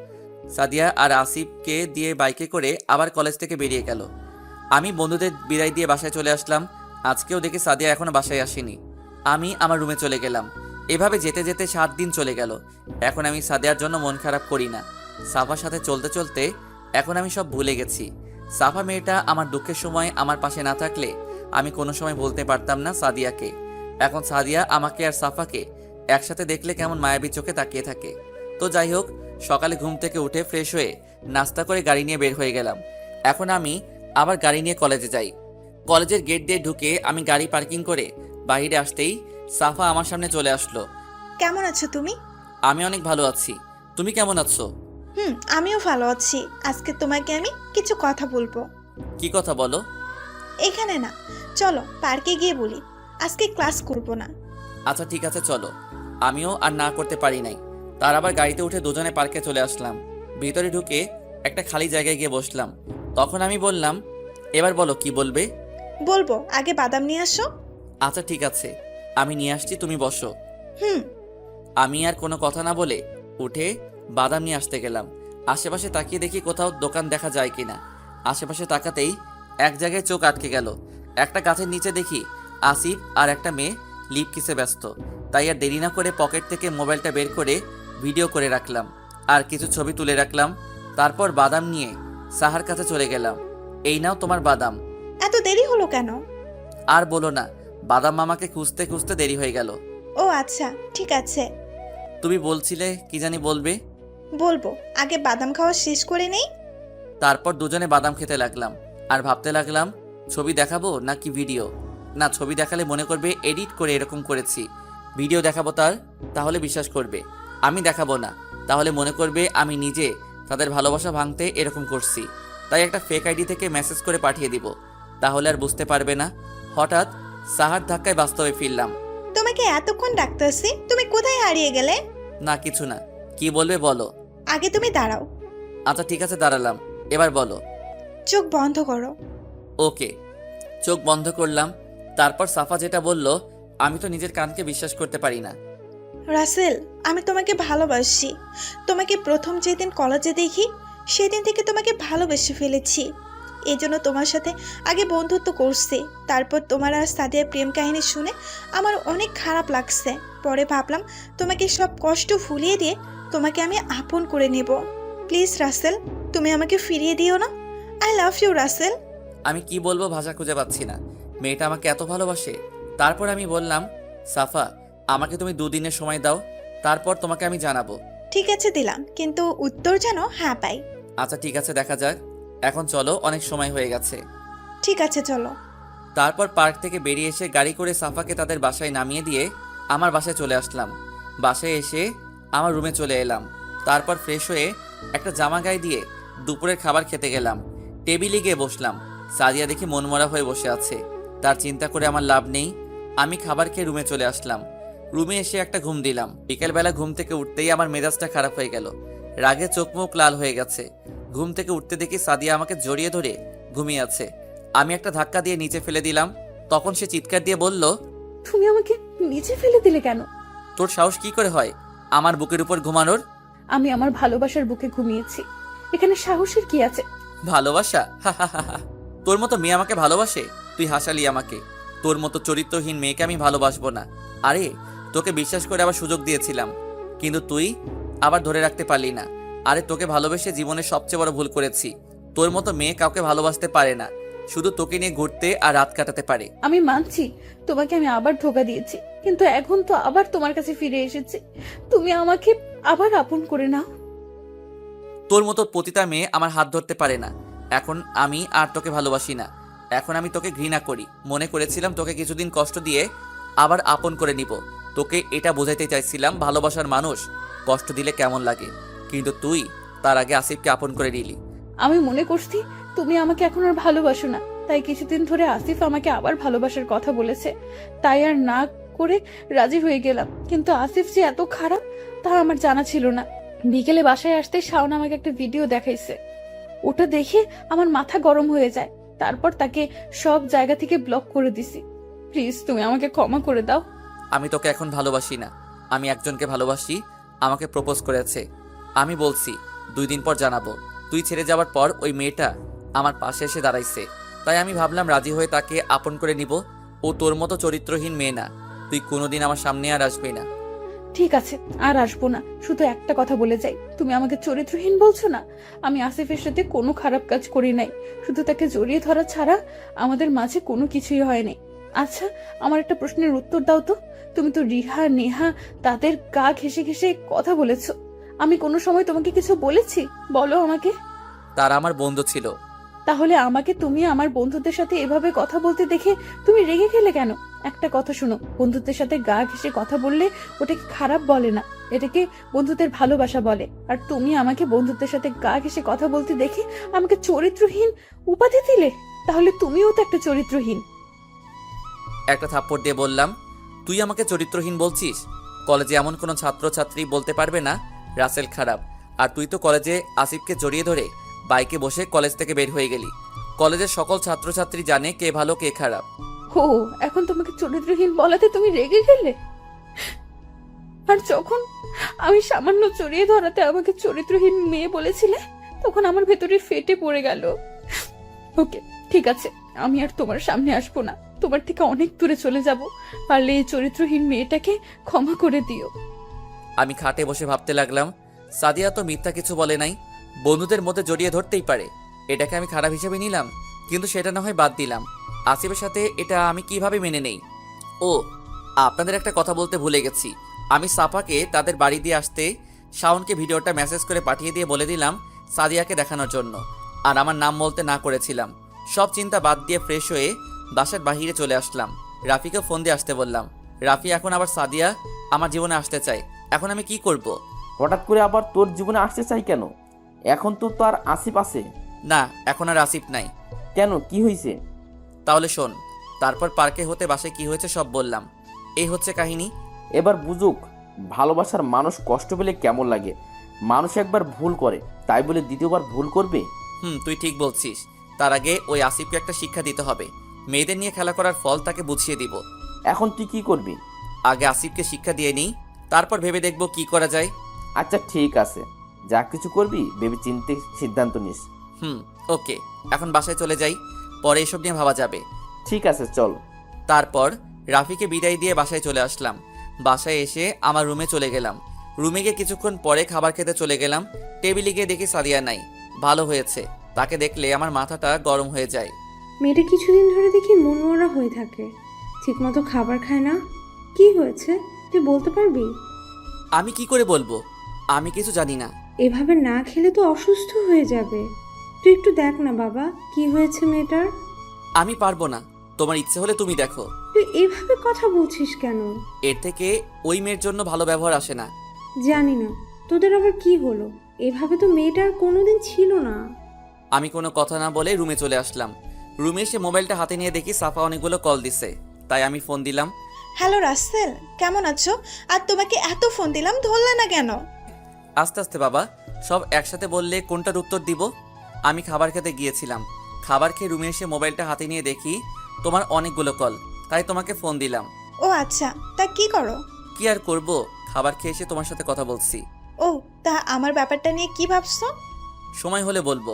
Speaker 4: সাদিয়া আর আসিফকে দিয়ে বাইকে করে আবার কলেজ থেকে বেরিয়ে গেল। আমি বন্ধুদের বিদায় দিয়ে বাসায় চলে আসলাম। আজকেও দেখি সাদিয়া এখনো বাসায় আসেনি। আমি আমার রুমে চলে গেলাম। এভাবে যেতে যেতে 7 দিন চলে গেল। এখন আমি সাদিয়ার জন্য মন খারাপ করি না। সাফার সাথে চলতে চলতে এখন আমি সব ভুলে গেছি। সাফা মেয়েটা আমার দুঃখের সময় আমার পাশে না থাকলে আমি কোনো সময় বলতে পারতাম না সাদিয়াকে। এখন সাদিয়া আমাকে আর সাফাকে একসাথে দেখলে কেমন মায়াবী চোখে তাকিয়ে থাকে। তো যাই হোক, সকালে ঘুম থেকে উঠে ফ্রেশ হয়ে নাস্তা করে গাড়ি নিয়ে বের হয়ে গেলাম। এখন আমি আবার গাড়ি নিয়ে কলেজে যাই। কলেজের গেট দিয়ে ঢুকে আমি গাড়ি পার্কিং করে বাইরে আসতেই সাফা আমার সামনে চলে আসলো।
Speaker 3: কেমন আছো তুমি?
Speaker 4: আমি অনেক ভালো আছি, তুমি কেমন আছো?
Speaker 3: আমিও ভালো আছি। আজকে তোমাকে আমি কিছু কথা বলবো।
Speaker 4: কি কথা বলো?
Speaker 3: এখানে না, চলো পার্কে গিয়ে বলি। আজকে ক্লাস করব না।
Speaker 4: আচ্ছা ঠিক আছে চলো। আমিও আর না করতে পারি নাই। তার আবার গাড়িতে উঠে দুজনে পার্কে চলে আসলাম। ভিতরে ঢুকে একটা খালি জায়গায় গিয়ে বসলাম। তখন আমি বললাম, এবার বলো কি বলবে?
Speaker 3: বলবো, আগে বাদাম নিয়ে আসো।
Speaker 4: আচ্ছা ঠিক আছে, আমি নিয়ে আসছি, তুমি বসো।
Speaker 3: হুম।
Speaker 4: আমি আর কোনো কথা না বলে উঠে বাদাম নিয়ে আসতে গেলাম। আশেপাশে তাকিয়ে দেখি কোথাও দোকান দেখা যায় কিনা। আশেপাশে তাকাতেই এক জায়গায় চোখ আটকে গেল। একটা গাছের নিচে দেখি আসিফ আর একটা মেয়ে লিপ কিসে ব্যস্ত। তাই আর দেরি না করে পকেট থেকে মোবাইলটা বের করে ভিডিও করে রাখলাম আর কিছু ছবি তুলে রাখলাম। তারপর বাদাম নিয়ে সাহার কাছে চলে গেলাম। এই নাও তোমার বাদাম।
Speaker 3: এত দেরি হলো কেন?
Speaker 4: আর বলো না, বাদাম মামাকে খুঁজতে খুঁজতে দেরি হয়ে গেল।
Speaker 3: ও আচ্ছা, ঠিক আছে,
Speaker 4: তুমি বলছিলে কি জানি বলবে।
Speaker 3: বলবো, আগে বাদাম খাওয়া শেষ করে নেই।
Speaker 4: তারপর দুজনে বাদাম খেতে লাগলাম আর ভাবতে লাগলাম ছবি দেখাবো নাকি ভিডিও। না, ছবি দেখালে মনে করবে এডিট করে এরকম করেছি। ভিডিও দেখাবো তাহলে বিশ্বাস করবে। আমি দেখাবো না, তাহলে মনে করবে আমি নিজে তাদের ভালোবাসা ভাঙতে এরকম করছি। তাই একটা ফেক আইডি থেকে মেসেজ করে পাঠিয়ে দিব, তাহলে আর বুঝতে পারবে না। হঠাৎ সাহার ধাক্কায় বাস্তবে ফিরলাম।
Speaker 3: তোমাকে এতক্ষণ ডাকতেছি, তুমি কোথায় হারিয়ে গেলে?
Speaker 4: না কিছু না, কি বলবে বলো।
Speaker 3: আগে তুমি দাঁড়াও।
Speaker 4: আচ্ছা ঠিক আছে, দাঁড়ালাম, এবার বলো।
Speaker 3: চোখ বন্ধ করো।
Speaker 4: ওকে, চোখ বন্ধ করলাম। তারপর সাফা যেটা বলল আমি তো নিজের কানকে বিশ্বাস করতে পারি না।
Speaker 3: রাসেল, আমি তোমাকে ভালোবাসি। তোমাকে প্রথম যেদিন কলেজে দেখি সেদিন থেকে তোমাকে ভালোবেসে ফেলেছি। এই জন্য তোমার সাথে আগে বন্ধুত্ব করছি। তারপর তোমার আর সাদিয়ার প্রেম কাহিনী শুনে আমার অনেক খারাপ লাগছে। পরে ভাবলাম তোমাকে সব কষ্ট ভুলিয়ে দিয়ে তোমাকে আমি আপন করে নেব। প্লিজ রাসেল, তুমি আমাকে ফিরিয়ে দিও না। I love you Rasel.
Speaker 4: আমি কি বলবো ভাষা খুঁজে পাচ্ছি না। মেয়েটা আমাকে এত ভালোবাসে। তারপর আমি বললাম, সাফা আমাকে তুমি 2 দিনের সময় দাও, তারপর তোমাকে আমি জানাবো।
Speaker 3: ঠিক আছে দিলাম, কিন্তু উত্তর যেন হ্যাঁ পাই।
Speaker 4: আচ্ছা ঠিক আছে, দেখা যাক। এখন চলো, অনেক সময় হয়ে গেছে।
Speaker 3: ঠিক আছে চলো।
Speaker 4: তারপর পার্ক থেকে বেরিয়ে এসে গাড়ি করে সাফাকে তাদের বাসায় নামিয়ে দিয়ে আমার বাসায় চলে আসলাম। বাসায় এসে আমার রুমে চলে এলাম। তারপর ফ্রেশ হয়ে একটা জামা গায়ে দিয়ে দুপুরের খাবার খেতে গেলাম। টেবিলে গিয়ে বসলাম। সাদিয়া দেখি মনমরা হয়ে বসে আছে। তার চিন্তা করে আমার লাভ নেই। আমি খাবার খেয়ে রুমে চলে আসলাম। রুমে এসে একটা ঘুম দিলাম। বিকেলবেলা ঘুম থেকে উঠতেই আমার মেজাজটা খারাপ হয়ে গেল। রাগে চোখ মুখ লাল হয়ে গেছে। ঘুম থেকে উঠতে দেখি সাদিয়া আমাকে জড়িয়ে ধরে ঘুমিয়ে আছে। আমি একটা ধাক্কা দিয়ে নিচে ফেলে দিলাম। তখন সে চিৎকার দিয়ে বলল,
Speaker 7: তুমি আমাকে নিচে ফেলে দিলে কেন?
Speaker 4: তোর সাহস কি করে হয় আমার বুকের উপর ঘুমানোর?
Speaker 7: আমি আমার ভালোবাসার বুকে ঘুমিয়েছি, এখানে সাহসের কি আছে?
Speaker 4: ভালোবাসা? তোর মতো মেয়ে আমাকে ভালোবাসে? তুই হাসালি আমাকে। তোর মতো চরিত্রহীন মেয়েকে আমি ভালোবাসবো না। আরে তোকে বিশ্বাস করে আবার সুযোগ দিয়েছিলাম, কিন্তু তুই আবার ধরে রাখতে পারলি না। আরে তোকে ভালোবেসে জীবনের সবচেয়ে বড় ভুল করেছি। তোর মতো মেয়ে কাউকে ভালোবাসতে পারে না, শুধু তোকে নিয়ে ঘুরতে আর রাত কাটাতে পারে।
Speaker 7: আমি মানছি তোমাকে আমি আবার ধোকা দিয়েছি, কিন্তু এখন তো আবার তোমার কাছে ফিরে এসেছি। তুমি আমাকে আবার আপন করে নাও।
Speaker 4: তোর মতো পতিতা মেয়ে আমার হাত ধরতে পারে না। এখন আমি আর তোকে ভালোবাসি না। এখন আমি তোকে ঘৃণা করি। মনে করেছিলাম তোকে কিছুদিন কষ্ট দিয়ে আবার আপন করে নিব। তোকে এটা বোঝাইতে চাইছিলাম ভালোবাসার মানুষ কষ্ট দিলে কেমন লাগে, কিন্তু তুই তার আগে আসিফকে আপন করে নিলি।
Speaker 7: আমি মনে করছি তুমি আমাকে এখন আর ভালোবাসো না, তাই কিছুদিন ধরে আসিফ আমাকে আবার ভালোবাসার কথা বলেছে, তাই আর না করে রাজি হয়ে গেলাম। কিন্তু আসিফ যে এত খারাপ তা আমার জানা ছিল না। বিকেলে বাসায় আসতে শাওন আমাকে একটা ভিডিও দেখাইছে, ওটা দেখে আমার মাথা গরম হয়ে যায়। তারপর তাকে সব জায়গা থেকে ব্লক করে দিছি। প্লিজ তুমি আমাকে ক্ষমা করে দাও।
Speaker 4: আমি তোকে এখন ভালোবাসি না। আমি একজনকে ভালোবাসি, আমাকে প্রপোজ করেছে। আমি বলছি 2 দিন পর জানাবো। তুই ছেড়ে যাওয়ার পর ওই মেয়েটা আমার পাশে এসে দাঁড়াইছে, তাই আমি ভাবলাম রাজি হয়ে তাকে আপন করে নিব। ও তোর মতো চরিত্রহীন মেয়ে না। তুই কোনোদিন আমার সামনে আর আসবি না।
Speaker 7: ঠিক আছে, আর আসবো না। শুধু একটা কথা বলে যাই, তুমি আমাকে চরিত্রহীন বলছো না? আমি আসিফের সাথে কোনো খারাপ কাজ করি নাই, শুধু তাকে জড়িয়ে ধরা ছাড়া আমাদের মাঝে কোনো কিছুই হয়নি। আচ্ছা, আমার একটা প্রশ্নের উত্তর দাও তো। তুমি তো রিহা, নেহা তাদের গা ঘেঁষে ঘেঁষে কথা বলেছো, আমি কোনো সময় তোমাকে কিছু বলেছি? বলো আমাকে।
Speaker 4: তারা আমার বন্ধু ছিল।
Speaker 7: তাহলে আমাকে তুমি আমার বন্ধুদের সাথে এভাবে কথা বলতে দেখে তুমি রেগে গেলে কেন? একটা কথা শোনো, বন্ধুদের সাথে গা ঘেঁষে কথা বললে ওটাকে খারাপ বলে না, এটাকে বন্ধুদের ভালোবাসা বলে। আর তুমি আমাকে বন্ধুদের সাথে গা ঘেঁষে কথা বলতে দেখে আমাকে চরিত্রহীন উপাধি দিলে, তাহলে তুমিও তো একটা চরিত্রহীন।
Speaker 4: একটা থাপ্পড় দিয়ে বললাম, তুই আমাকে চরিত্রহীন বলছিস? কলেজে এমন কোনো ছাত্রছাত্রী বলতে পারবে না রাসেল খারাপ। আর তুই তো কলেজে আসিফকে জড়িয়ে ধরে বাইকে বসে কলেজ থেকে বের হয়ে গেলি। কলেজের সকল ছাত্রছাত্রী জানে কে ভালো কে খারাপ।
Speaker 7: ও, এখন তোমাকে চরিত্রহীন বলাতে তুমি রেগে গেলে? আর যখন আমি সামান্য জড়িয়ে ধরাতে আমাকে চরিত্রহীন মেয়ে বলেছিলে, তখন আমার ভেতরে ফেটে পড়ে গেল। ওকে, ঠিক আছে, আমি আর তোমার সামনে আসবো না, তোমার থেকে অনেক দূরে চলে যাব। পারলে এই চরিত্রহীন মেয়েটাকে ক্ষমা করে দিও।
Speaker 4: আমি খাটে বসে ভাবতে লাগলাম, সাদিয়া তো মিথ্যা কিছু বলে নাই, বন্ধুদের মধ্যে জড়িয়ে ধরতেই পারে। এটাকে আমি খারাপ হিসেবে নিলাম, কিন্তু সেটা না হয় বাদ দিলাম। আসিফের সাথে এটা আমি কিভাবে মেনে নেই? ও, আপনাদের একটা কথা বলতে ভুলে গেছি। আমি সাফাকে তাদের বাড়ি দিয়ে আসতে শাওনকে ভিডিওটা মেসেজ করে পাঠিয়ে দিয়ে বলে দিলাম সাদিয়াকে দেখানোর জন্য, আর আমার নাম বলতে না করেছিলাম। সব চিন্তা বাদ দিয়ে ফ্রেশ হয়ে বাসার বাহিরে চলে আসলাম। রাফিকে ফোন দিয়ে আসতে বললাম। রাফি এখন আবার সাদিয়া আমার জীবনে আসতে চায়। এখন আমি কি করব?
Speaker 2: হঠাৎ করে আবার তোর জীবনে আসতে চাই কেন? এখন তো তার আসিফ আছে।
Speaker 4: না, এখন আর আসিফ নাই।
Speaker 2: কেন, কি হয়েছে?
Speaker 4: তাহলে শোন। তারপর পার্কে হতে বাসায় কি হয়েছে সব বললাম। এই হচ্ছে কাহিনী।
Speaker 2: এবার বুঝুক ভালোবাসার মানুষ কষ্ট পেলে কেমন লাগে। মানুষ একবার ভুল করে, তাই বলে দ্বিতীয়বার ভুল করবে?
Speaker 4: তুই ঠিক বলছিস। তার আগে ওই আসিফকে একটা শিক্ষা দিতে হবে। মেয়েদের নিয়ে খেলা করার ফল তাকে বুঝিয়ে দিব।
Speaker 2: এখন তুই কি করবি?
Speaker 4: আগে আসিফকে শিক্ষা দিয়ে নিই, তারপর ভেবে দেখব কি করা যায়।
Speaker 2: আচ্ছা ঠিক আছে, যা কিছু করবি ভেবে চিন্তে সিদ্ধান্ত নিস।
Speaker 4: ওকে, এখন বাসায় চলে যাই, পরে এসব নিয়ে ভাবা যাবে।
Speaker 2: ঠিক আছে, চল।
Speaker 4: তারপর রাফিকে বিদায় দিয়ে বাসায় চলে আসলাম। বাসায় এসে আমার রুমে চলে গেলাম। রুমে গিয়ে কিছুক্ষণ পরে খাবার খেতে চলে গেলাম। টেবিলে গিয়ে দেখি সাদিয়া নাই। ভালো হয়েছে, তাকে দেখলে আমার মাথাটা গরম হয়ে যায়।
Speaker 5: মেয়েটা কিছুদিন ধরে দেখি মনমরা হয়ে থাকে, ঠিকমতো খাবার খায় না। কি হয়েছে তুই বলতে পারবি?
Speaker 4: আমি কি করে বলবো? আমি কিছু জানি না।
Speaker 5: এভাবে না খেলে তো অসুস্থ হয়ে যাবে। তুই একটু দেখ না বাবা, কি হয়েছে মেয়েটার।
Speaker 4: আমি পারবো না, তোমার ইচ্ছে হলে তুমি দেখো।
Speaker 5: তুই এভাবে কথা বলছিস কেন?
Speaker 4: এর থেকে ওই মেয়ের জন্য ভালো ব্যবহার আসে না।
Speaker 5: জানি না তোদের আবার কি হলো, এভাবে তো মেয়েটার কোনোদিন ছিল না।
Speaker 4: আমি কোনো কথা না বলে রুমে চলে আসলাম। রুমে এসে মোবাইলটা হাতে নিয়ে দেখি সাফা অনেকগুলো কল দিছে, তাই আমি ফোন দিলাম।
Speaker 3: হ্যালো রাসেল, কেমন আছো? আর তোমাকে এত ফোন দিলাম, ধরলে না কেন?
Speaker 4: আস্তে আস্তে বাবা, সব একসাথে বললে কোনটার উত্তর দিব? আমি খাবার খেতে গিয়েছিলাম। খাবার খেয়ে রুমে এসে মোবাইলটা হাতে নিয়ে দেখি তোমার অনেকগুলো কল, তাই তোমাকে ফোন দিলাম।
Speaker 3: ও আচ্ছা, তা কি করো?
Speaker 4: কি আর করব, খাবার খেয়ে এসে তোমার সাথে কথা বলছি।
Speaker 3: ও, তা আমার ব্যাপারটা নিয়ে কি ভাবছো?
Speaker 4: সময় হলে বলবো।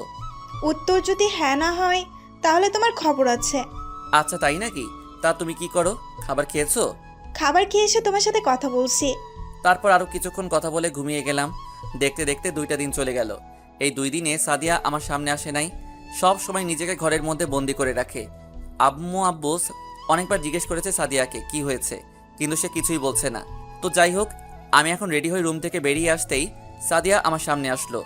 Speaker 3: উত্তর যদি হ্যাঁ না হয় তাহলে তোমার খবর আছে।
Speaker 4: আচ্ছা তাই নাকি? তা তুমি কি করো? খাবার খেয়েছো?
Speaker 3: খাবার খেয়ে এসে তোমার সাথে কথা বলছি।
Speaker 4: তারপর আরো কিছুক্ষণ কথা বলে ঘুমিয়ে গেলাম। দেখতে দেখতে 2টা দিন চলে গেল। এই 2 দিনে সাদিয়া আমার সামনে আসে নাই। সব সময় নিজেকে ঘরের মধ্যে বন্দি করে রাখে। আব্বু অনেকবার জিজ্ঞেস করেছে সাদিয়াকে কি হয়েছে, কিন্তু সে কিছুই বলছে না। তো যাই হোক, আমি এখন রেডি হয়ে রুম থেকে বেরিয়ে আসতেই সাদিয়া আমার সামনে আসলো।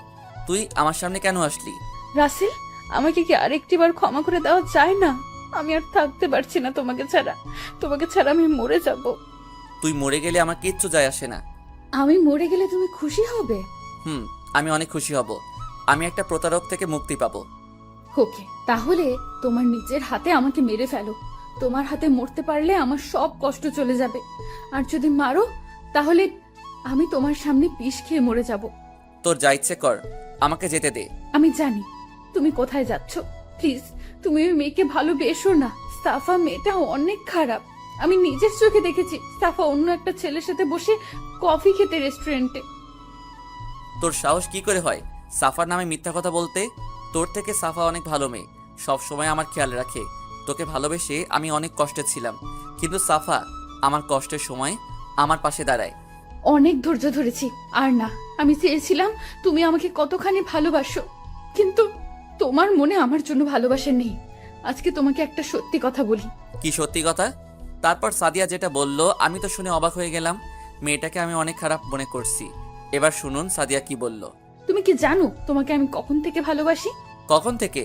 Speaker 4: তুই আমার সামনে কেন আসলি?
Speaker 7: রাসেল, আমাকে কি আরেকটিবার ক্ষমা করে দেওয়া যায় না? আমি আর থাকতে পারছি না তোমাকে ছাড়া। তোমাকে ছাড়া আমি মরে যাব।
Speaker 4: তুই মরে গেলে আমার কিচ্ছু যায় আসে না।
Speaker 7: আমি মরে গেলে তুমি খুশি হবে?
Speaker 4: আমি অনেক খুশি হব। আমি একটা প্রতারক থেকে মুক্তি পাবো।
Speaker 7: ওকে, তাহলে তোমার নিজের হাতে আমাকে মেরে ফেলো। তোমার হাতে মরতে পারলে আমার সব কষ্ট চলে যাবে। আর যদি মারো তাহলে আমি তোমার সামনে বিষ খেয়ে মরে যাব।
Speaker 4: তোর যা ইচ্ছে কর, আমাকে যেতে দে।
Speaker 7: আমি জানি তুমি কোথায় যাচ্ছ। প্লিজ, তুমি ওই মেয়েকে ভালোবেসো না। সাফা মেয়েটা অনেক খারাপ। আমি নিজের চোখে দেখেছি সাফা অন্য একটা ছেলের সাথে বসে কফি খেতে রেস্টুরেন্টে।
Speaker 4: তোর সাহস কি করে হয় সাফার নামে মিথ্যা কথা বলতে? তোর থেকে সাফা অনেক ভালো মেয়ে, সব সময় আমার খেয়াল রাখে। তোকে ভালোবেসে আমি অনেক কষ্টে ছিলাম, কিন্তু সাফা আমার কষ্টের সময় আমার পাশে দাঁড়ায়।
Speaker 7: অনেক ধৈর্য ধরেছি, আর না। আমি চেয়েছিলাম তুমি আমাকে কতখানি ভালোবাসো, কিন্তু তোমার মনে আমার জন্য ভালোবাসা নেই। আজকে তোমাকে একটা সত্যি কথা বলি।
Speaker 4: কি সত্যি কথা? তারপর সাদিয়া যেটা বলল আমি তো শুনে অবাক হয়ে গেলাম। মেয়েটাকে আমি অনেক খারাপ মনে করছি। এবার শুনুন সাদিয়া কি বলল।
Speaker 7: তুমি কি জানো তোমাকে আমি কখন থেকে ভালোবাসি?
Speaker 4: কখন থেকে?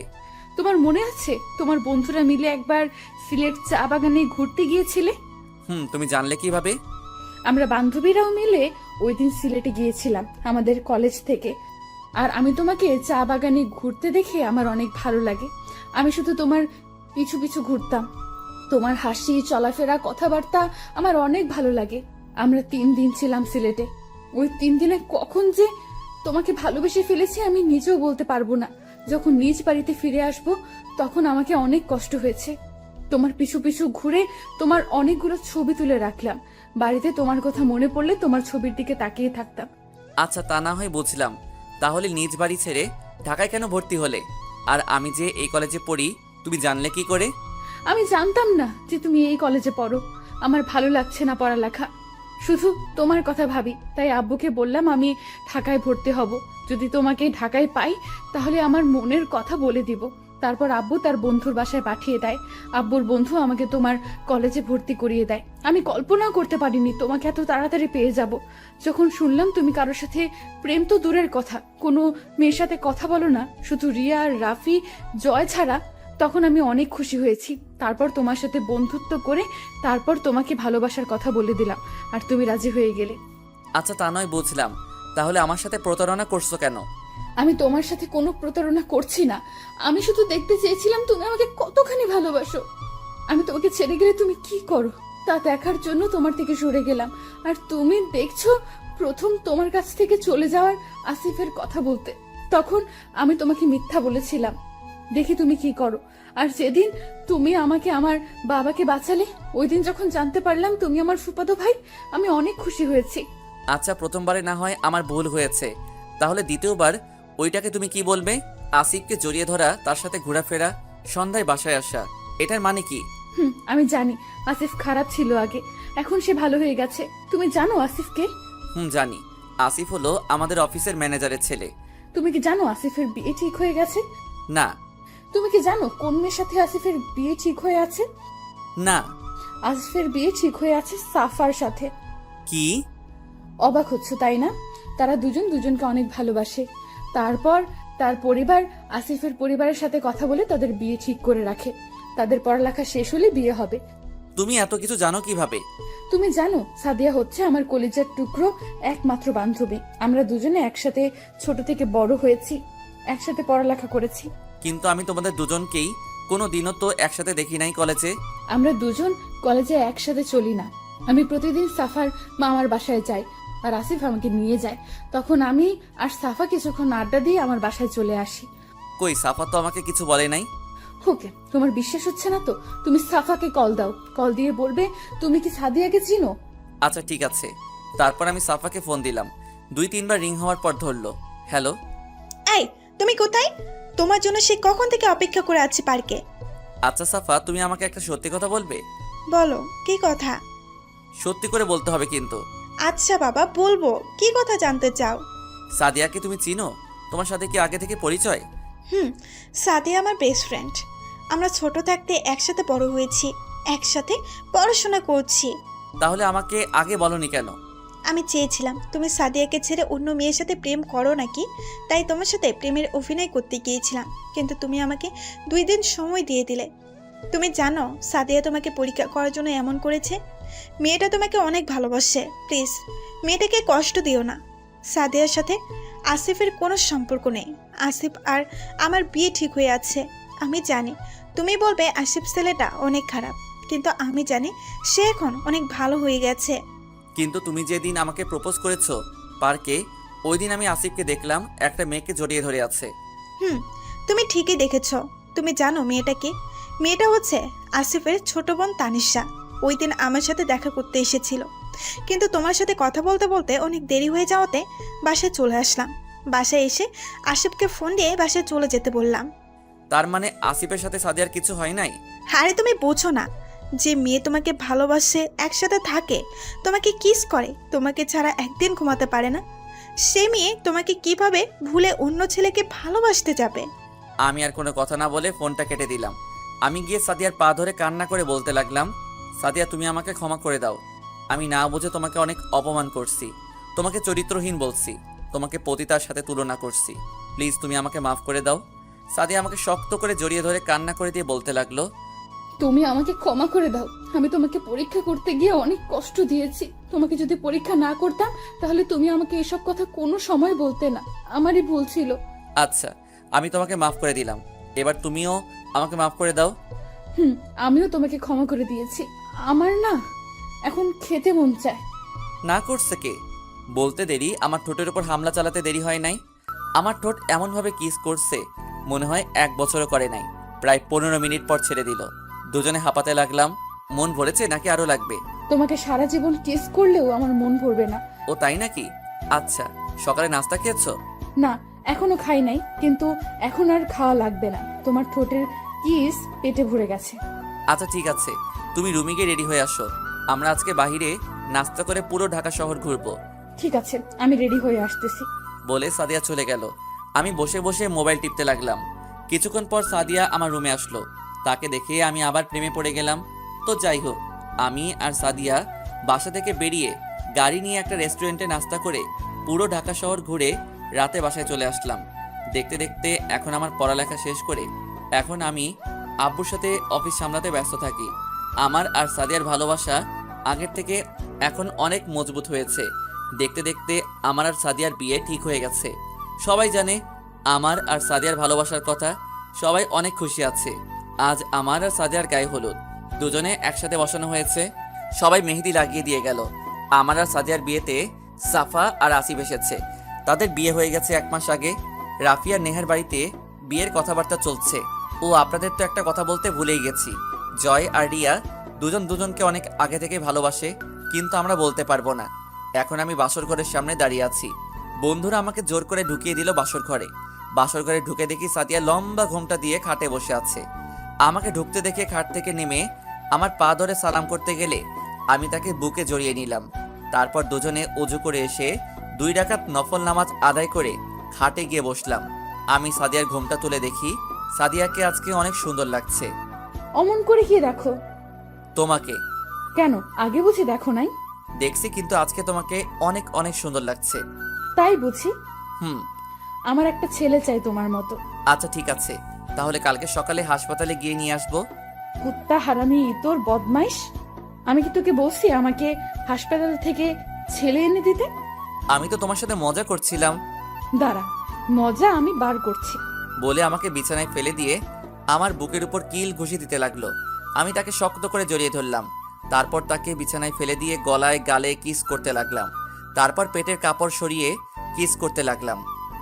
Speaker 7: তোমার মনে আছে তোমার বন্ধুরা মিলে একবার সিলেট চা বাগানে ঘুরতে গিয়েছিলে?
Speaker 4: তুমি জানলে কিভাবে?
Speaker 7: আমরা বান্ধবীরাও মিলে ওই দিন সিলেটে গিয়েছিলাম আমাদের কলেজ থেকে। আর আমি তোমাকে চা বাগানে ঘুরতে দেখে আমার অনেক ভালো লাগে। আমি শুধু তোমার পিছু পিছু ঘুরতাম। তোমার হাসি, চলাফেরা, কথাবার্তা আমার অনেক ভালো লাগে। আমরা 3 দিন ছিলাম সিলেটে। ওই 3 দিনে কখন যে তোমাকে ভালোবেসে ফেলেছি আমি নিজেও বলতে পারবো না। যখন নিজ বাড়িতে ফিরে আসবো তখন আমাকে অনেক কষ্ট হয়েছে। তোমার পিছু পিছু ঘুরে তোমার অনেকগুলো ছবি তুলে রাখলাম। বাড়িতে তোমার কথা মনে পড়লে তোমার ছবির দিকে তাকিয়ে থাকতাম।
Speaker 4: আচ্ছা, তা না হয় বুঝলাম। তাহলে নিজ বাড়ি ছেড়ে ঢাকায় কেন ভর্তি হলে? আর আমি যে এই কলেজে পড়ি তুমি জানলে কি করে?
Speaker 7: আমি জানতাম না যে তুমি এই কলেজে পড়ো। আমার ভালো লাগছে না পড়ালেখা, শুধু তোমার কথা ভাবি। তাই আব্বুকে বললাম আমি ঢাকায় ভর্তি হব। যদি তোমাকে ঢাকায় পাই তাহলে আমার মনের কথা বলে দিব। তারপর আব্বু তার বন্ধুর বাসায় পাঠিয়ে দেয়। আব্বুর বন্ধু আমাকে তোমার কলেজে ভর্তি করিয়ে দেয়। আমি কল্পনাও করতে পারিনি তোমাকে এত তাড়াতাড়ি পেয়ে যাব। যখন শুনলাম তুমি কারোর সাথে, প্রেম তো দূরের কথা, কোনো মেয়ের সাথে কথা বলো না, শুধু রিয়া আর রাফি, জয় ছাড়া, তখন আমি অনেক খুশি হয়েছি। তারপর তোমার সাথে বন্ধুত্ব করে তারপর তোমাকে ভালোবাসার কথা বলে দিলাম, আর তুমি রাজি হয়ে গেলে।
Speaker 4: আচ্ছা তা নয় বুঝলাম, তাহলে আমার সাথে প্রতারণা করছো কেন?
Speaker 7: আমি তোমার সাথে কোনো প্রতারণা করছি না, আমি শুধু দেখতে চেয়েছিলাম তুমি আমাকে কতখানি ভালোবাসো। আমি তোমাকে ছেড়ে গেলে তুমি কি করো তা দেখার জন্য তোমার থেকে সরে গেলাম। আর তুমি দেখছো প্রথম তোমার কাছ থেকে চলে যাওয়ার আসিফের কথা বলতে, তখন আমি তোমাকে মিথ্যা বলেছিলাম, দেখি তুমি কি করো। আর যেদিন তুমি আমাকে আমার বাবাকে বাঁচালে, ওই দিন যখন জানতে পারলাম তুমি আমার ফুফাতো ভাই, আমি অনেক খুশি হয়েছি।
Speaker 4: আচ্ছা প্রথমবারে না হয় আমার ভুল হয়েছে, তাহলে দ্বিতীয়বার ওইটাকে তুমি কি বলবে? আসিফকে জড়িয়ে ধরা, তার সাথে ঘোরাফেরা, সন্ধ্যায় বাসায় আসা, এটার মানে কি?
Speaker 7: আমি জানি আসিফ খারাপ ছিল আগে, এখন সে ভালো হয়ে গেছে। তুমি জানো আসিফকে?
Speaker 4: জানি। আসিফ হলো আমাদের অফিসের ম্যানেজারের ছেলে।
Speaker 7: তুমি কি জানো আসিফের বিয়ে ঠিক হয়ে গেছে?
Speaker 4: না।
Speaker 7: তুমি কি জানো কোন মেয়ের সাথে আসিফের বিয়ে ঠিক হয়ে আছে?
Speaker 4: না।
Speaker 7: আসিফের বিয়ে ঠিক হয়ে আছে সাফার সাথে।
Speaker 4: কি?
Speaker 7: অবাক হচ্ছ তাই না? তারা দুজন দুজনকে অনেক ভালোবাসে। তারপর তার পরিবার আসিফের পরিবারের সাথে কথা বলে তাদের বিয়ে ঠিক করে রাখে। তাদের পড়ালেখা শেষ হলে বিয়ে হবে।
Speaker 4: তুমি এত কিছু জানো কিভাবে?
Speaker 7: তুমি জানো সাদিয়া হচ্ছে আমার কলিজার টুকরো একমাত্র বান্ধবী। আমরা দুজনে একসাথে ছোট থেকে বড় হয়েছি, একসাথে পড়ালেখা করেছি।
Speaker 4: কিন্তু আমি তোমাদের দুজনকেই কোনো দিনও তো একসাথে দেখি নাই কলেজে।
Speaker 7: আমরা দুজন কলেজে একসাথে চলি না। আমি প্রতিদিন সাফার মামার বাসায় যাই, আর আসিফ আমাকে নিয়ে যায়। তখন আমি আর সাফা কিছুক্ষণ আড্ডা দিয়ে আমার বাসায় চলে আসি।
Speaker 4: কই, সাফা তো আমাকে কিছু বলে নাই।
Speaker 7: ওকে, তোমার বিশ্বাস হচ্ছে না তো তুমি সাফাকে কল দাও, কল দিয়ে বলবে তুমি কি সাদিয়াকে চিনো।
Speaker 4: আচ্ছা ঠিক আছে। তারপর আমি সাফাকে ফোন দিলাম, 2-3বার রিং হওয়ার পর ধরলো। হ্যালো।
Speaker 3: এই, তুমি কোথায়? তোমার জন্য সে কখন থেকে অপেক্ষা করে আছে পার্কে।
Speaker 4: আচ্ছা সাফা, তুমি আমাকে একটা সত্যি কথা বলবে?
Speaker 3: বলো, কি কথা?
Speaker 4: সত্যি করে বলতে হবে কিন্তু।
Speaker 3: আচ্ছা বাবা, বলবো। কি কথা জানতে চাও?
Speaker 4: সাদিয়াকে তুমি চিনো? তোমার সাথে কি আগে থেকে পরিচয়?
Speaker 3: সাদিয়া আমার বেস্ট ফ্রেন্ড। আমরা ছোট থাকতে একসাথে বড় হয়েছি, একসাথে পড়াশোনা করছি।
Speaker 4: তাহলে আমাকে আগে বলনি কেন?
Speaker 3: আমি চেয়েছিলাম তুমি সাদিয়াকে ছেড়ে অন্য মেয়ের সাথে প্রেম করো নাকি, তাই তোমার সাথে প্রেমের অভিনয় করতে গিয়েছিলাম। কিন্তু তুমি আমাকে 2 দিন সময় দিয়ে দিলে। তুমি জানো সাদিয়া তোমাকে পরীক্ষা করার জন্য এমন করেছে। মেয়েটা তোমাকে অনেক ভালোবাসে, প্লিজ মেয়েটাকে কষ্ট দিও না। সাদিয়ার সাথে আসিফের কোনো সম্পর্ক নেই। আসিফ আর আমার বিয়ে ঠিক হয়ে আছে। আমি জানি তুমি বলবে আসিফ ছেলেটা অনেক খারাপ, কিন্তু আমি জানি সে এখন অনেক ভালো হয়ে গেছে।
Speaker 4: কিন্তু তুমি যেদিন আমাকে প্রপোজ করেছো পার্কে, ওই দিন আমি আসিফকে দেখলাম একটা মেয়েকে জড়িয়ে ধরে আছে।
Speaker 3: তুমি ঠিকই দেখেছ। তুমি জানো মেয়েটা কি? মেয়েটা হচ্ছে আসিফের ছোট বোন তানিশা। ওই দিন আমার সাথে দেখা করতে এসেছিল, কিন্তু তোমার সাথে কথা বলতে বলতে অনেক দেরি হয়ে যাওয়াতে বাসায় চলে আসলাম। বাসায় এসে আসিফকে ফোন দিয়ে বাসায় চলে যেতে বললাম।
Speaker 4: তার মানে আসিফের সাথে সাদিয়ার কিছু হয় নাই?
Speaker 3: আরে তুমি বোঝো না, যে মেয়ে তোমাকে ভালোবাসে, একসাথে থাকে, তোমাকে কিস করে, তোমাকে ছাড়া একদিন ঘুমাতে পারে না, সে মেয়ে তোমাকে কিভাবে ভুলে অন্য ছেলেকে ভালোবাসতে যাবে?
Speaker 4: আমি আর কোনো কথা না বলে ফোনটা কেটে দিলাম। আমি গিয়ে সাদিয়ার পা ধরে কান্না করে বলতে লাগলাম, সাদিয়া তুমি আমাকে ক্ষমা করে দাও। আমি না বুঝে তোমাকে অনেক অপমান করছি, তোমাকে চরিত্রহীন বলছি, তোমাকে পতিতার সাথে তুলনা করছি। প্লিজ তুমি আমাকে মাফ করে দাও। সাদিয়া আমাকে শক্ত করে জড়িয়ে ধরে কান্না করে দিয়ে বলতে লাগলো,
Speaker 7: তুমি আমাকে ক্ষমা করে দাও। আমি তোমাকে পরীক্ষা করতে গিয়ে অনেক কষ্ট দিয়েছি। তোমাকে যদি পরীক্ষা না করতাম তাহলে তুমি আমাকে এসব কথা কোনো সময় বলতে না। আমারই ভুল ছিল।
Speaker 4: আচ্ছা আমি তোমাকে মাফ করে দিলাম, এবার তুমিও আমাকে মাফ করে দাও।
Speaker 7: আমিও তোমাকে ক্ষমা করে দিয়েছি। আমার না এখন খেতে মন চায়।
Speaker 4: না করছে কে? বলতে দেরি, আমার ঠোঁটের উপর হামলা চালাতে দেরি হয় নাই। আমার ঠোঁট এমনভাবে কিস করছে মনে হয় 1 বছরও করে নাই। প্রায় 15 মিনিট পর ছেড়ে দিল। দুজনে হাঁপাতে লাগলাম। মন ভরেছে নাকি আরো লাগবে?
Speaker 7: তোমাকে সারা জীবন কিস করলেও আমার মন ভরবে না।
Speaker 4: ও তাই নাকি? আচ্ছা সকালে নাস্তা খেয়েছো?
Speaker 7: না, এখনো খাই নাই, কিন্তু এখন আর খাওয়া লাগবে না। তোমার ঠোঁটের কিস পেটে ভরে গেছে।
Speaker 4: আচ্ছা ঠিক আছে, তুমি রুমে গিয়ে রেডি হয়ে আসো। আমরা আজকে বাইরে নাস্তা করে পুরো ঢাকা শহর ঘুরবো।
Speaker 7: ঠিক আছে, আমি রেডি হয়ে আসতেছি।
Speaker 4: বলে সাদিয়া চলে গেল। আমি বসে বসে মোবাইল টিপতে লাগলাম। কিছুক্ষণ পর সাদিয়া আমার রুমে আসলো। তাকে দেখে আমি আবার প্রেমে পড়ে গেলাম। তো যাই হোক, আমি আর সাদিয়া বাসা থেকে বেরিয়ে গাড়ি নিয়ে একটা রেস্টুরেন্টে নাস্তা করে পুরো ঢাকা শহর ঘুরে রাতে বাসায় চলে আসলাম। দেখতে দেখতে এখন আমার পড়ালেখা শেষ করে এখন আমি আব্বুর সাথে অফিস সামলাতে ব্যস্ত থাকি। আমার আর সাদিয়ার ভালোবাসা আগের থেকে এখন অনেক মজবুত হয়েছে। দেখতে দেখতে আমার আর সাদিয়ার বিয়ে ঠিক হয়ে গেছে। সবাই জানে আমার আর সাদিয়ার ভালোবাসার কথা। সবাই অনেক খুশি আছে। আজ আমার আর সাদিয়ার গায়ে হলুদ, দুজনে একসাথে বসানো হয়েছে। সবাই মেহেদি লাগিয়ে দিয়ে গেল। আমার আর সাদিয়ার বিয়েতে সাফা আর আসিফ এসেছে। তাদের বিয়ে হয়ে গেছে 1 মাস আগে। রাফিয়া নেহার বাড়িতে বিয়ের কথাবার্তা চলছে। ও আপনাদের তো একটা কথা বলতে ভুলেই গেছি, জয় আর রিয়া দুজন দুজনকে অনেক আগে থেকে ভালোবাসে, কিন্তু আমরা বলতে পারবো না। এখন আমি বাসর ঘরের সামনে দাঁড়িয়ে আছি। বন্ধুরা আমাকে জোর করে ঢুকিয়ে দিল বাসর ঘরে। বাসর ঘরে ঢুকে দেখি সাদিয়া লম্বা ঘোমটা দিয়ে খাটে বসে আছে। আমাকে ঢুকতে দেখে খাট থেকে নেমে আমার পা ধরে সালাম করতে গেলে আমি তাকে বুকে জড়িয়ে নিলাম। তারপর দুজনে অজু করে এসে 2 রাকাত নফল নামাজ আদায় করে খাটে গিয়ে বসলাম। আমি সাদিয়ার ঘোমটা তুলে দেখি সাদিয়াকে আজকে অনেক সুন্দর লাগছে।
Speaker 7: অমন করে কি দেখো?
Speaker 4: তোমাকে
Speaker 7: কেন, আগে বুঝি দেখো নাই?
Speaker 4: দেখছি, কিন্তু আজকে তোমাকে অনেক অনেক সুন্দর লাগছে।
Speaker 7: তাই বুঝি?
Speaker 4: হুম।
Speaker 7: আমার একটা ছেলে চাই তোমার মতো।
Speaker 4: আচ্ছা ঠিক আছে, তাহলে কালকে সকালে হাসপাতালে গিয়ে নিয়ে আসবো।
Speaker 7: কুত্তা হারামি, তোর বদমাইশ! আমি কি তোকে বলছি আমাকে হাসপাতাল থেকে ছেলে এনে দিতে?
Speaker 4: আমি তো তোমার সাথে মজা করছিলাম।
Speaker 7: দাঁড়া, মজা আমি বার করছি।
Speaker 4: বলে আমাকে বিছানায় ফেলে দিয়ে আমার বুকের উপর কিল ঘুষি দিতে লাগলো। আমি তাকে শক্ত করে জড়িয়ে ধরলাম। তারপর তাকে বিছানায় ফেলে দিয়ে গলায় গালে কিস করতে লাগলাম। তারপর পেটের কাপড় সরিয়ে কিস করতে লাগলাম।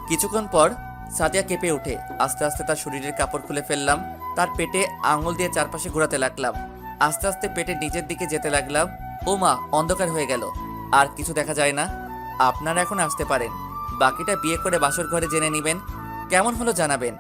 Speaker 4: কিছুক্ষণ পর সাদিয়া কেঁপে উঠে আস্তে আস্তে তার শরীরের কাপড় খুলে ফেললাম। তার পেটে আঙুল দিয়ে চারপাশে ঘোরাতে লাগলাম। আস্তে আস্তে পেটের নিচের দিকে যেতে লাগলাম। ও মা, অন্ধকার হয়ে গেল, আর কিছু দেখা যায় না। আপনারা এখন আসতে পারেন। বাকিটা বিয়ে করে বাসর ঘরে জেনে নেবেন। কেমন হলো জানাবেন।